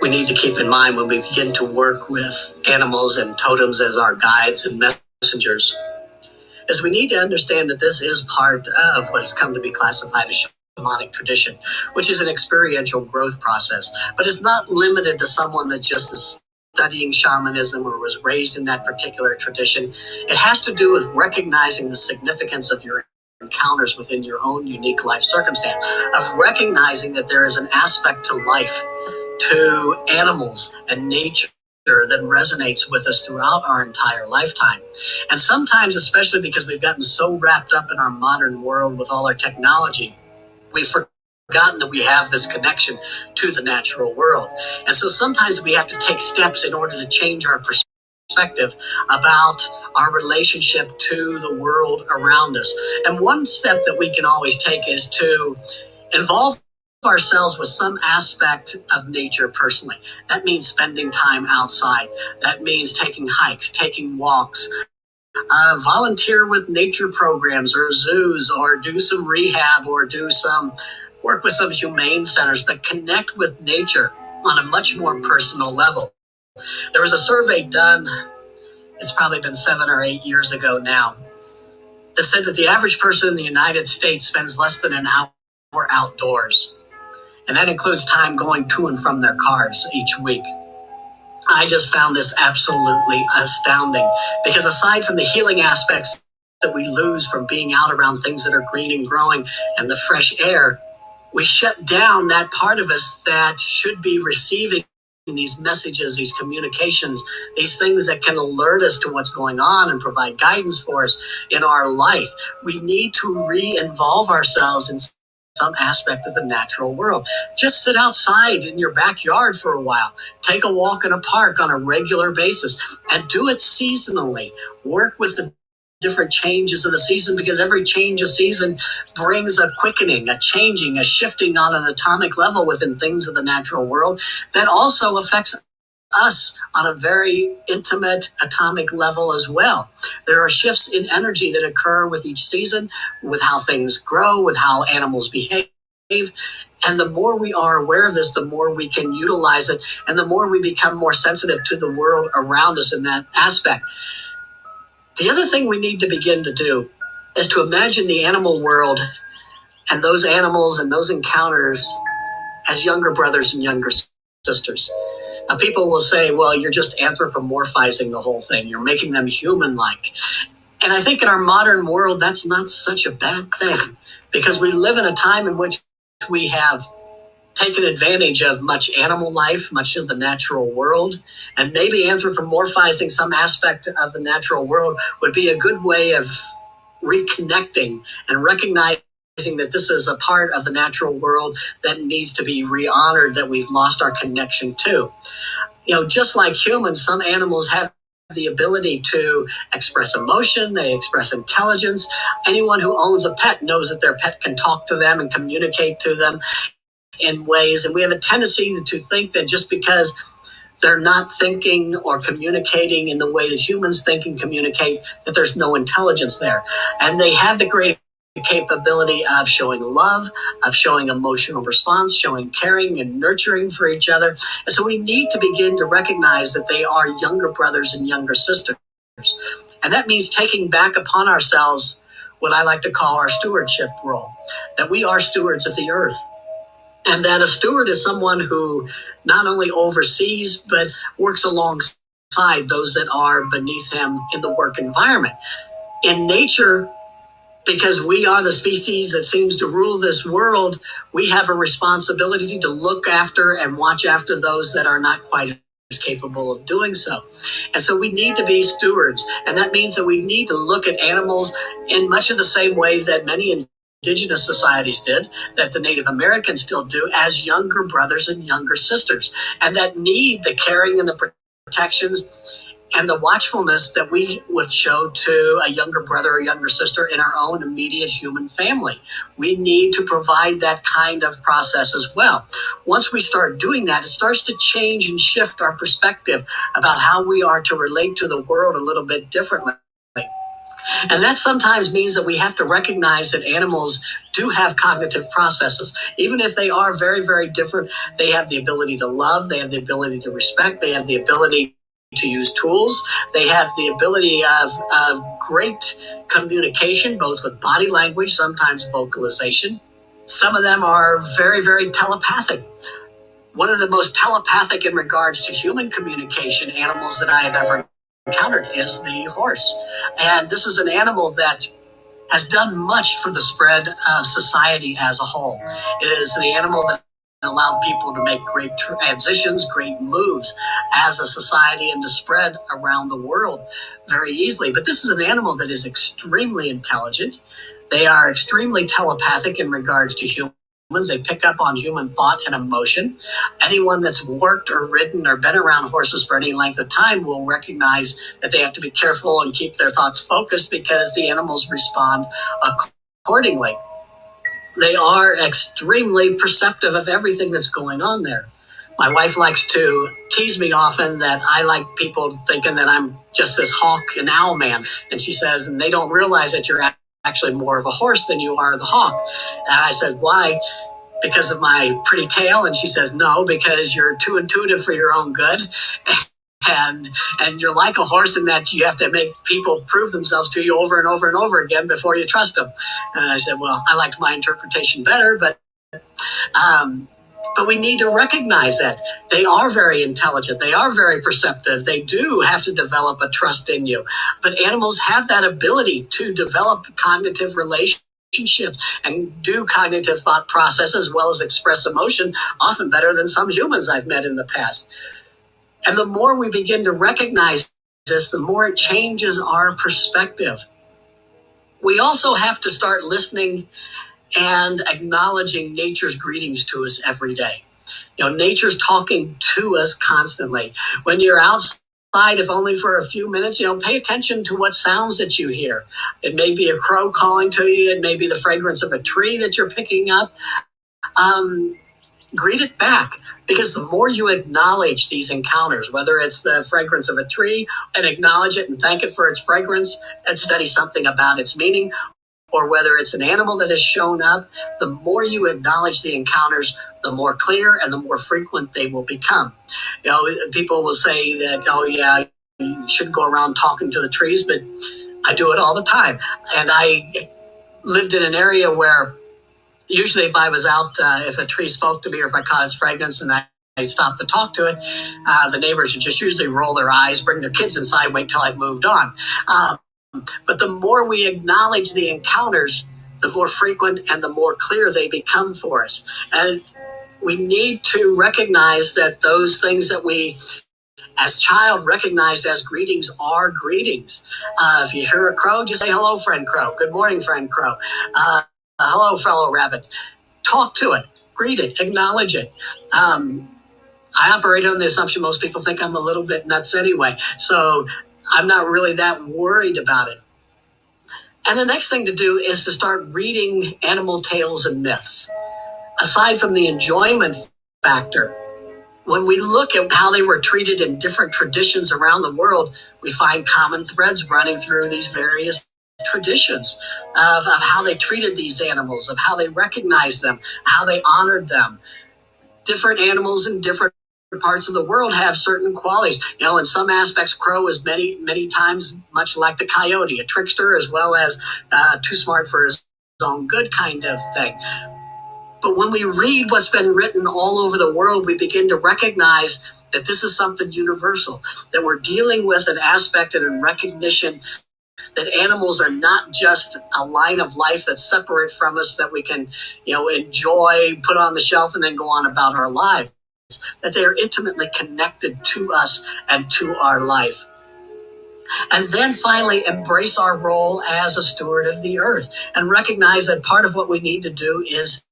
We need to keep in mind when we begin to work with animals and totems as our guides and messengers, is we need to understand that this is part of what has come to be classified as shamanic tradition, which is an experiential growth process. But it's not limited to someone that just is studying shamanism or was raised in that particular tradition. It has to do with recognizing the significance of your encounters within your own unique life circumstance, of recognizing that there is an aspect to life, to animals and nature that resonates with us throughout our entire lifetime. And sometimes, especially because we've gotten so wrapped up in our modern world with all our technology, we've forgotten that we have this connection to the natural world. And so sometimes we have to take steps in order to change our perspective about our relationship to the world around us. And one step that we can always take is to involve ourselves with some aspect of nature personally. That means spending time outside. That means taking hikes, taking walks, volunteer with nature programs or zoos, or do some rehab, or do some work with some humane centers, but connect with nature on a much more personal level. There was a survey done, it's probably been 7 or 8 years ago now, that said that the average person in the United States spends less than an hour outdoors. And that includes time going to and from their cars each week. I just found this absolutely astounding, because aside from the healing aspects that we lose from being out around things that are green and growing and the fresh air, we shut down that part of us that should be receiving these messages, these communications, these things that can alert us to what's going on and provide guidance for us in our life. We need to re-involve ourselves in some aspect of the natural world. Just sit outside in your backyard for a while. Take a walk in a park on a regular basis and do it seasonally. Work with the different changes of the season, because every change of season brings a quickening, a changing, a shifting on an atomic level within things of the natural world that also affects us on a very intimate atomic level as well. There are shifts in energy that occur with each season, with how things grow, with how animals behave. And the more we are aware of this, the more we can utilize it, and the more we become more sensitive to the world around us in that aspect. The other thing we need to begin to do is to imagine the animal world and those animals and those encounters as younger brothers and younger sisters. Now, people will say, well, you're just anthropomorphizing the whole thing. You're making them human-like. And I think in our modern world, that's not such a bad thing, because we live in a time in which we have taken advantage of much animal life, much of the natural world, and maybe anthropomorphizing some aspect of the natural world would be a good way of reconnecting and recognizing that this is a part of the natural world that needs to be re-honored, that we've lost our connection to. Just like humans, some animals have the ability to express emotion, they express intelligence. Anyone who owns a pet knows that their pet can talk to them and communicate to them in ways, and we have a tendency to think that just because they're not thinking or communicating in the way that humans think and communicate, that there's no intelligence there. And they have the great capability of showing love, of showing emotional response, showing caring and nurturing for each other. And so we need to begin to recognize that they are younger brothers and younger sisters. And that means taking back upon ourselves what I like to call our stewardship role, that we are stewards of the earth. And that a steward is someone who not only oversees, but works alongside those that are beneath him in the work environment. In nature, because we are the species that seems to rule this world, we have a responsibility to look after and watch after those that are not quite as capable of doing so. And so we need to be stewards. And that means that we need to look at animals in much of the same way that many indigenous societies did, that the Native Americans still do, as younger brothers and younger sisters, and that need the caring and the protections and the watchfulness that we would show to a younger brother or younger sister in our own immediate human family. We need to provide that kind of process as well. Once we start doing that, it starts to change and shift our perspective about how we are to relate to the world a little bit differently. And that sometimes means that we have to recognize that animals do have cognitive processes. Even if they are very, very different, they have the ability to love, they have the ability to respect, they have the ability to use tools, they have the ability of great communication, both with body language, sometimes vocalization. Some of them are very, very telepathic. One of the most telepathic in regards to human communication animals that I have ever encountered is the horse. And this is an animal that has done much for the spread of society as a whole. It is the animal that allowed people to make great transitions, great moves as a society, and to spread around the world very easily. But this is an animal that is extremely intelligent. They are extremely telepathic in regards to humans. They pick up on human thought and emotion. Anyone that's worked or ridden or been around horses for any length of time will recognize that they have to be careful and keep their thoughts focused, because the animals respond accordingly. They are extremely perceptive of everything that's going on there. My wife likes to tease me often that I like people thinking that I'm just this hawk and owl man. And she says, and they don't realize that you're actually more of a horse than you are the hawk. And I said, why? Because of my pretty tail? And she says, no, because you're too intuitive for your own good. And you're like a horse in that you have to make people prove themselves to you over and over and over again before you trust them. And I said, well, I liked my interpretation better, but we need to recognize that they are very intelligent. They are very perceptive. They do have to develop a trust in you. But animals have that ability to develop cognitive relations and do cognitive thought process as well as express emotion, often better than some humans I've met in the past. And the more we begin to recognize this, the more it changes our perspective. We also have to start listening and acknowledging nature's greetings to us every day. Nature's talking to us constantly. When you're outside, if only for a few minutes, pay attention to what sounds that you hear. It may be a crow calling to you. It may be the fragrance of a tree that you're picking up. Greet it back, because the more you acknowledge these encounters, whether it's the fragrance of a tree and acknowledge it and thank it for its fragrance and study something about its meaning, or whether it's an animal that has shown up, the more you acknowledge the encounters, the more clear and the more frequent they will become. People will say that, oh yeah, you shouldn't go around talking to the trees, but I do it all the time. And I lived in an area where usually if I was out, if a tree spoke to me or if I caught its fragrance and I stopped to talk to it, the neighbors would just usually roll their eyes, bring their kids inside, wait till I've moved on. But the more we acknowledge the encounters, the more frequent and the more clear they become for us. And we need to recognize that those things that we, as child, recognized as greetings are greetings. If you hear a crow, just say, hello, friend crow. Good morning, friend crow. Hello, fellow rabbit. Talk to it, greet it, acknowledge it. I operate on the assumption most people think I'm a little bit nuts anyway, so I'm not really that worried about it. And the next thing to do is to start reading animal tales and myths. Aside from the enjoyment factor, when we look at how they were treated in different traditions around the world, we find common threads running through these various traditions of how they treated these animals, of how they recognized them, how they honored them. Different animals in different parts of the world have certain qualities. In some aspects, crow is many times much like the coyote, a trickster as well as too smart for his own good kind of thing. But when we read what's been written all over the world, we begin to recognize that this is something universal, that we're dealing with an aspect and a recognition that animals are not just a line of life that's separate from us that we can, enjoy, put on the shelf, and then go on about our lives, that they are intimately connected to us and to our life. And then finally, embrace our role as a steward of the earth and recognize that part of what we need to do is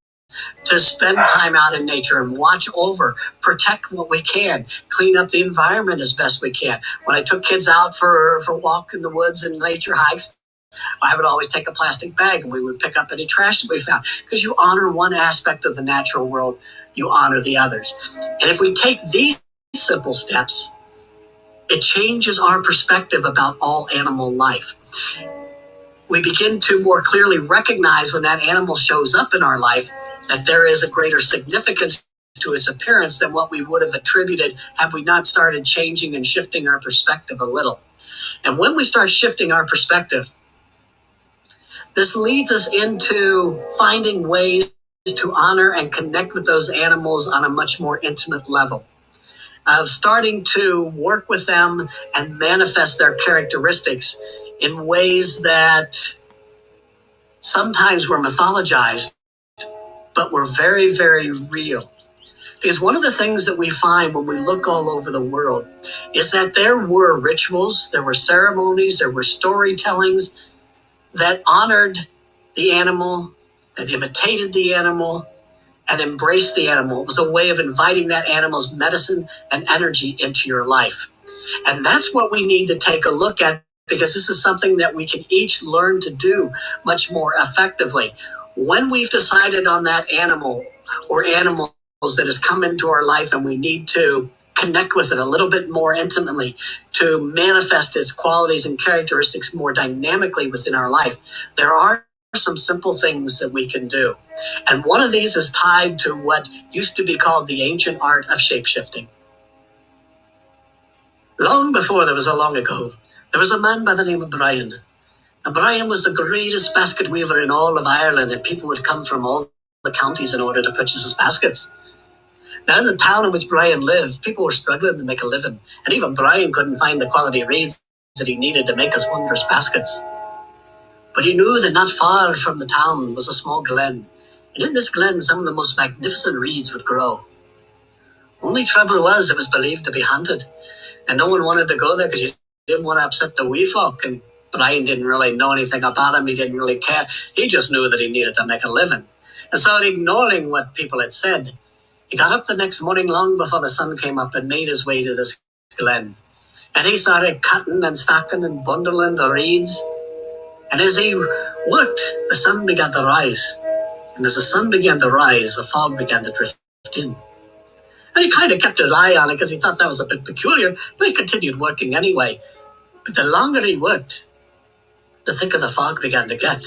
to spend time out in nature and watch over, protect what we can, clean up the environment as best we can. When I took kids out for walk in the woods and nature hikes, I would always take a plastic bag and we would pick up any trash that we found, because you honor one aspect of the natural world, you honor the others. And if we take these simple steps, it changes our perspective about all animal life. We begin to more clearly recognize when that animal shows up in our life that there is a greater significance to its appearance than what we would have attributed had we not started changing and shifting our perspective a little. And when we start shifting our perspective, this leads us into finding ways to honor and connect with those animals on a much more intimate level, of starting to work with them and manifest their characteristics in ways that sometimes were mythologized, but were very, very real. Because one of the things that we find when we look all over the world is that there were rituals, there were ceremonies, there were storytellings that honored the animal, that imitated the animal, and embraced the animal. It was a way of inviting that animal's medicine and energy into your life. And that's what we need to take a look at, because this is something that we can each learn to do much more effectively. When we've decided on that animal or animals that has come into our life and we need to connect with it a little bit more intimately to manifest its qualities and characteristics more dynamically within our life, there are some simple things that we can do. And one of these is tied to what used to be called the ancient art of shapeshifting. Long before there was a long ago, there was a man by the name of Brian. And Brian was the greatest basket weaver in all of Ireland, and people would come from all the counties in order to purchase his baskets. Now, in the town in which Brian lived, people were struggling to make a living, and even Brian couldn't find the quality reeds that he needed to make his wondrous baskets. But he knew that not far from the town was a small glen, and in this glen some of the most magnificent reeds would grow. Only trouble was it was believed to be haunted, and no one wanted to go there because you didn't want to upset the wee folk, and Brian didn't really know anything about him. He didn't really care. He just knew that he needed to make a living. And so, ignoring what people had said, he got up the next morning long before the sun came up and made his way to this glen. And he started cutting and stacking and bundling the reeds. And as he worked, the sun began to rise. And as the sun began to rise, the fog began to drift in. And he kind of kept his eye on it because he thought that was a bit peculiar, but he continued working anyway. But the longer he worked, the thicker the fog began to get.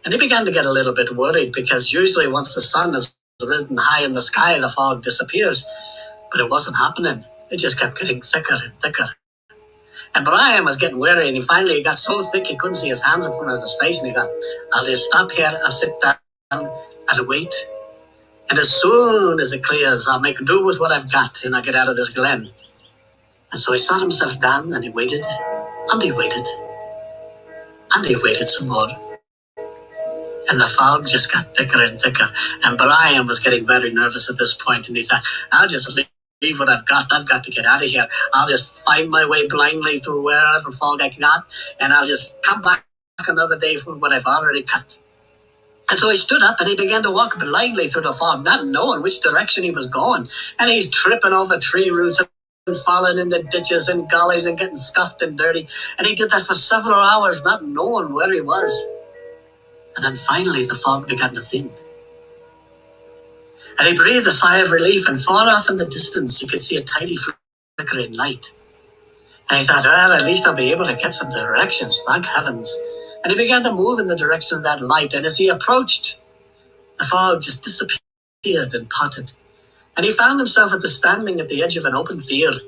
And he began to get a little bit worried because usually once the sun has risen high in the sky, the fog disappears. But it wasn't happening. It just kept getting thicker and thicker. And Brian was getting weary, and he finally got so thick he couldn't see his hands in front of his face, and he thought, I'll just stop here, I'll sit down, and wait. And as soon as it clears, I'll make do with what I've got, and I'll get out of this glen. And so he sat himself down, and he waited, and he waited, and he waited some more. And the fog just got thicker and thicker, and Brian was getting very nervous at this point, and he thought, I'll just leave what I've got to get out of here. I'll just find my way blindly through wherever fog I got, and I'll just come back another day for what I've already cut. And so he stood up and he began to walk blindly through the fog, not knowing which direction he was going. And he's tripping over tree roots and falling into ditches and gullies and getting scuffed and dirty. And he did that for several hours, not knowing where he was. And then finally the fog began to thin. And he breathed a sigh of relief, and far off in the distance he could see a tiny flickering light. And he thought, well, at least I'll be able to get some directions, thank heavens. And he began to move in the direction of that light, and as he approached, the fog just disappeared and parted. And he found himself standing at the edge of an open field,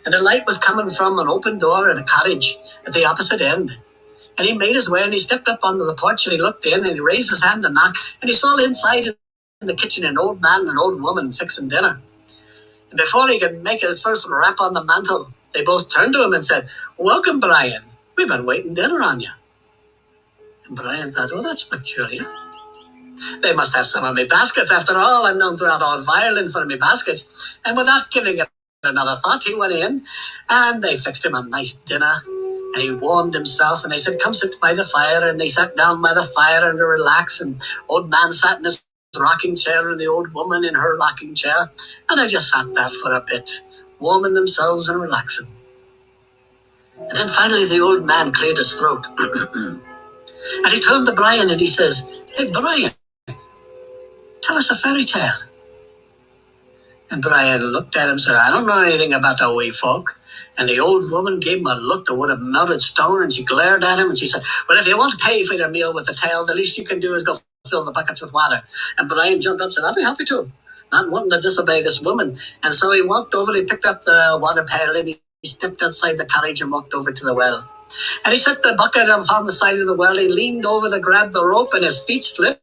and the light was coming from an open door in a cottage at the opposite end. And he made his way, and he stepped up onto the porch, and he looked in, and he raised his hand to knock, and he saw inside in the kitchen an old man and an old woman fixing dinner. And before he could make his first rap on the mantel, they both turned to him and said, Welcome, Brian. We've been waiting dinner on you. And Brian thought, well, that's peculiar. They must have some of my baskets. After all, I'm known throughout all of Ireland for my baskets. And without giving it another thought, he went in, and they fixed him a nice dinner. And he warmed himself, and they said, come sit by the fire. And they sat down by the fire and to relax. And old man sat in his rocking chair, and the old woman in her rocking chair. And they just sat there for a bit, warming themselves and relaxing. And then finally the old man cleared his throat. And he turned to Brian and he says, Hey, Brian, tell us a fairy tale. And Brian looked at him and said, I don't know anything about the wee folk. And the old woman gave him a look that would have melted stone, and she glared at him and she said, well, if you want to pay for your meal with the tale, the least you can do is go fill the buckets with water. And Brian jumped up and said, I'll be happy to, not wanting to disobey this woman. And so he walked over, he picked up the water pail, and he stepped outside the cottage and walked over to the well. And he set the bucket upon the side of the well. He leaned over to grab the rope, and his feet slipped,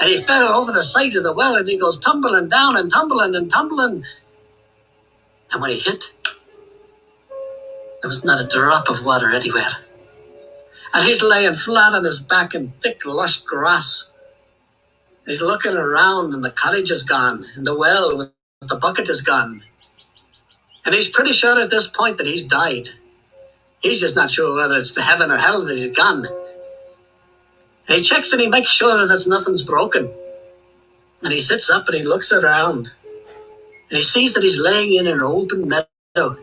and he fell over the side of the well, and he goes tumbling down and tumbling and tumbling. And when he hit, there was not a drop of water anywhere. And he's laying flat on his back in thick, lush grass. He's looking around, and the cottage is gone, and the well with the bucket is gone. And he's pretty sure at this point that he's died. He's just not sure whether it's to heaven or hell that he's gone. And he checks and he makes sure that nothing's broken. And he sits up and he looks around. And he sees that he's laying in an open meadow.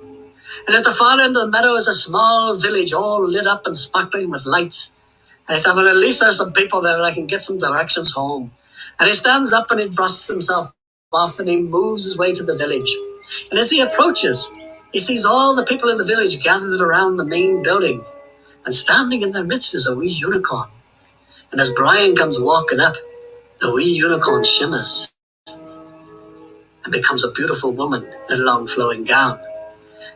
And at the far end of the meadow is a small village all lit up and sparkling with lights. And I thought, well, at least there's some people there and I can get some directions home. And he stands up and he brusts himself off and he moves his way to the village. And as he approaches, he sees all the people in the village gathered around the main building. And standing in their midst is a wee unicorn. And as Brian comes walking up, the wee unicorn shimmers and becomes a beautiful woman in a long flowing gown.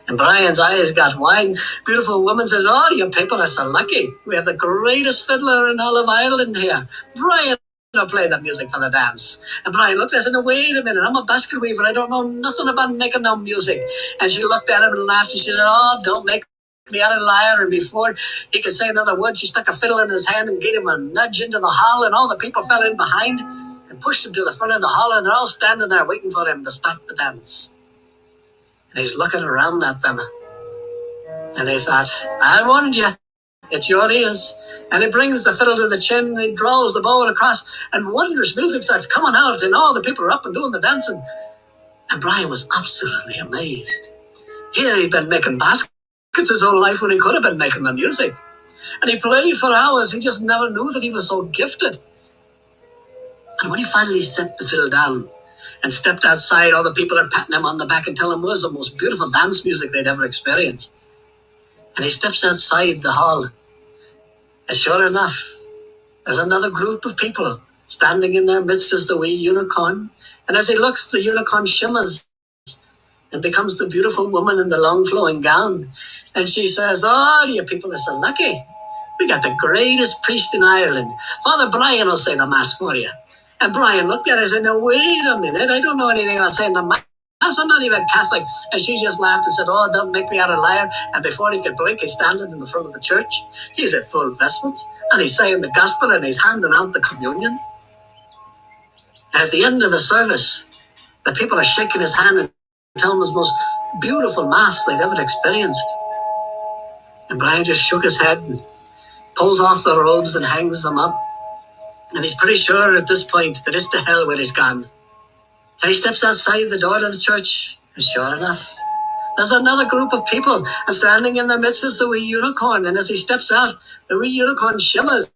And Brian's eyes got wide. Beautiful woman says, oh, you people are so lucky. We have the greatest fiddler in all of Ireland here. Brian will play the music for the dance. And Brian looked at her and said, wait a minute, I'm a basket weaver. I don't know nothing about making no music. And she looked at him and laughed and she said, oh, don't make me out a liar, and before he could say another word, she stuck a fiddle in his hand and gave him a nudge into the hall, and all the people fell in behind and pushed him to the front of the hall, and they're all standing there waiting for him to start the dance. And he's looking around at them, and he thought, I warned you, it's your ears. And he brings the fiddle to the chin, and he draws the bow across, and wondrous music starts coming out, and all the people are up and doing the dancing. And Brian was absolutely amazed. Here he'd been making baskets his whole life when he could have been making the music. And he played for hours. He just never knew that he was so gifted. And when he finally set the fiddle down and stepped outside, all the people are patting him on the back and telling him it was the most beautiful dance music they'd ever experienced. And he steps outside the hall. And sure enough, there's another group of people standing in their midst as the wee unicorn. And as he looks, the unicorn shimmers and becomes the beautiful woman in the long flowing gown. And she says, oh, you people are so lucky. We got the greatest priest in Ireland. Father Brian will say the mass for you. And Brian looked at her and said, no, wait a minute. I don't know anything about saying the mass. I'm not even Catholic. And she just laughed and said, oh, don't make me out a liar. And before he could blink, he's standing in the front of the church. He's in full vestments. And he's saying the gospel and he's handing out the communion. And at the end of the service, the people are shaking his hand and telling him it was the most beautiful mass they'd ever experienced. And Brian just shook his head and pulls off the robes and hangs them up. And he's pretty sure at this point that it's to hell where he's gone. And he steps outside the door of the church, and sure enough, there's another group of people, and standing in their midst is the wee unicorn. And as he steps out, the wee unicorn shimmers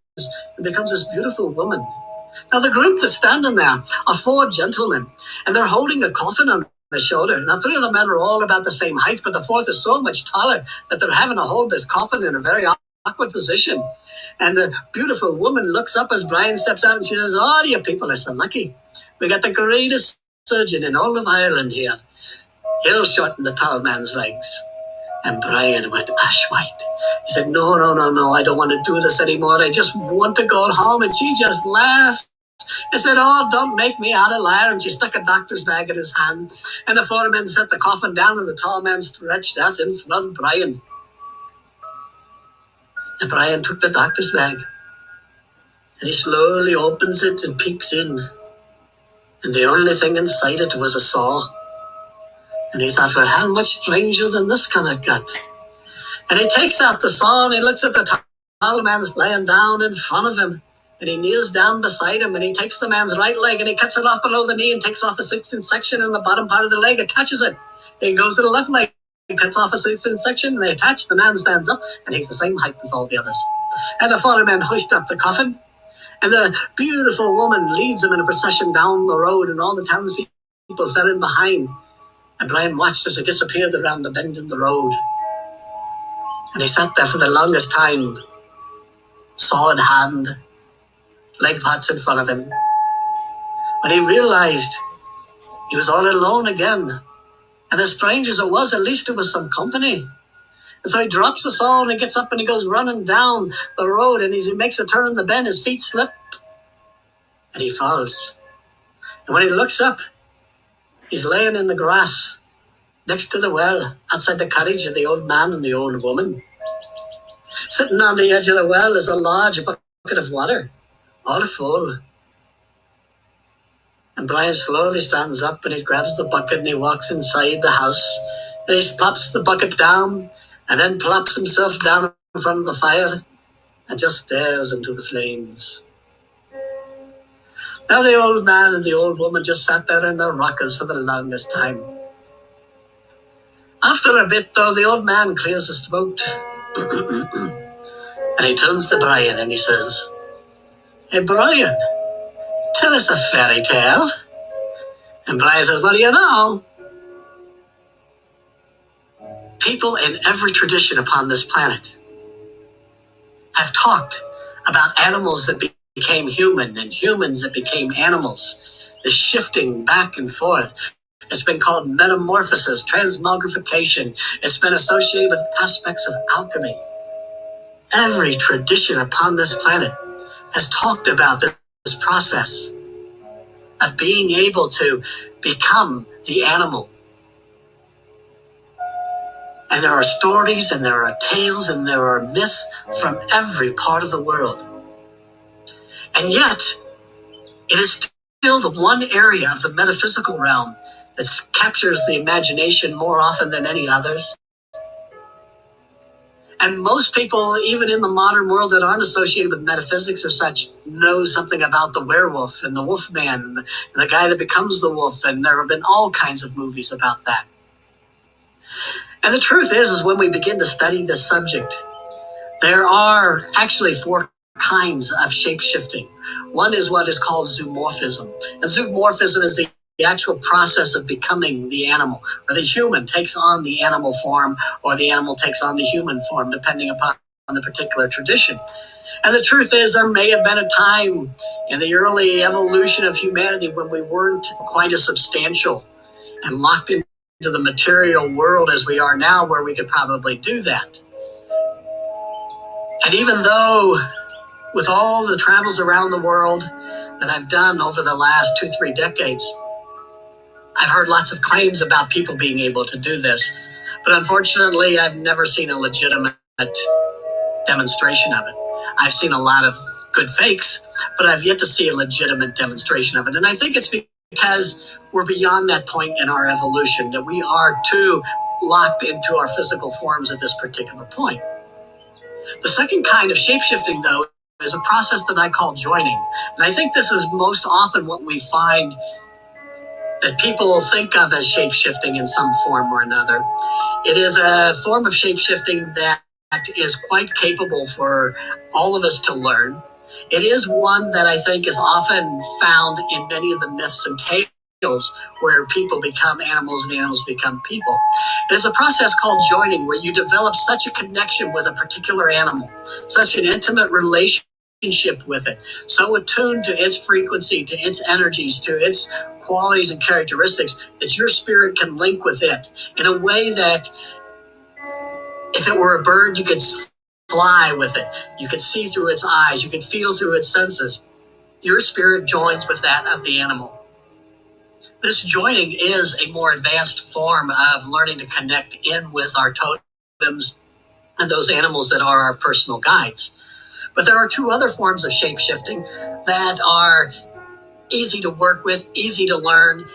and becomes this beautiful woman. Now, the group that's standing there are 4 gentlemen, and they're holding a coffin on their shoulder. Now, 3 of the men are all about the same height, but the 4th is so much taller that they're having to hold this coffin in a very awkward position. And the beautiful woman looks up as Brian steps out, and she says, oh, you people are so lucky. We got the greatest surgeon in all of Ireland here. He'll shorten the tall man's legs. And Brian went ash white. He said, no, I don't want to do this anymore. I just want to go home. And she just laughed. I said, oh, don't make me out a liar. And she stuck a doctor's bag in his hand. And the 4 men set the coffin down, and the tall man stretched out in front of Brian. And Brian took the doctor's bag, and he slowly opens it and peeks in. And the only thing inside it was a saw. And he thought, well, how much stranger than this can it get? And he takes out the saw, and he looks at the tall man's laying down in front of him. And he kneels down beside him, and he takes the man's right leg, and he cuts it off below the knee and takes off a 6-inch section in the bottom part of the leg, attaches it. He goes to the left leg, he cuts off a 6-inch section, and they attach. The man stands up, and he's the same height as all the others. And the 4 men hoist up the coffin, and the beautiful woman leads him in a procession down the road, and all the townspeople fell in behind. And Brian watched as he disappeared around the bend in the road. And he sat there for the longest time, saw in hand, leg pots in front of him. When he realized he was all alone again, and as strange as it was, at least it was some company. And so he drops the saw, and he gets up and he goes running down the road, and as he makes a turn in the bend, his feet slip, and he falls. And when he looks up, he's laying in the grass next to the well outside the cottage of the old man and the old woman. Sitting on the edge of the well is a large bucket of water, all full. And Brian slowly stands up, and he grabs the bucket, and he walks inside the house, and he plops the bucket down, and then plops himself down in front of the fire and just stares into the flames. Now the old man and the old woman just sat there in their rockers for the longest time. After a bit, though, the old man clears his throat, and he turns to Brian and he says, hey, Brian, tell us a fairy tale. And Brian says, well, you know, people in every tradition upon this planet have talked about animals that became human and humans that became animals. The shifting back and forth. It's been called metamorphosis, transmogrification. It's been associated with aspects of alchemy. Every tradition upon this planet has talked about this process of being able to become the animal. And there are stories, and there are tales, and there are myths from every part of the world. And yet, it is still the one area of the metaphysical realm that captures the imagination more often than any others. And most people, even in the modern world that aren't associated with metaphysics or such, know something about the werewolf and the wolfman and the guy that becomes the wolf. And there have been all kinds of movies about that. And the truth is when we begin to study this subject, there are actually four kinds of shape-shifting. One is what is called zoomorphism. And zoomorphism is the actual process of becoming the animal, where the human takes on the animal form or the animal takes on the human form, depending upon the particular tradition. And the truth is there may have been a time in the early evolution of humanity when we weren't quite as substantial and locked into the material world as we are now, where we could probably do that. And even though with all the travels around the world that I've done over the last 2-3 decades, I've heard lots of claims about people being able to do this, but unfortunately, I've never seen a legitimate demonstration of it. I've seen a lot of good fakes, but I've yet to see a legitimate demonstration of it. And I think it's because we're beyond that point in our evolution, that we are too locked into our physical forms at this particular point. The second kind of shapeshifting, though, is a process that I call joining. And I think this is most often what we find that people think of as shapeshifting in some form or another. It is a form of shapeshifting that is quite capable for all of us to learn. It is one that I think is often found in many of the myths and tales where people become animals and animals become people. It is a process called joining, where you develop such a connection with a particular animal, such an intimate relationship with it, so attuned to its frequency, to its energies, to its qualities and characteristics, that your spirit can link with it in a way that if it were a bird, you could fly with it. You could see through its eyes. You could feel through its senses. Your spirit joins with that of the animal. This joining is a more advanced form of learning to connect in with our totems and those animals that are our personal guides. But there are two other forms of shape-shifting that are easy to work with, easy to learn,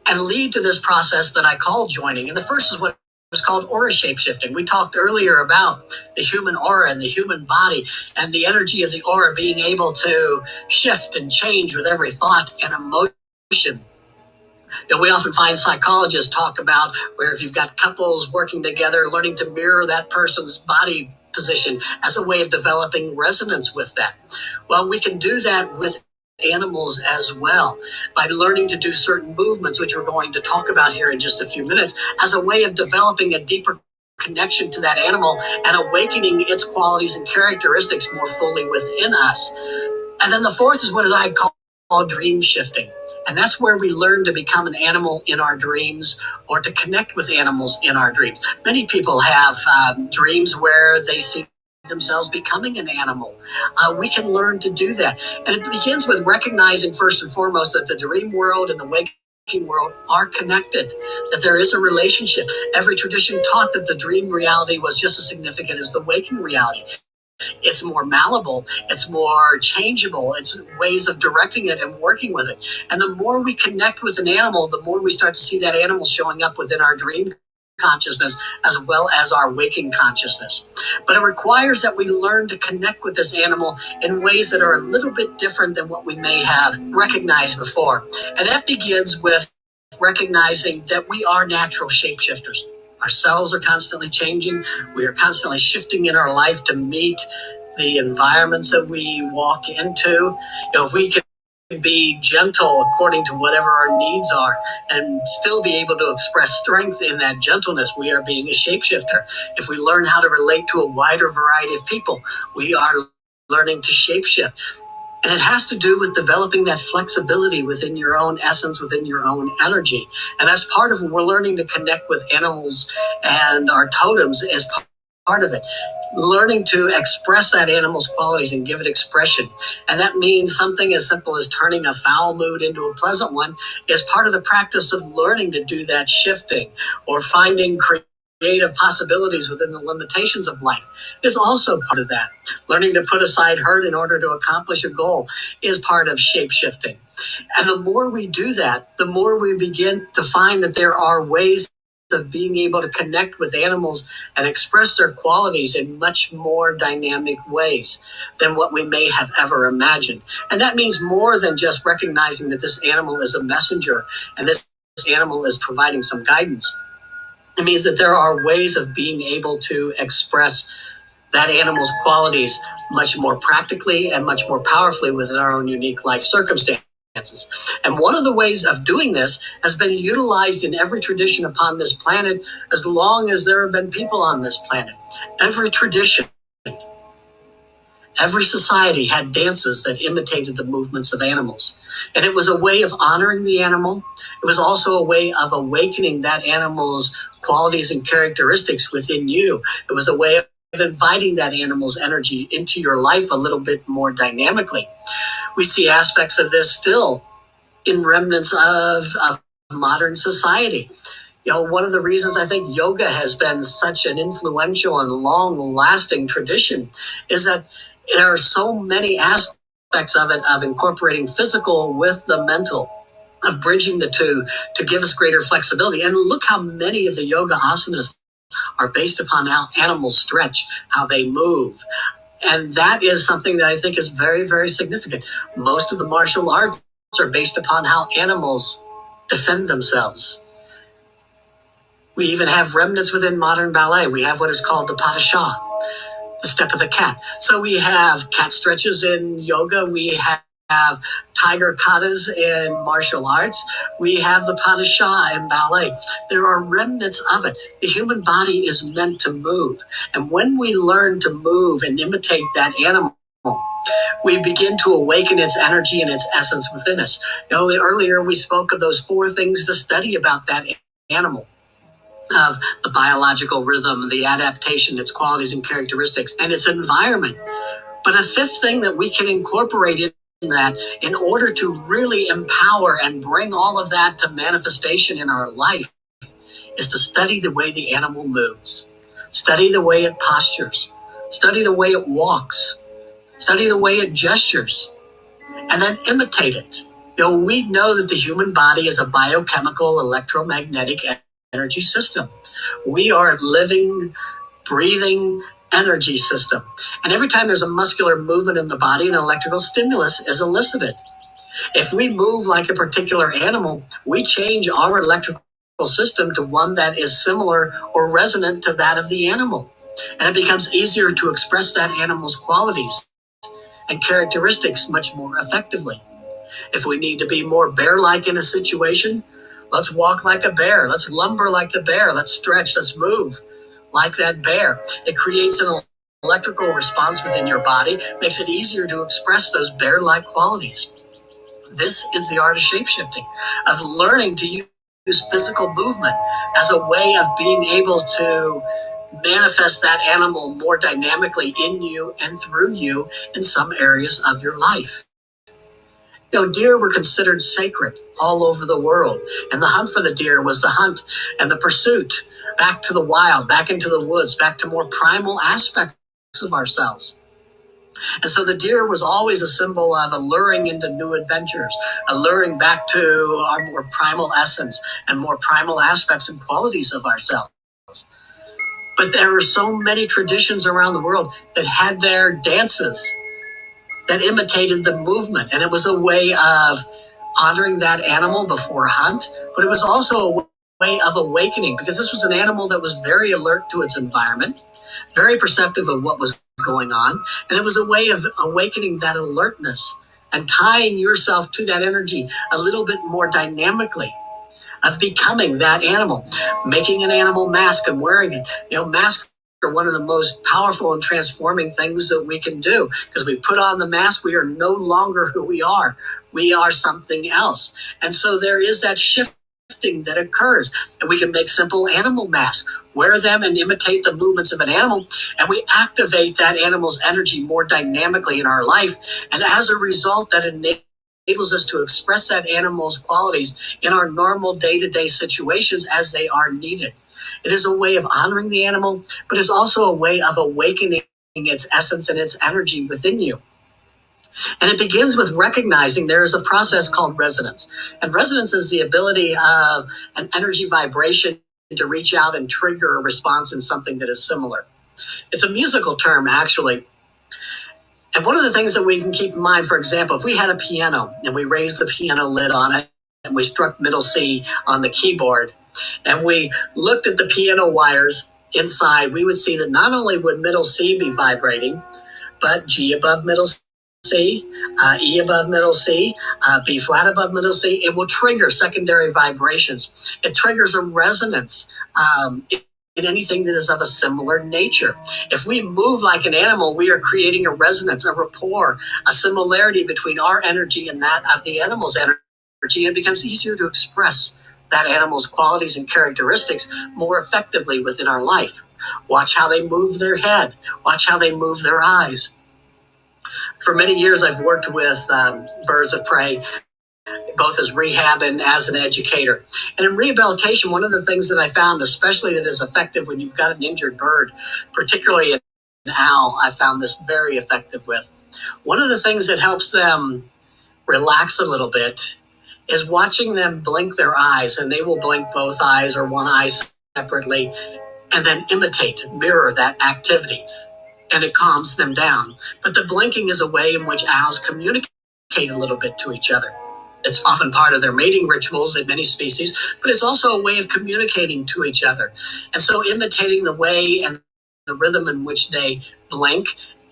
and lead to this process that I call joining. And the first is what is called aura shapeshifting. We talked earlier about the human aura and the human body and the energy of the aura being able to shift and change with every thought and emotion. We often find psychologists talk about where if you've got couples working together, learning to mirror that person's body position as a way of developing resonance with that. Well, we can do that with animals as well by learning to do certain movements, which we're going to talk about here in just a few minutes, as a way of developing a deeper connection to that animal and awakening its qualities and characteristics more fully within us. And then the fourth is what I call dream shifting. And that's where we learn to become an animal in our dreams or to connect with animals in our dreams. Many people have dreams where they see themselves becoming an animal. We can learn to do that. And it begins with recognizing first and foremost that the dream world and the waking world are connected, that there is a relationship. Every tradition taught that the dream reality was just as significant as the waking reality. It's more malleable, it's more changeable, it's ways of directing it and working with it. And the more we connect with an animal, the more we start to see that animal showing up within our dream consciousness as well as our waking consciousness. But it requires that we learn to connect with this animal in ways that are a little bit different than what we may have recognized before. And that begins with recognizing that we are natural shapeshifters. Our cells are constantly changing. We are constantly shifting in our life to meet the environments that we walk into. If we can be gentle according to whatever our needs are and still be able to express strength in that gentleness, we are being a shapeshifter. If we learn how to relate to a wider variety of people, we are learning to shapeshift. And it has to do with developing that flexibility within your own essence, within your own energy. And as part of it, we're learning to connect with animals and our totems as part of it. Learning to express that animal's qualities and give it expression. And that means something as simple as turning a foul mood into a pleasant one is part of the practice of learning to do that shifting or finding creative possibilities within the limitations of life is also part of that. Learning to put aside hurt in order to accomplish a goal is part of shape-shifting. And the more we do that, the more we begin to find that there are ways of being able to connect with animals and express their qualities in much more dynamic ways than what we may have ever imagined. And that means more than just recognizing that this animal is a messenger and this animal is providing some guidance. It means that there are ways of being able to express that animal's qualities much more practically and much more powerfully within our own unique life circumstances. And one of the ways of doing this has been utilized in every tradition upon this planet as long as there have been people on this planet. Every tradition, every society had dances that imitated the movements of animals. And it was a way of honoring the animal. It was also a way of awakening that animal's qualities and characteristics within you. It was a way of inviting that animal's energy into your life a little bit more dynamically. We see aspects of this still in remnants of modern society. One of the reasons I think yoga has been such an influential and long-lasting tradition is that there are so many aspects of it, of incorporating physical with the mental, of bridging the two to give us greater flexibility. And look how many of the yoga asanas are based upon how animals stretch, how they move. And that is something that I think is very, very significant. Most of the martial arts are based upon how animals defend themselves. We even have remnants within modern ballet. We have what is called the pas de chat, the step of the cat. So we have cat stretches in yoga. We have tiger katas in martial arts. We have the pas de chat in ballet. There are remnants of it. The human body is meant to move. And when we learn to move and imitate that animal, we begin to awaken its energy and its essence within us. Earlier we spoke of those 4 things to study about that animal, of the biological rhythm, the adaptation, its qualities and characteristics, and its environment. But a 5th thing that we can incorporate in that, in order to really empower and bring all of that to manifestation in our life, is to study the way the animal moves, study the way it postures, study the way it walks, study the way it gestures, and then imitate it. We know that the human body is a biochemical electromagnetic energy system. We are a living, breathing energy system. And every time there's a muscular movement in the body, an electrical stimulus is elicited. If we move like a particular animal, we change our electrical system to one that is similar or resonant to that of the animal. And it becomes easier to express that animal's qualities and characteristics much more effectively. If we need to be more bear-like in a situation, let's walk like a bear. Let's lumber like the bear. Let's stretch. Let's move like that bear. It creates an electrical response within your body, makes it easier to express those bear-like qualities. This is the art of shapeshifting, of learning to use physical movement as a way of being able to manifest that animal more dynamically in you and through you in some areas of your life. Deer were considered sacred all over the world. And the hunt for the deer was the hunt and the pursuit back to the wild, back into the woods, back to more primal aspects of ourselves. And so the deer was always a symbol of alluring into new adventures, alluring back to our more primal essence and more primal aspects and qualities of ourselves. But there are so many traditions around the world that had their dances that imitated the movement. And it was a way of honoring that animal before a hunt, but it was also a way of awakening, because this was an animal that was very alert to its environment, very perceptive of what was going on. And it was a way of awakening that alertness and tying yourself to that energy a little bit more dynamically, of becoming that animal, making an animal mask and wearing it. Masks are one of the most powerful and transforming things that we can do, because we put on the mask, we are no longer who we are. We are something else. And so there is that shifting that occurs, and we can make simple animal masks, wear them and imitate the movements of an animal, and we activate that animal's energy more dynamically in our life. And as a result, that enables us to express that animal's qualities in our normal day-to-day situations as they are needed. It is a way of honoring the animal, but it's also a way of awakening its essence and its energy within you. And it begins with recognizing there is a process called resonance. And resonance is the ability of an energy vibration to reach out and trigger a response in something that is similar. It's a musical term, actually. And one of the things that we can keep in mind, for example, if we had a piano and we raised the piano lid on it and we struck middle C on the keyboard and we looked at the piano wires inside, we would see that not only would middle C be vibrating, but G above middle C, E above middle C, B flat above middle C. It will trigger secondary vibrations. It triggers a resonance in anything that is of a similar nature. If we move like an animal, we are creating a resonance, a rapport, a similarity between our energy and that of the animal's energy. It becomes easier to express that animal's qualities and characteristics more effectively within our life. Watch how they move their head. Watch how they move their eyes. For many years, I've worked with birds of prey, both as rehab and as an educator. And in rehabilitation, one of the things that I found, especially that is effective when you've got an injured bird, particularly an owl, I found this very effective with. One of the things that helps them relax a little bit is watching them blink their eyes, and they will blink both eyes or one eye separately, and then imitate, mirror that activity. And it calms them down. But the blinking is a way in which owls communicate a little bit to each other. It's often part of their mating rituals in many species, but it's also a way of communicating to each other. And so imitating the way and the rhythm in which they blink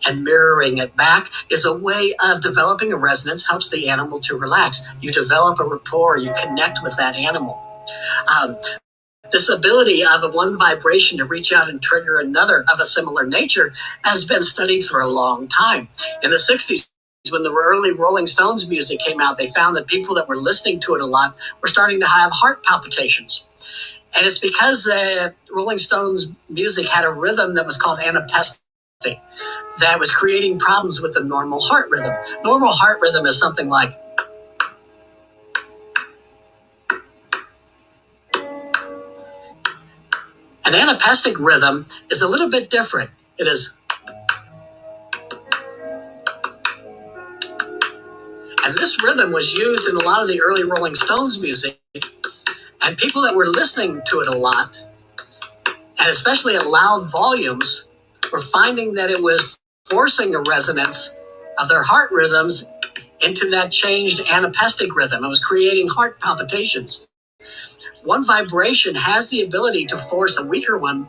and mirroring it back is a way of developing a resonance, helps the animal to relax. You develop a rapport, you connect with that animal. This ability of a one vibration to reach out and trigger another of a similar nature has been studied for a long time. In the 60s, when the early Rolling Stones music came out, they found that people that were listening to it a lot were starting to have heart palpitations. And it's because Rolling Stones music had a rhythm that was called anapestic that was creating problems with the normal heart rhythm. Normal heart rhythm is something like, an anapestic rhythm is a little bit different. It is, and this rhythm was used in a lot of the early Rolling Stones music, and people that were listening to it a lot, and especially at loud volumes, were finding that it was forcing a resonance of their heart rhythms into that changed anapestic rhythm. It was creating heart palpitations. One vibration has the ability to force a weaker one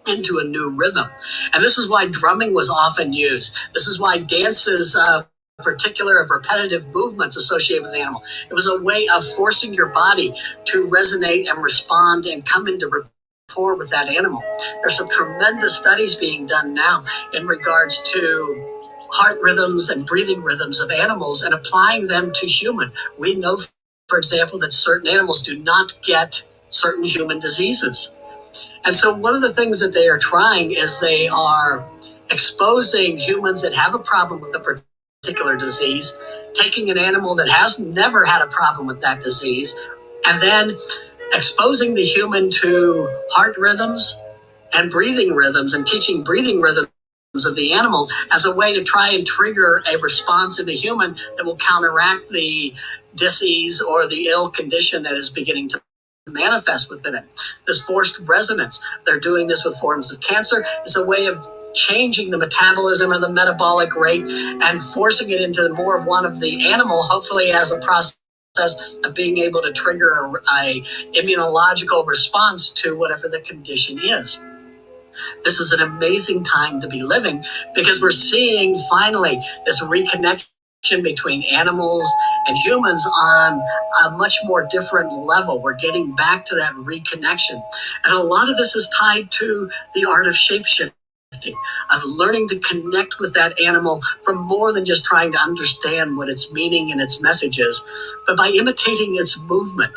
into a new rhythm. And this is why drumming was often used. This is why dances, particular of repetitive movements associated with the animal. It was a way of forcing your body to resonate and respond and come into rapport with that animal. There's some tremendous studies being done now in regards to heart rhythms and breathing rhythms of animals and applying them to human. We know, for example, that certain animals do not get certain human diseases. And so one of the things that they are trying is they are exposing humans that have a problem with a particular disease, taking an animal that has never had a problem with that disease, and then exposing the human to heart rhythms and breathing rhythms and teaching breathing rhythms of the animal as a way to try and trigger a response in the human that will counteract the disease or the ill condition that is beginning to manifest within it. This forced resonance, they're doing this with forms of cancer. It's a way of changing the metabolism or the metabolic rate and forcing it into more of one of the animal, hopefully as a process of being able to trigger a immunological response to whatever the condition is. This is an amazing time to be living because we're seeing finally this reconnection between animals and humans on a much more different level. We're getting back to that reconnection. And a lot of this is tied to the art of shapeshifting, of learning to connect with that animal from more than just trying to understand what its meaning and its message is, but by imitating its movement.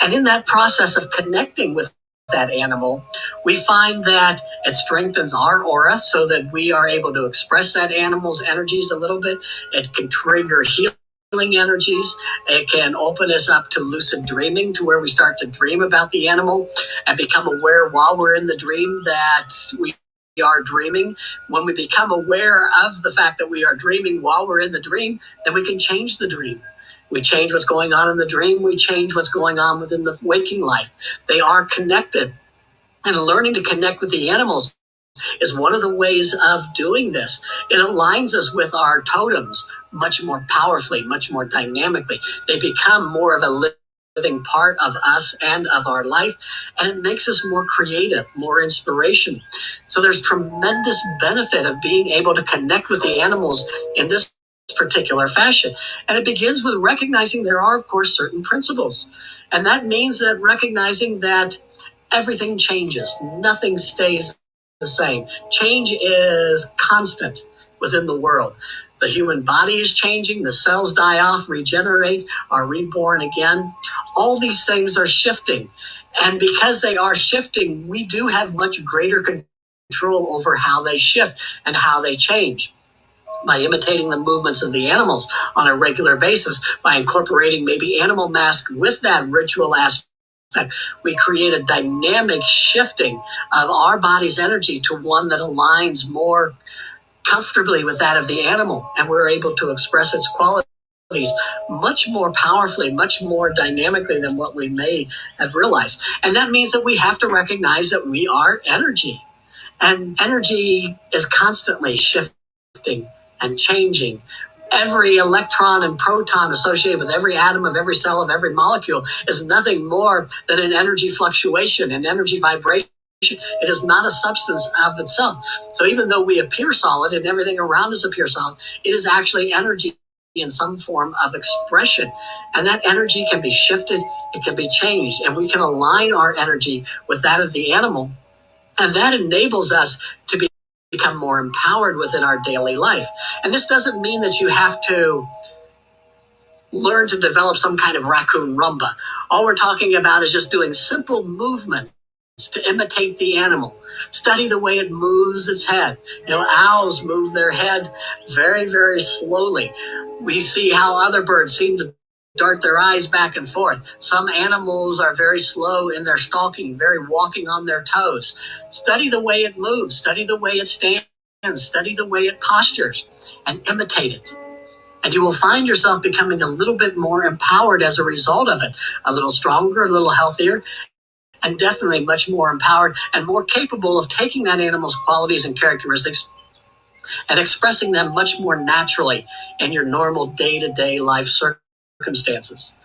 And in that process of connecting with that animal, we find that it strengthens our aura so that we are able to express that animal's energies a little bit. It can trigger healing healing energies. It can open us up to lucid dreaming, to where we start to dream about the animal and become aware while we're in the dream that we are dreaming. When we become aware of the fact that we are dreaming while we're in the dream, then we can change the dream. We change what's going on in the dream. We change what's going on within the waking life. They are connected. And learning to connect with the animals is one of the ways of doing this. It aligns us with our totems much more powerfully, much more dynamically. They become more of a living part of us and of our life, and it makes us more creative, more inspiration. So there's tremendous benefit of being able to connect with the animals in this particular fashion. And it begins with recognizing there are, of course, certain principles. And that means that recognizing that everything changes, nothing stays the same. Change is constant within the world. The human body is changing, the cells die off, regenerate, are reborn again. All these things are shifting. And because they are shifting, we do have much greater control over how they shift and how they change. By imitating the movements of the animals on a regular basis, by incorporating maybe animal mask with that ritual aspect, we create a dynamic shifting of our body's energy to one that aligns more comfortably with that of the animal, and we're able to express its qualities much more powerfully, much more dynamically than what we may have realized. And that means that we have to recognize that we are energy, and energy is constantly shifting and changing. Every electron and proton associated with every atom of every cell of every molecule is nothing more than an energy fluctuation, an energy vibration. It is not a substance of itself. So even though we appear solid and everything around us appears solid, it is actually energy in some form of expression. And that energy can be shifted, it can be changed, and we can align our energy with that of the animal. And that enables us to become more empowered within our daily life. And this doesn't mean that you have to learn to develop some kind of raccoon rumba. All we're talking about is just doing simple movements to imitate the animal. Study the way it moves its head. Owls move their head very, very slowly. We see how other birds seem to dart their eyes back and forth. Some animals are very slow in their stalking, very walking on their toes. Study the way it moves, study the way it stands, study the way it postures, and imitate it. And you will find yourself becoming a little bit more empowered as a result of it, a little stronger, a little healthier, and definitely much more empowered and more capable of taking that animal's qualities and characteristics and expressing them much more naturally in your normal day-to-day life circumstances.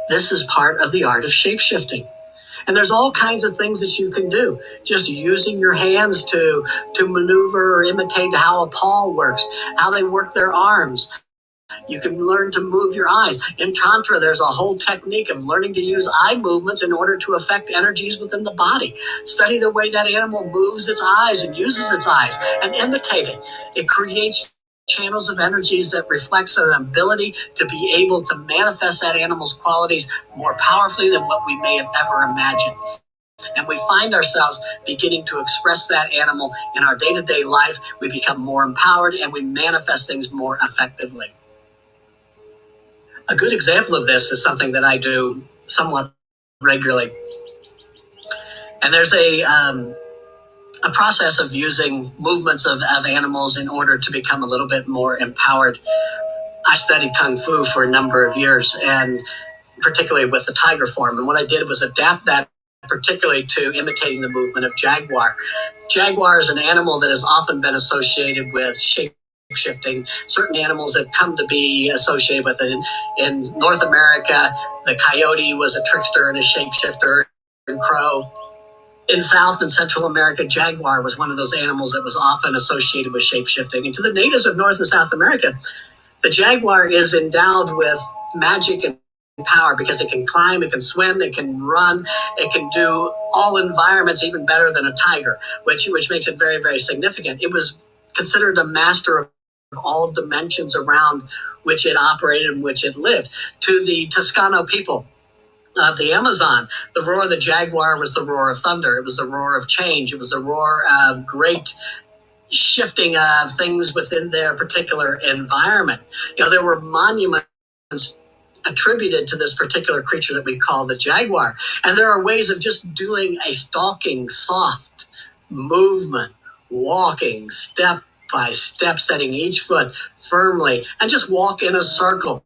This is part of the art of shape-shifting. And there's all kinds of things that you can do. Just using your hands to maneuver or imitate how a paw works, how they work their arms. You can learn to move your eyes. In Tantra, there's a whole technique of learning to use eye movements in order to affect energies within the body. Study the way that animal moves its eyes and uses its eyes and imitate it. It creates channels of energies that reflects an ability to be able to manifest that animal's qualities more powerfully than what we may have ever imagined. And we find ourselves beginning to express that animal in our day-to-day life. We become more empowered and we manifest things more effectively. A good example of this is something that I do somewhat regularly. And there's a process of using movements of animals in order to become a little bit more empowered. I studied Kung Fu for a number of years, and particularly with the tiger form. And what I did was adapt that particularly to imitating the movement of jaguar. Jaguar is an animal that has often been associated with shape-shifting. Certain animals have come to be associated with it. In North America, the coyote was a trickster and a shapeshifter, and crow. In South and Central America, jaguar was one of those animals that was often associated with shape-shifting. And to the natives of North and South America, the jaguar is endowed with magic and power because it can climb, it can swim, it can run, it can do all environments even better than a tiger, which makes it very, very significant. It was considered a master of all dimensions around which it operated and which it lived. To the Toscano people of the Amazon, the roar of the jaguar was the roar of thunder. It was the roar of change. It was the roar of great shifting of things within their particular environment. There were monuments attributed to this particular creature that we call the jaguar. And there are ways of just doing a stalking, soft movement, walking step by step, setting each foot firmly, and just walk in a circle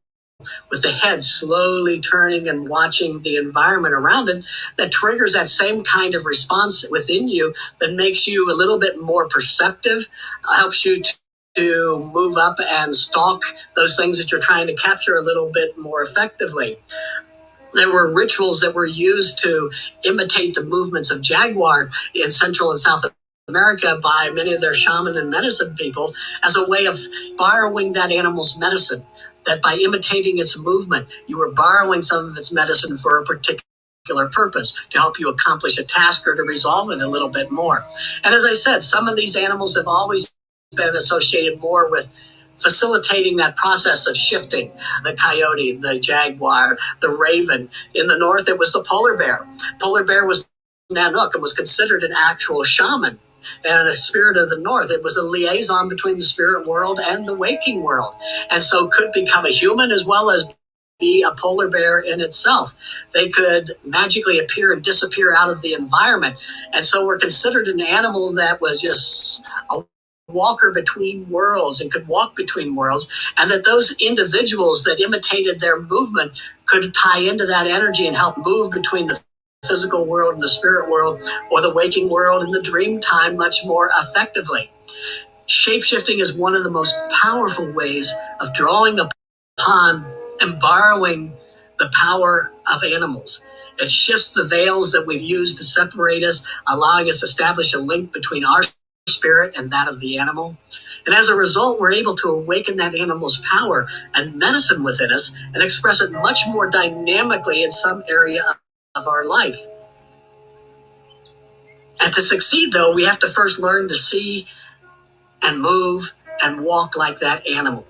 with the head slowly turning and watching the environment around it, that triggers that same kind of response within you that makes you a little bit more perceptive, helps you to move up and stalk those things that you're trying to capture a little bit more effectively. There were rituals that were used to imitate the movements of jaguar in Central and South America by many of their shaman and medicine people as a way of borrowing that animal's medicine. That by imitating its movement, you were borrowing some of its medicine for a particular purpose, to help you accomplish a task or to resolve it a little bit more. And as I said, some of these animals have always been associated more with facilitating that process of shifting. The coyote, the jaguar, the raven. In the north, it was the polar bear. Polar bear was Nanook and was considered an actual shaman and a spirit of the north. It was a liaison between the spirit world and the waking world, and so could become a human as well as be a polar bear in itself. They could magically appear and disappear out of the environment, and so were considered an animal that was just a walker between worlds and could walk between worlds, and that those individuals that imitated their movement could tie into that energy and help move between the physical world and the spirit world, or the waking world and the dream time, much more effectively. Shapeshifting is one of the most powerful ways of drawing upon and borrowing the power of animals. It shifts the veils that we've used to separate us, allowing us to establish a link between our spirit and that of the animal. And as a result, we're able to awaken that animal's power and medicine within us and express it much more dynamically in some area of our life. And to succeed, though, we have to first learn to see and move and walk like that animal.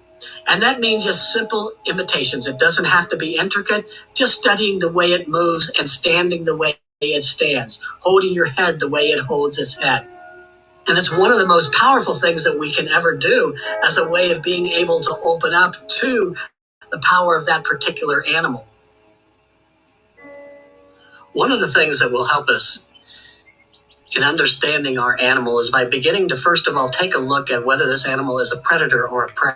And that means just simple imitations. It doesn't have to be intricate, just studying the way it moves and standing the way it stands, holding your head the way it holds its head. And it's one of the most powerful things that we can ever do as a way of being able to open up to the power of that particular animal. One of the things that will help us in understanding our animal is by beginning to, first of all, take a look at whether this animal is a predator or a prey.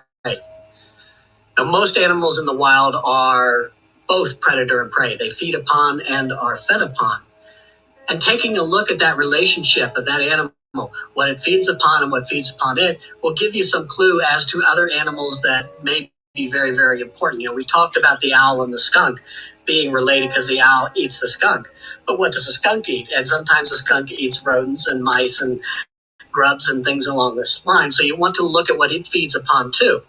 Now, most animals in the wild are both predator and prey. They feed upon and are fed upon. And taking a look at that relationship of that animal, what it feeds upon and what feeds upon it, will give you some clue as to other animals that may be very, very important. We talked about the owl and the skunk being related because the owl eats the skunk. But what does a skunk eat? And sometimes a skunk eats rodents and mice and grubs and things along this line. So you want to look at what it feeds upon too.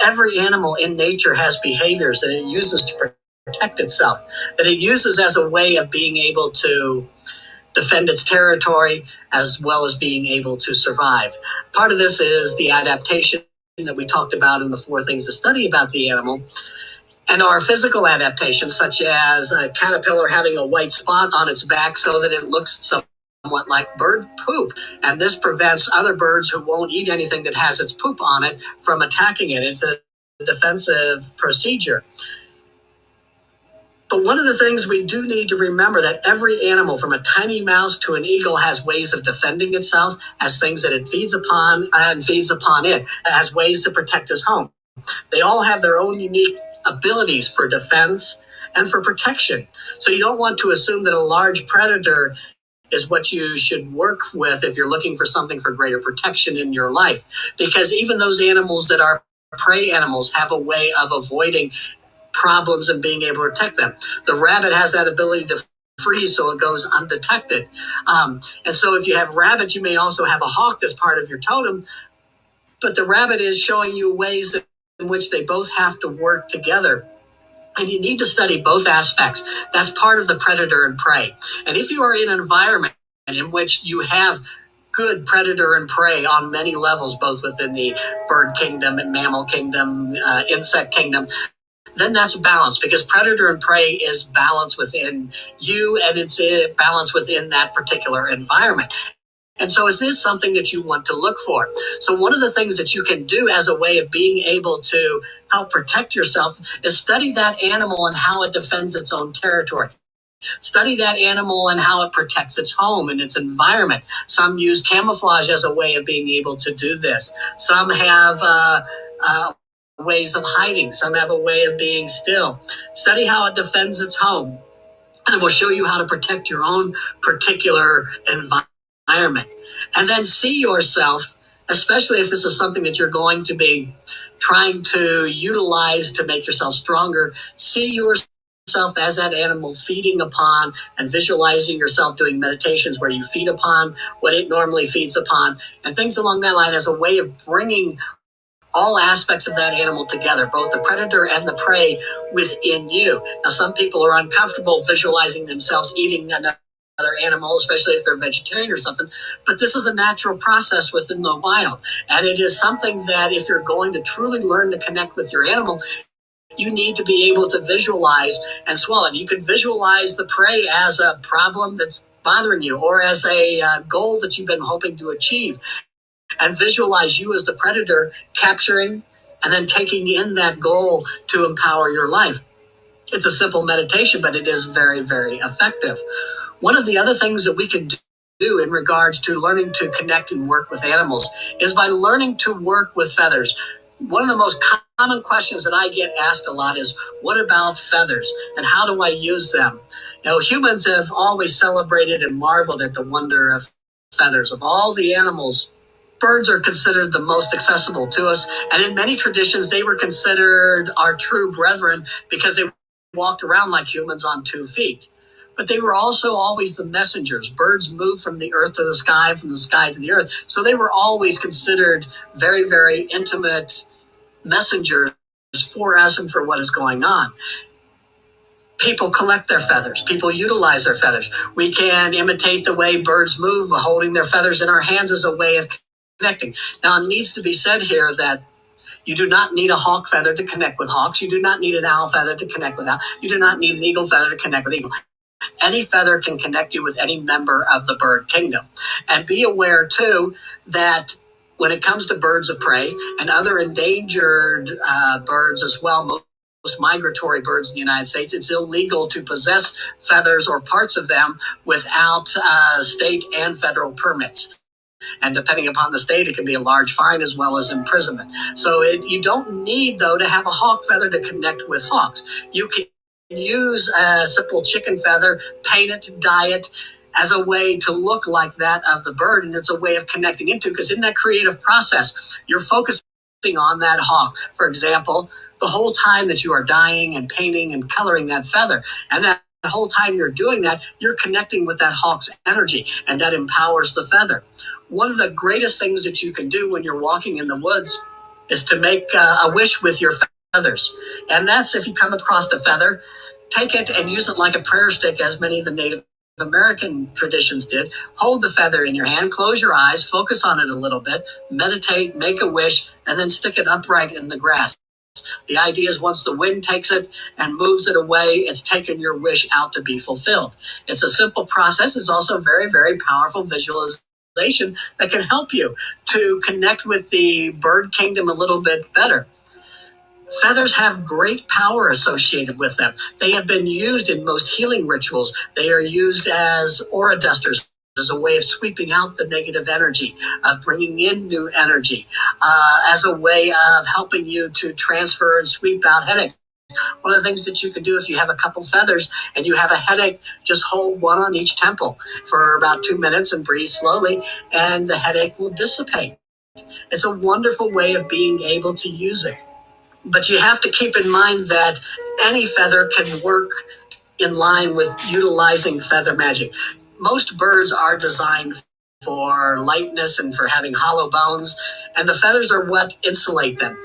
Every animal in nature has behaviors that it uses to protect itself, that it uses as a way of being able to defend its territory as well as being able to survive. Part of this is the adaptation that we talked about in the 4 things to study about the animal. And our physical adaptations, such as a caterpillar having a white spot on its back so that it looks somewhat like bird poop. And this prevents other birds who won't eat anything that has its poop on it from attacking it. It's a defensive procedure. But one of the things we do need to remember that every animal, from a tiny mouse to an eagle, has ways of defending itself, has things that it feeds upon and feeds upon it, has ways to protect its home. They all have their own unique abilities for defense and for protection. So you don't want to assume that a large predator is what you should work with if you're looking for something for greater protection in your life. Because even those animals that are prey animals have a way of avoiding problems and being able to protect them. The rabbit has that ability to freeze so it goes undetected. And so if you have rabbits, you may also have a hawk that's part of your totem. But the rabbit is showing you ways in which they both have to work together. And you need to study both aspects. That's part of the predator and prey. And if you are in an environment in which you have good predator and prey on many levels, both within the bird kingdom and mammal kingdom, insect kingdom, then that's balance, because predator and prey is balance within you and it's balance within that particular environment. And so it is something that you want to look for. So one of the things that you can do as a way of being able to help protect yourself is study that animal and how it defends its own territory. Study that animal and how it protects its home and its environment. Some use camouflage as a way of being able to do this. Some have ways of hiding. Some have a way of being still. Study how it defends its home. And it will show you how to protect your own particular environment. And then see yourself, especially if this is something that you're going to be trying to utilize to make yourself stronger, see yourself as that animal feeding upon and visualizing yourself doing meditations where you feed upon what it normally feeds upon and things along that line as a way of bringing all aspects of that animal together, both the predator and the prey within you. Now, some people are uncomfortable visualizing themselves eating another animal, especially if they're vegetarian or something, but this is a natural process within the wild. And it is something that if you're going to truly learn to connect with your animal, you need to be able to visualize and swallow it. You can visualize the prey as a problem that's bothering you or as a goal that you've been hoping to achieve, and visualize you as the predator capturing and then taking in that goal to empower your life. It's a simple meditation, but it is very, very effective. One of the other things that we can do in regards to learning to connect and work with animals is by learning to work with feathers. One of the most common questions that I get asked a lot is, what about feathers and how do I use them? Now, humans have always celebrated and marveled at the wonder of feathers. Of all the animals, birds are considered the most accessible to us, and in many traditions, they were considered our true brethren because they walked around like humans on 2 feet. But they were also always the messengers. Birds move from the earth to the sky, from the sky to the earth. So they were always considered very, very intimate messengers for us and for what is going on. People collect their feathers. People utilize their feathers. We can imitate the way birds move, holding their feathers in our hands as a way of connecting. Now, it needs to be said here that you do not need a hawk feather to connect with hawks. You do not need an owl feather to connect with owl. You do not need an eagle feather to connect with eagle. Any feather can connect you with any member of the bird kingdom. And be aware, too, that when it comes to birds of prey and other endangered birds as well, most migratory birds in the United States, it's illegal to possess feathers or parts of them without state and federal permits. And depending upon the state, it can be a large fine as well as imprisonment. So you don't need, though, to have a hawk feather to connect with hawks. You can use a simple chicken feather, paint it, dye it as a way to look like that of the bird. And it's a way of connecting into, because in that creative process, you're focusing on that hawk. For example, the whole time that you are dyeing and painting and coloring that feather, and that whole time you're doing that, you're connecting with that hawk's energy, and that empowers the feather. One of the greatest things that you can do when you're walking in the woods is to make a wish with your feathers. And that's if you come across a feather, take it and use it like a prayer stick, as many of the Native American traditions did. Hold the feather in your hand, close your eyes, focus on it a little bit, meditate, make a wish, and then stick it upright in the grass. The idea is once the wind takes it and moves it away, it's taken your wish out to be fulfilled. It's a simple process. It's also very, very powerful visualization that can help you to connect with the bird kingdom a little bit better. Feathers have great power associated with them. They have been used in most healing rituals. They are used as aura dusters, as a way of sweeping out the negative energy, of bringing in new energy, as a way of helping you to transfer and sweep out headache. One of the things that you can do if you have a couple feathers and you have a headache, just hold one on each temple for about 2 minutes and breathe slowly, and the headache will dissipate. It's a wonderful way of being able to use it. But you have to keep in mind that any feather can work in line with utilizing feather magic. Most birds are designed for lightness and for having hollow bones, and the feathers are what insulate them.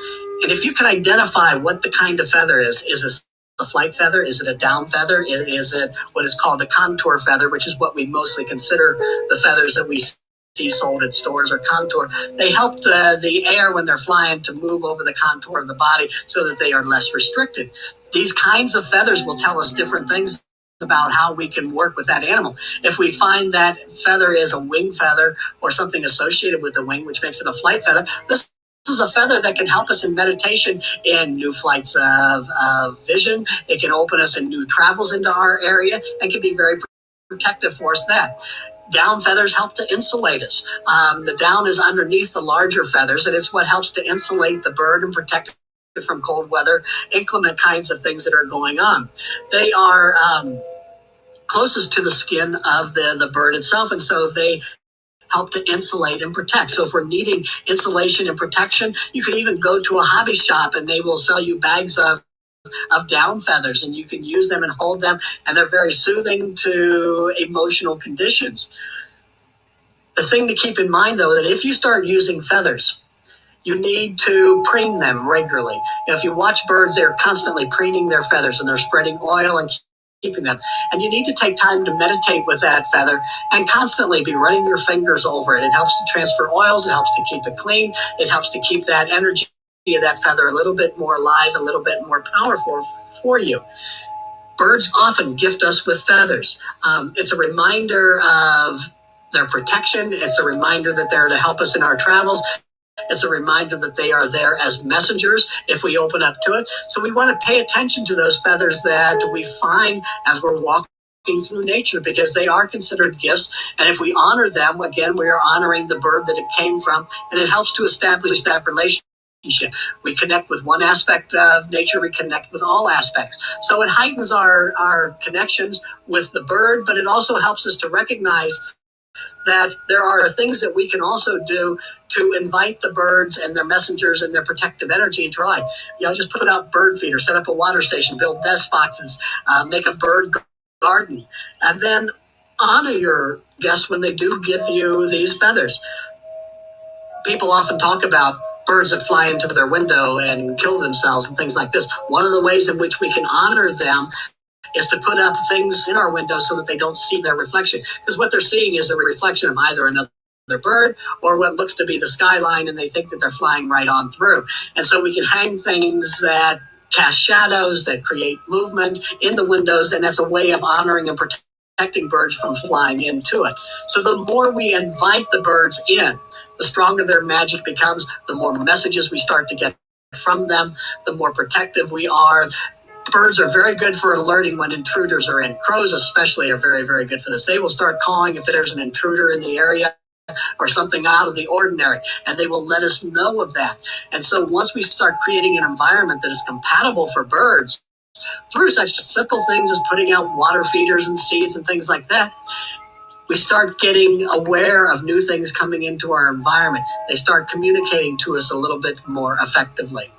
And if you can identify what the kind of feather is it a flight feather? Is it a down feather? Is it what is called a contour feather, which is what we mostly consider the feathers that we see sold at stores or contour? They help the air when they're flying to move over the contour of the body so that they are less restricted. These kinds of feathers will tell us different things about how we can work with that animal. If we find that feather is a wing feather or something associated with the wing, which makes it a flight feather, this is a feather that can help us in meditation, in new flights of vision. It can open us in new travels into our area and can be very protective for us. That down feathers help to insulate us. The down is underneath the larger feathers, and it's what helps to insulate the bird and protect it from cold weather, inclement kinds of things that are going on. They are closest to the skin of the bird itself, and so they help to insulate and protect. So if we're needing insulation and protection, you can even go to a hobby shop and they will sell you bags of down feathers, and you can use them and hold them, and they're very soothing to emotional conditions. The thing to keep in mind, though, that if you start using feathers, you need to preen them regularly. If you watch birds, they're constantly preening their feathers and they're spreading oil and keeping them. And you need to take time to meditate with that feather and constantly be running your fingers over it. It helps to transfer oils. It helps to keep it clean. It helps to keep that energy of that feather a little bit more alive, a little bit more powerful for you. Birds often gift us with feathers. It's a reminder of their protection. It's a reminder that they're to help us in our travels. It's a reminder that they are there as messengers if we open up to it. So we want to pay attention to those feathers that we find as we're walking through nature, because they are considered gifts. And if we honor them, again, we are honoring the bird that it came from, and it helps to establish that relationship. We connect with one aspect of nature, we connect with all aspects. So it heightens our connections with the bird, but it also helps us to recognize that there are things that we can also do to invite the birds and their messengers and their protective energy into our life. Just put out bird feeders, set up a water station, build nest boxes, make a bird garden, and then honor your guests when they do give you these feathers. People often talk about birds that fly into their window and kill themselves and things like this. One of the ways in which we can honor them is to put up things in our windows so that they don't see their reflection. Because what they're seeing is a reflection of either another bird or what looks to be the skyline, and they think that they're flying right on through. And so we can hang things that cast shadows, that create movement in the windows, and that's a way of honoring and protecting birds from flying into it. So the more we invite the birds in, the stronger their magic becomes, the more messages we start to get from them, the more protective we are. Birds are very good for alerting when intruders are in. Crows especially are very, very good for this. They will start calling if there's an intruder in the area or something out of the ordinary, and they will let us know of that. And so once we start creating an environment that is compatible for birds, through such simple things as putting out water feeders and seeds and things like that, we start getting aware of new things coming into our environment. They start communicating to us a little bit more effectively.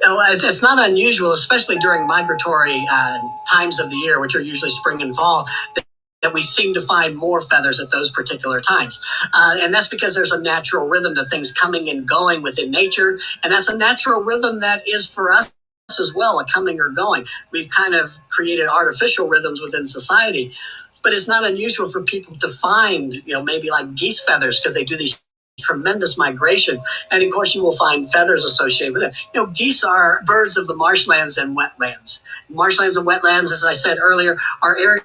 It's not unusual, especially during migratory times of the year, which are usually spring and fall, that we seem to find more feathers at those particular times. And that's because there's a natural rhythm to things coming and going within nature. And that's a natural rhythm that is for us as well, a coming or going. We've kind of created artificial rhythms within society. But it's not unusual for people to find, maybe like geese feathers, because they do these tremendous migration. And of course, you will find feathers associated with it. Geese are birds of the marshlands and wetlands. Marshlands and wetlands, as I said earlier, are areas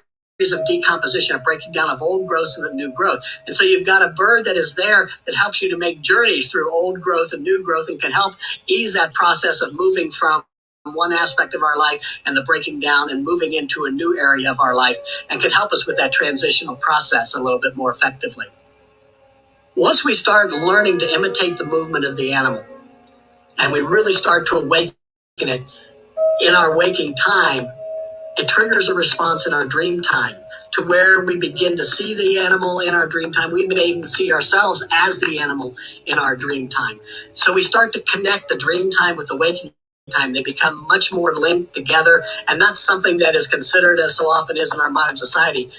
of decomposition, of breaking down of old growth to the new growth. And so you've got a bird that is there that helps you to make journeys through old growth and new growth, and can help ease that process of moving from one aspect of our life and the breaking down and moving into a new area of our life, and can help us with that transitional process a little bit more effectively. Once we start learning to imitate the movement of the animal, and we really start to awaken it in our waking time, it triggers a response in our dream time, to where we begin to see the animal in our dream time. We may even see ourselves as the animal in our dream time. So we start to connect the dream time with the waking time. They become much more linked together, and that's something that is considered, as so often is in our modern society,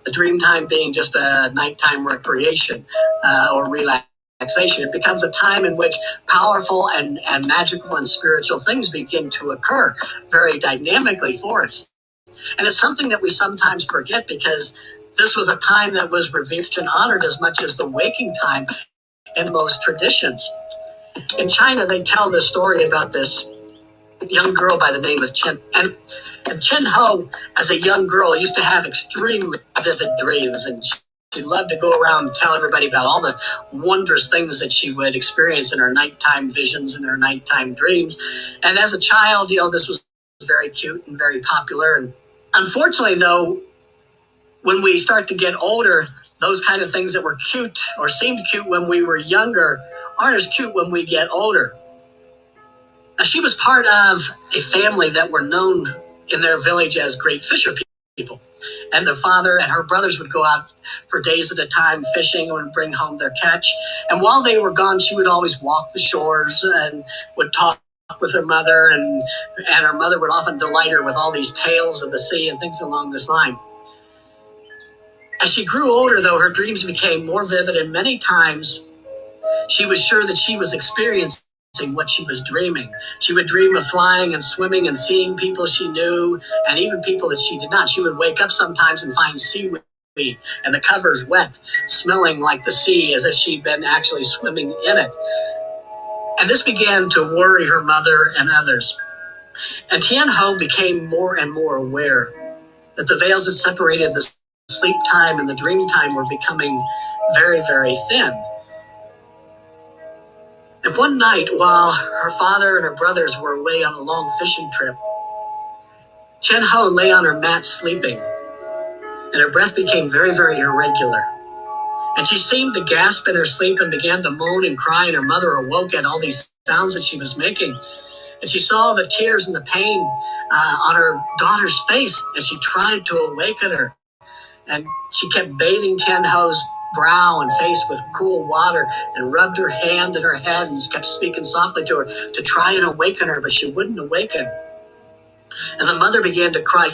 the dream time being just a nighttime recreation or relaxation. It becomes a time in which powerful and magical and spiritual things begin to occur very dynamically for us. And it's something that we sometimes forget, because this was a time that was revered and honored as much as the waking time in most traditions. In China, they tell this story about this young girl by the name of Chen. And Chen Ho, as a young girl, used to have extremely vivid dreams, and she loved to go around and tell everybody about all the wondrous things that she would experience in her nighttime visions and her nighttime dreams. And as a child, this was very cute and very popular. And unfortunately, though, when we start to get older, those kind of things that were cute or seemed cute when we were younger aren't as cute when we get older. Now, she was part of a family that were known in their village as great fisher people. And their father and her brothers would go out for days at a time fishing and bring home their catch. And while they were gone, she would always walk the shores and would talk with her mother, and her mother would often delight her with all these tales of the sea and things along this line. As she grew older, though, her dreams became more vivid, and many times she was sure that she was experiencing what she was dreaming. She would dream of flying and swimming and seeing people she knew and even people that she did not. She would wake up sometimes and find seaweed and the covers wet, smelling like the sea as if she'd been actually swimming in it. And this began to worry her mother and others. And Tian Ho became more and more aware that the veils that separated the sleep time and the dream time were becoming very, very thin. And one night, while her father and her brothers were away on a long fishing trip, Chen Ho lay on her mat sleeping, and her breath became very, very irregular. And she seemed to gasp in her sleep and began to moan and cry, and her mother awoke at all these sounds that she was making. And she saw the tears and the pain on her daughter's face as she tried to awaken her. And she kept bathing Tian Ho's brow and face with cool water and rubbed her hand and her head and kept speaking softly to her to try and awaken her, but she wouldn't awaken. And the mother began to cry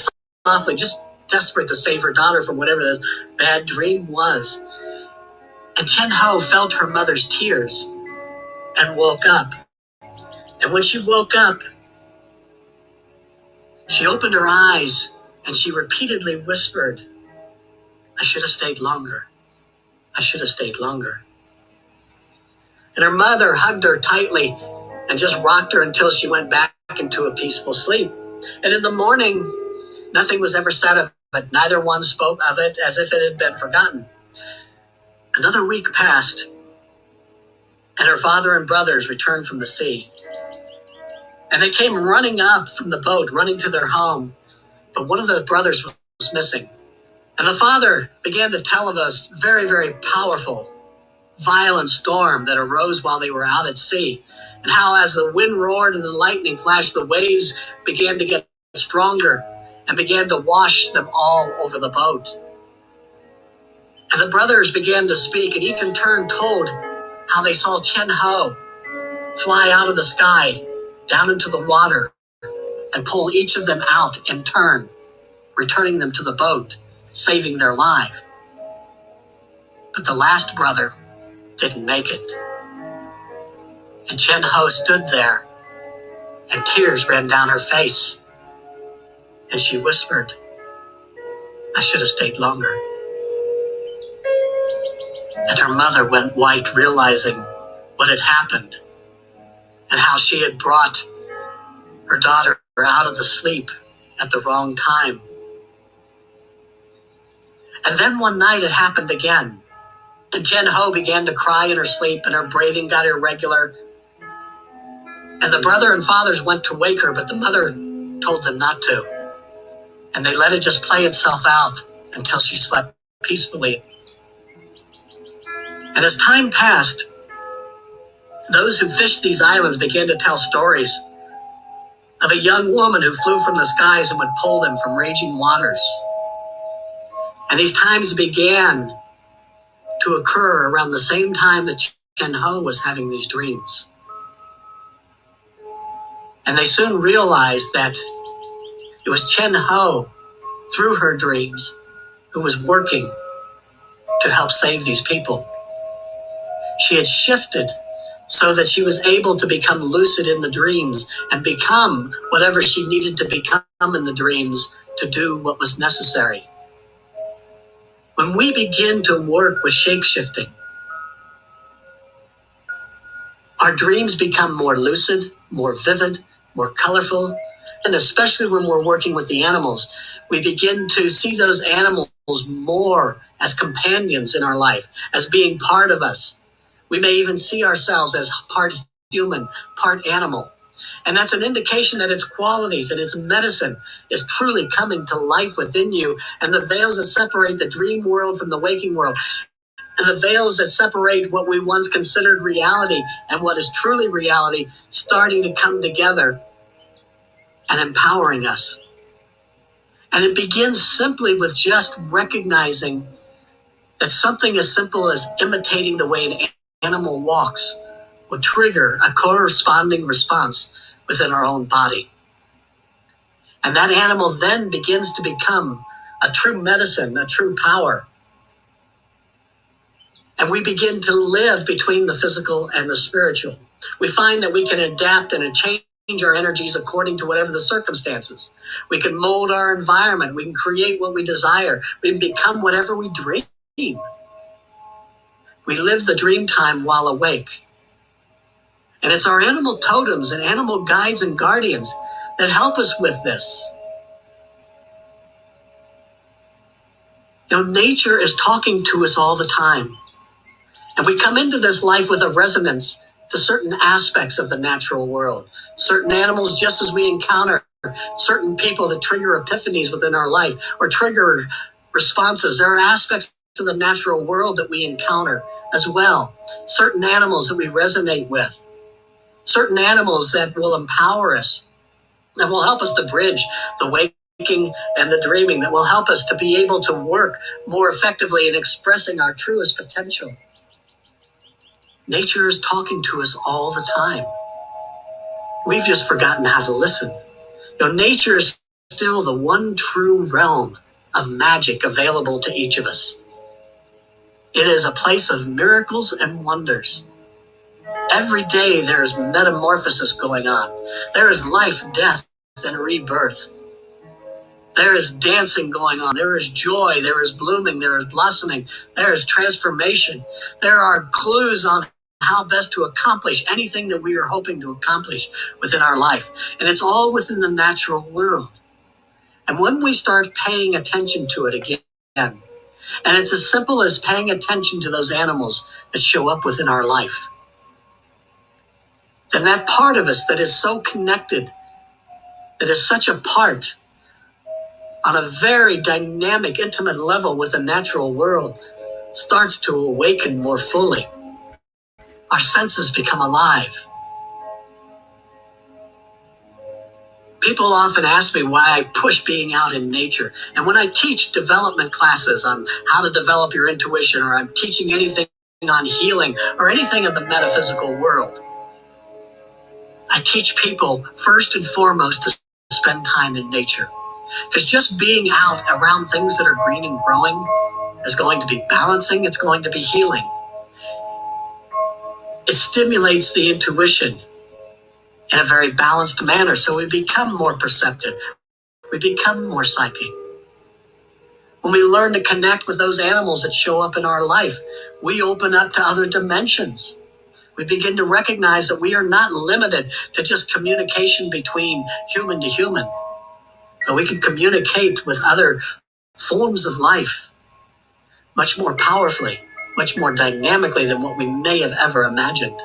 softly, just desperate to save her daughter from whatever this bad dream was. And Tian Ho felt her mother's tears and woke up. And when she woke up, she opened her eyes and she repeatedly whispered, "I should have stayed longer. I should have stayed longer." And her mother hugged her tightly and just rocked her until she went back into a peaceful sleep. And in the morning, nothing was ever said of it. Neither one spoke of it as if it had been forgotten. Another week passed, and her father and brothers returned from the sea. And they came running up from the boat, running to their home. But one of the brothers was missing. And the father began to tell of a very, very powerful, violent storm that arose while they were out at sea, and how as the wind roared and the lightning flashed, the waves began to get stronger and began to wash them all over the boat. And the brothers began to speak, and each in turn told how they saw Chen Ho fly out of the sky down into the water and pull each of them out in turn, returning them to the boat, saving their life. But the last brother didn't make it. And Chen Ho stood there, and tears ran down her face. And she whispered, "I should have stayed longer." And her mother went white, realizing what had happened and how she had brought her daughter out of the sleep at the wrong time. And then one night it happened again. And Chen Ho began to cry in her sleep, and her breathing got irregular. And the brother and fathers went to wake her, but the mother told them not to. And they let it just play itself out until she slept peacefully. And as time passed, those who fished these islands began to tell stories of a young woman who flew from the skies and would pull them from raging waters. And these times began to occur around the same time that Chen Ho was having these dreams. And they soon realized that it was Chen Ho, through her dreams, who was working to help save these people. She had shifted so that she was able to become lucid in the dreams and become whatever she needed to become in the dreams to do what was necessary. When we begin to work with shape-shifting, our dreams become more lucid, more vivid, more colorful, and especially when we're working with the animals, we begin to see those animals more as companions in our life, as being part of us. We may even see ourselves as part human, part animal. And that's an indication that its qualities and its medicine is truly coming to life within you. And the veils that separate the dream world from the waking world, and the veils that separate what we once considered reality and what is truly reality, starting to come together and empowering us. And it begins simply with just recognizing that something as simple as imitating the way an animal walks will trigger a corresponding response within our own body. And that animal then begins to become a true medicine, a true power. And we begin to live between the physical and the spiritual. We find that we can adapt and change our energies according to whatever the circumstances. We can mold our environment. We can create what we desire. We can become whatever we dream. We live the dream time while awake. And it's our animal totems and animal guides and guardians that help us with this. Nature is talking to us all the time. And we come into this life with a resonance to certain aspects of the natural world. Certain animals, just as we encounter certain people that trigger epiphanies within our life or trigger responses, there are aspects to the natural world that we encounter as well. Certain animals that we resonate with. Certain animals that will empower us, that will help us to bridge the waking and the dreaming, that will help us to be able to work more effectively in expressing our truest potential. Nature is talking to us all the time. We've just forgotten how to listen. Nature is still the one true realm of magic available to each of us. It is a place of miracles and wonders. Every day there is metamorphosis going on. There is life, death, and rebirth. There is dancing going on. There is joy. There is blooming. There is blossoming. There is transformation. There are clues on how best to accomplish anything that we are hoping to accomplish within our life. And it's all within the natural world. And when we start paying attention to it again, and it's as simple as paying attention to those animals that show up within our life, then that part of us that is so connected, that is such a part on a very dynamic, intimate level with the natural world, starts to awaken more fully. Our senses become alive. People often ask me why I push being out in nature. And when I teach development classes on how to develop your intuition, or I'm teaching anything on healing or anything of the metaphysical world, I teach people first and foremost to spend time in nature. Because just being out around things that are green and growing is going to be balancing, it's going to be healing. It stimulates the intuition in a very balanced manner, so we become more perceptive. We become more psychic. When we learn to connect with those animals that show up in our life, we open up to other dimensions. We begin to recognize that we are not limited to just communication between human to human, but we can communicate with other forms of life much more powerfully, much more dynamically than what we may have ever imagined.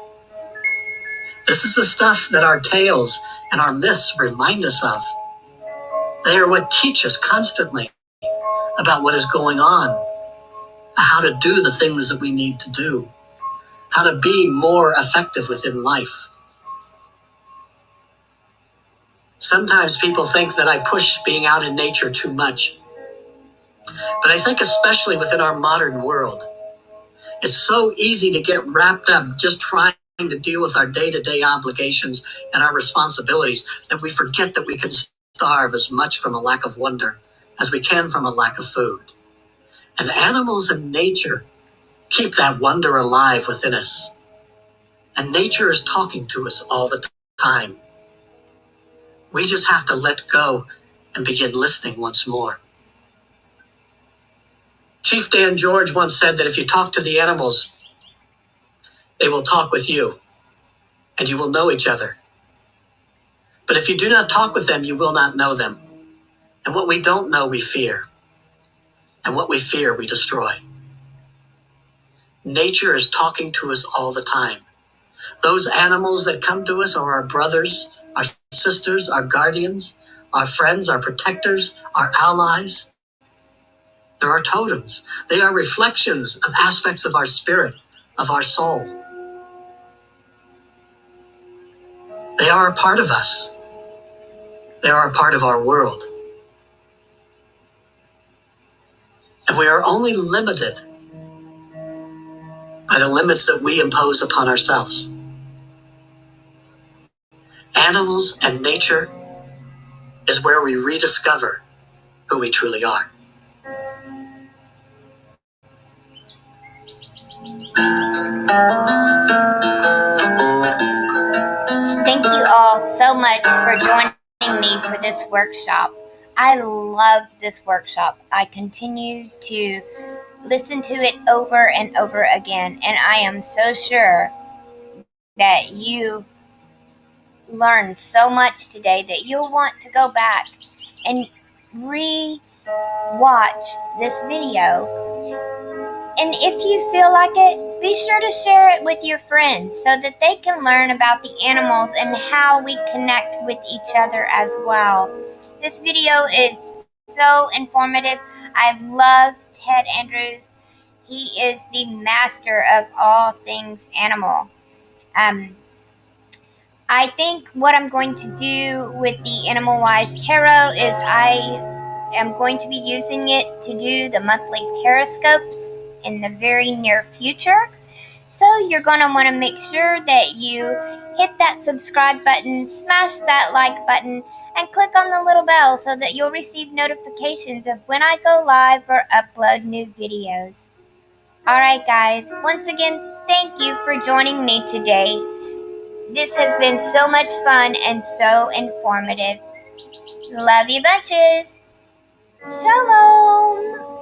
This is the stuff that our tales and our myths remind us of. They are what teach us constantly about what is going on, how to do the things that we need to do, how to be more effective within life. Sometimes people think that I push being out in nature too much. But I think especially within our modern world, it's so easy to get wrapped up just trying to deal with our day-to-day obligations and our responsibilities that we forget that we can starve as much from a lack of wonder as we can from a lack of food. And animals and nature keep that wonder alive within us. And nature is talking to us all the time. We just have to let go and begin listening once more. Chief Dan George once said that if you talk to the animals, they will talk with you, and you will know each other. But if you do not talk with them, you will not know them. And what we don't know, we fear. And what we fear, we destroy. Nature is talking to us all the time. Those animals that come to us are our brothers, our sisters, our guardians, our friends, our protectors, our allies. They're our totems. They are reflections of aspects of our spirit, of our soul. They are a part of us. They are a part of our world. And we are only limited by the limits that we impose upon ourselves. Animals and nature is where we rediscover who we truly are. Thank you all so much for joining me for this workshop. I love this workshop. I continue to listen to it over and over again, and I am so sure that you learned so much today that you'll want to go back and re-watch this video. And if you feel like it, be sure to share it with your friends so that they can learn about the animals and how we connect with each other as well. This video is so informative. I love Ted Andrews. He is the master of all things animal. I think what I'm going to do with the Animal Wise Tarot is I am going to be using it to do the monthly Taroscopes in the very near future. So you're going to want to make sure that you hit that subscribe button, smash that like button, and click on the little bell so that you'll receive notifications of when I go live or upload new videos. Alright guys, once again, thank you for joining me today. This has been so much fun and so informative. Love you bunches. Shalom.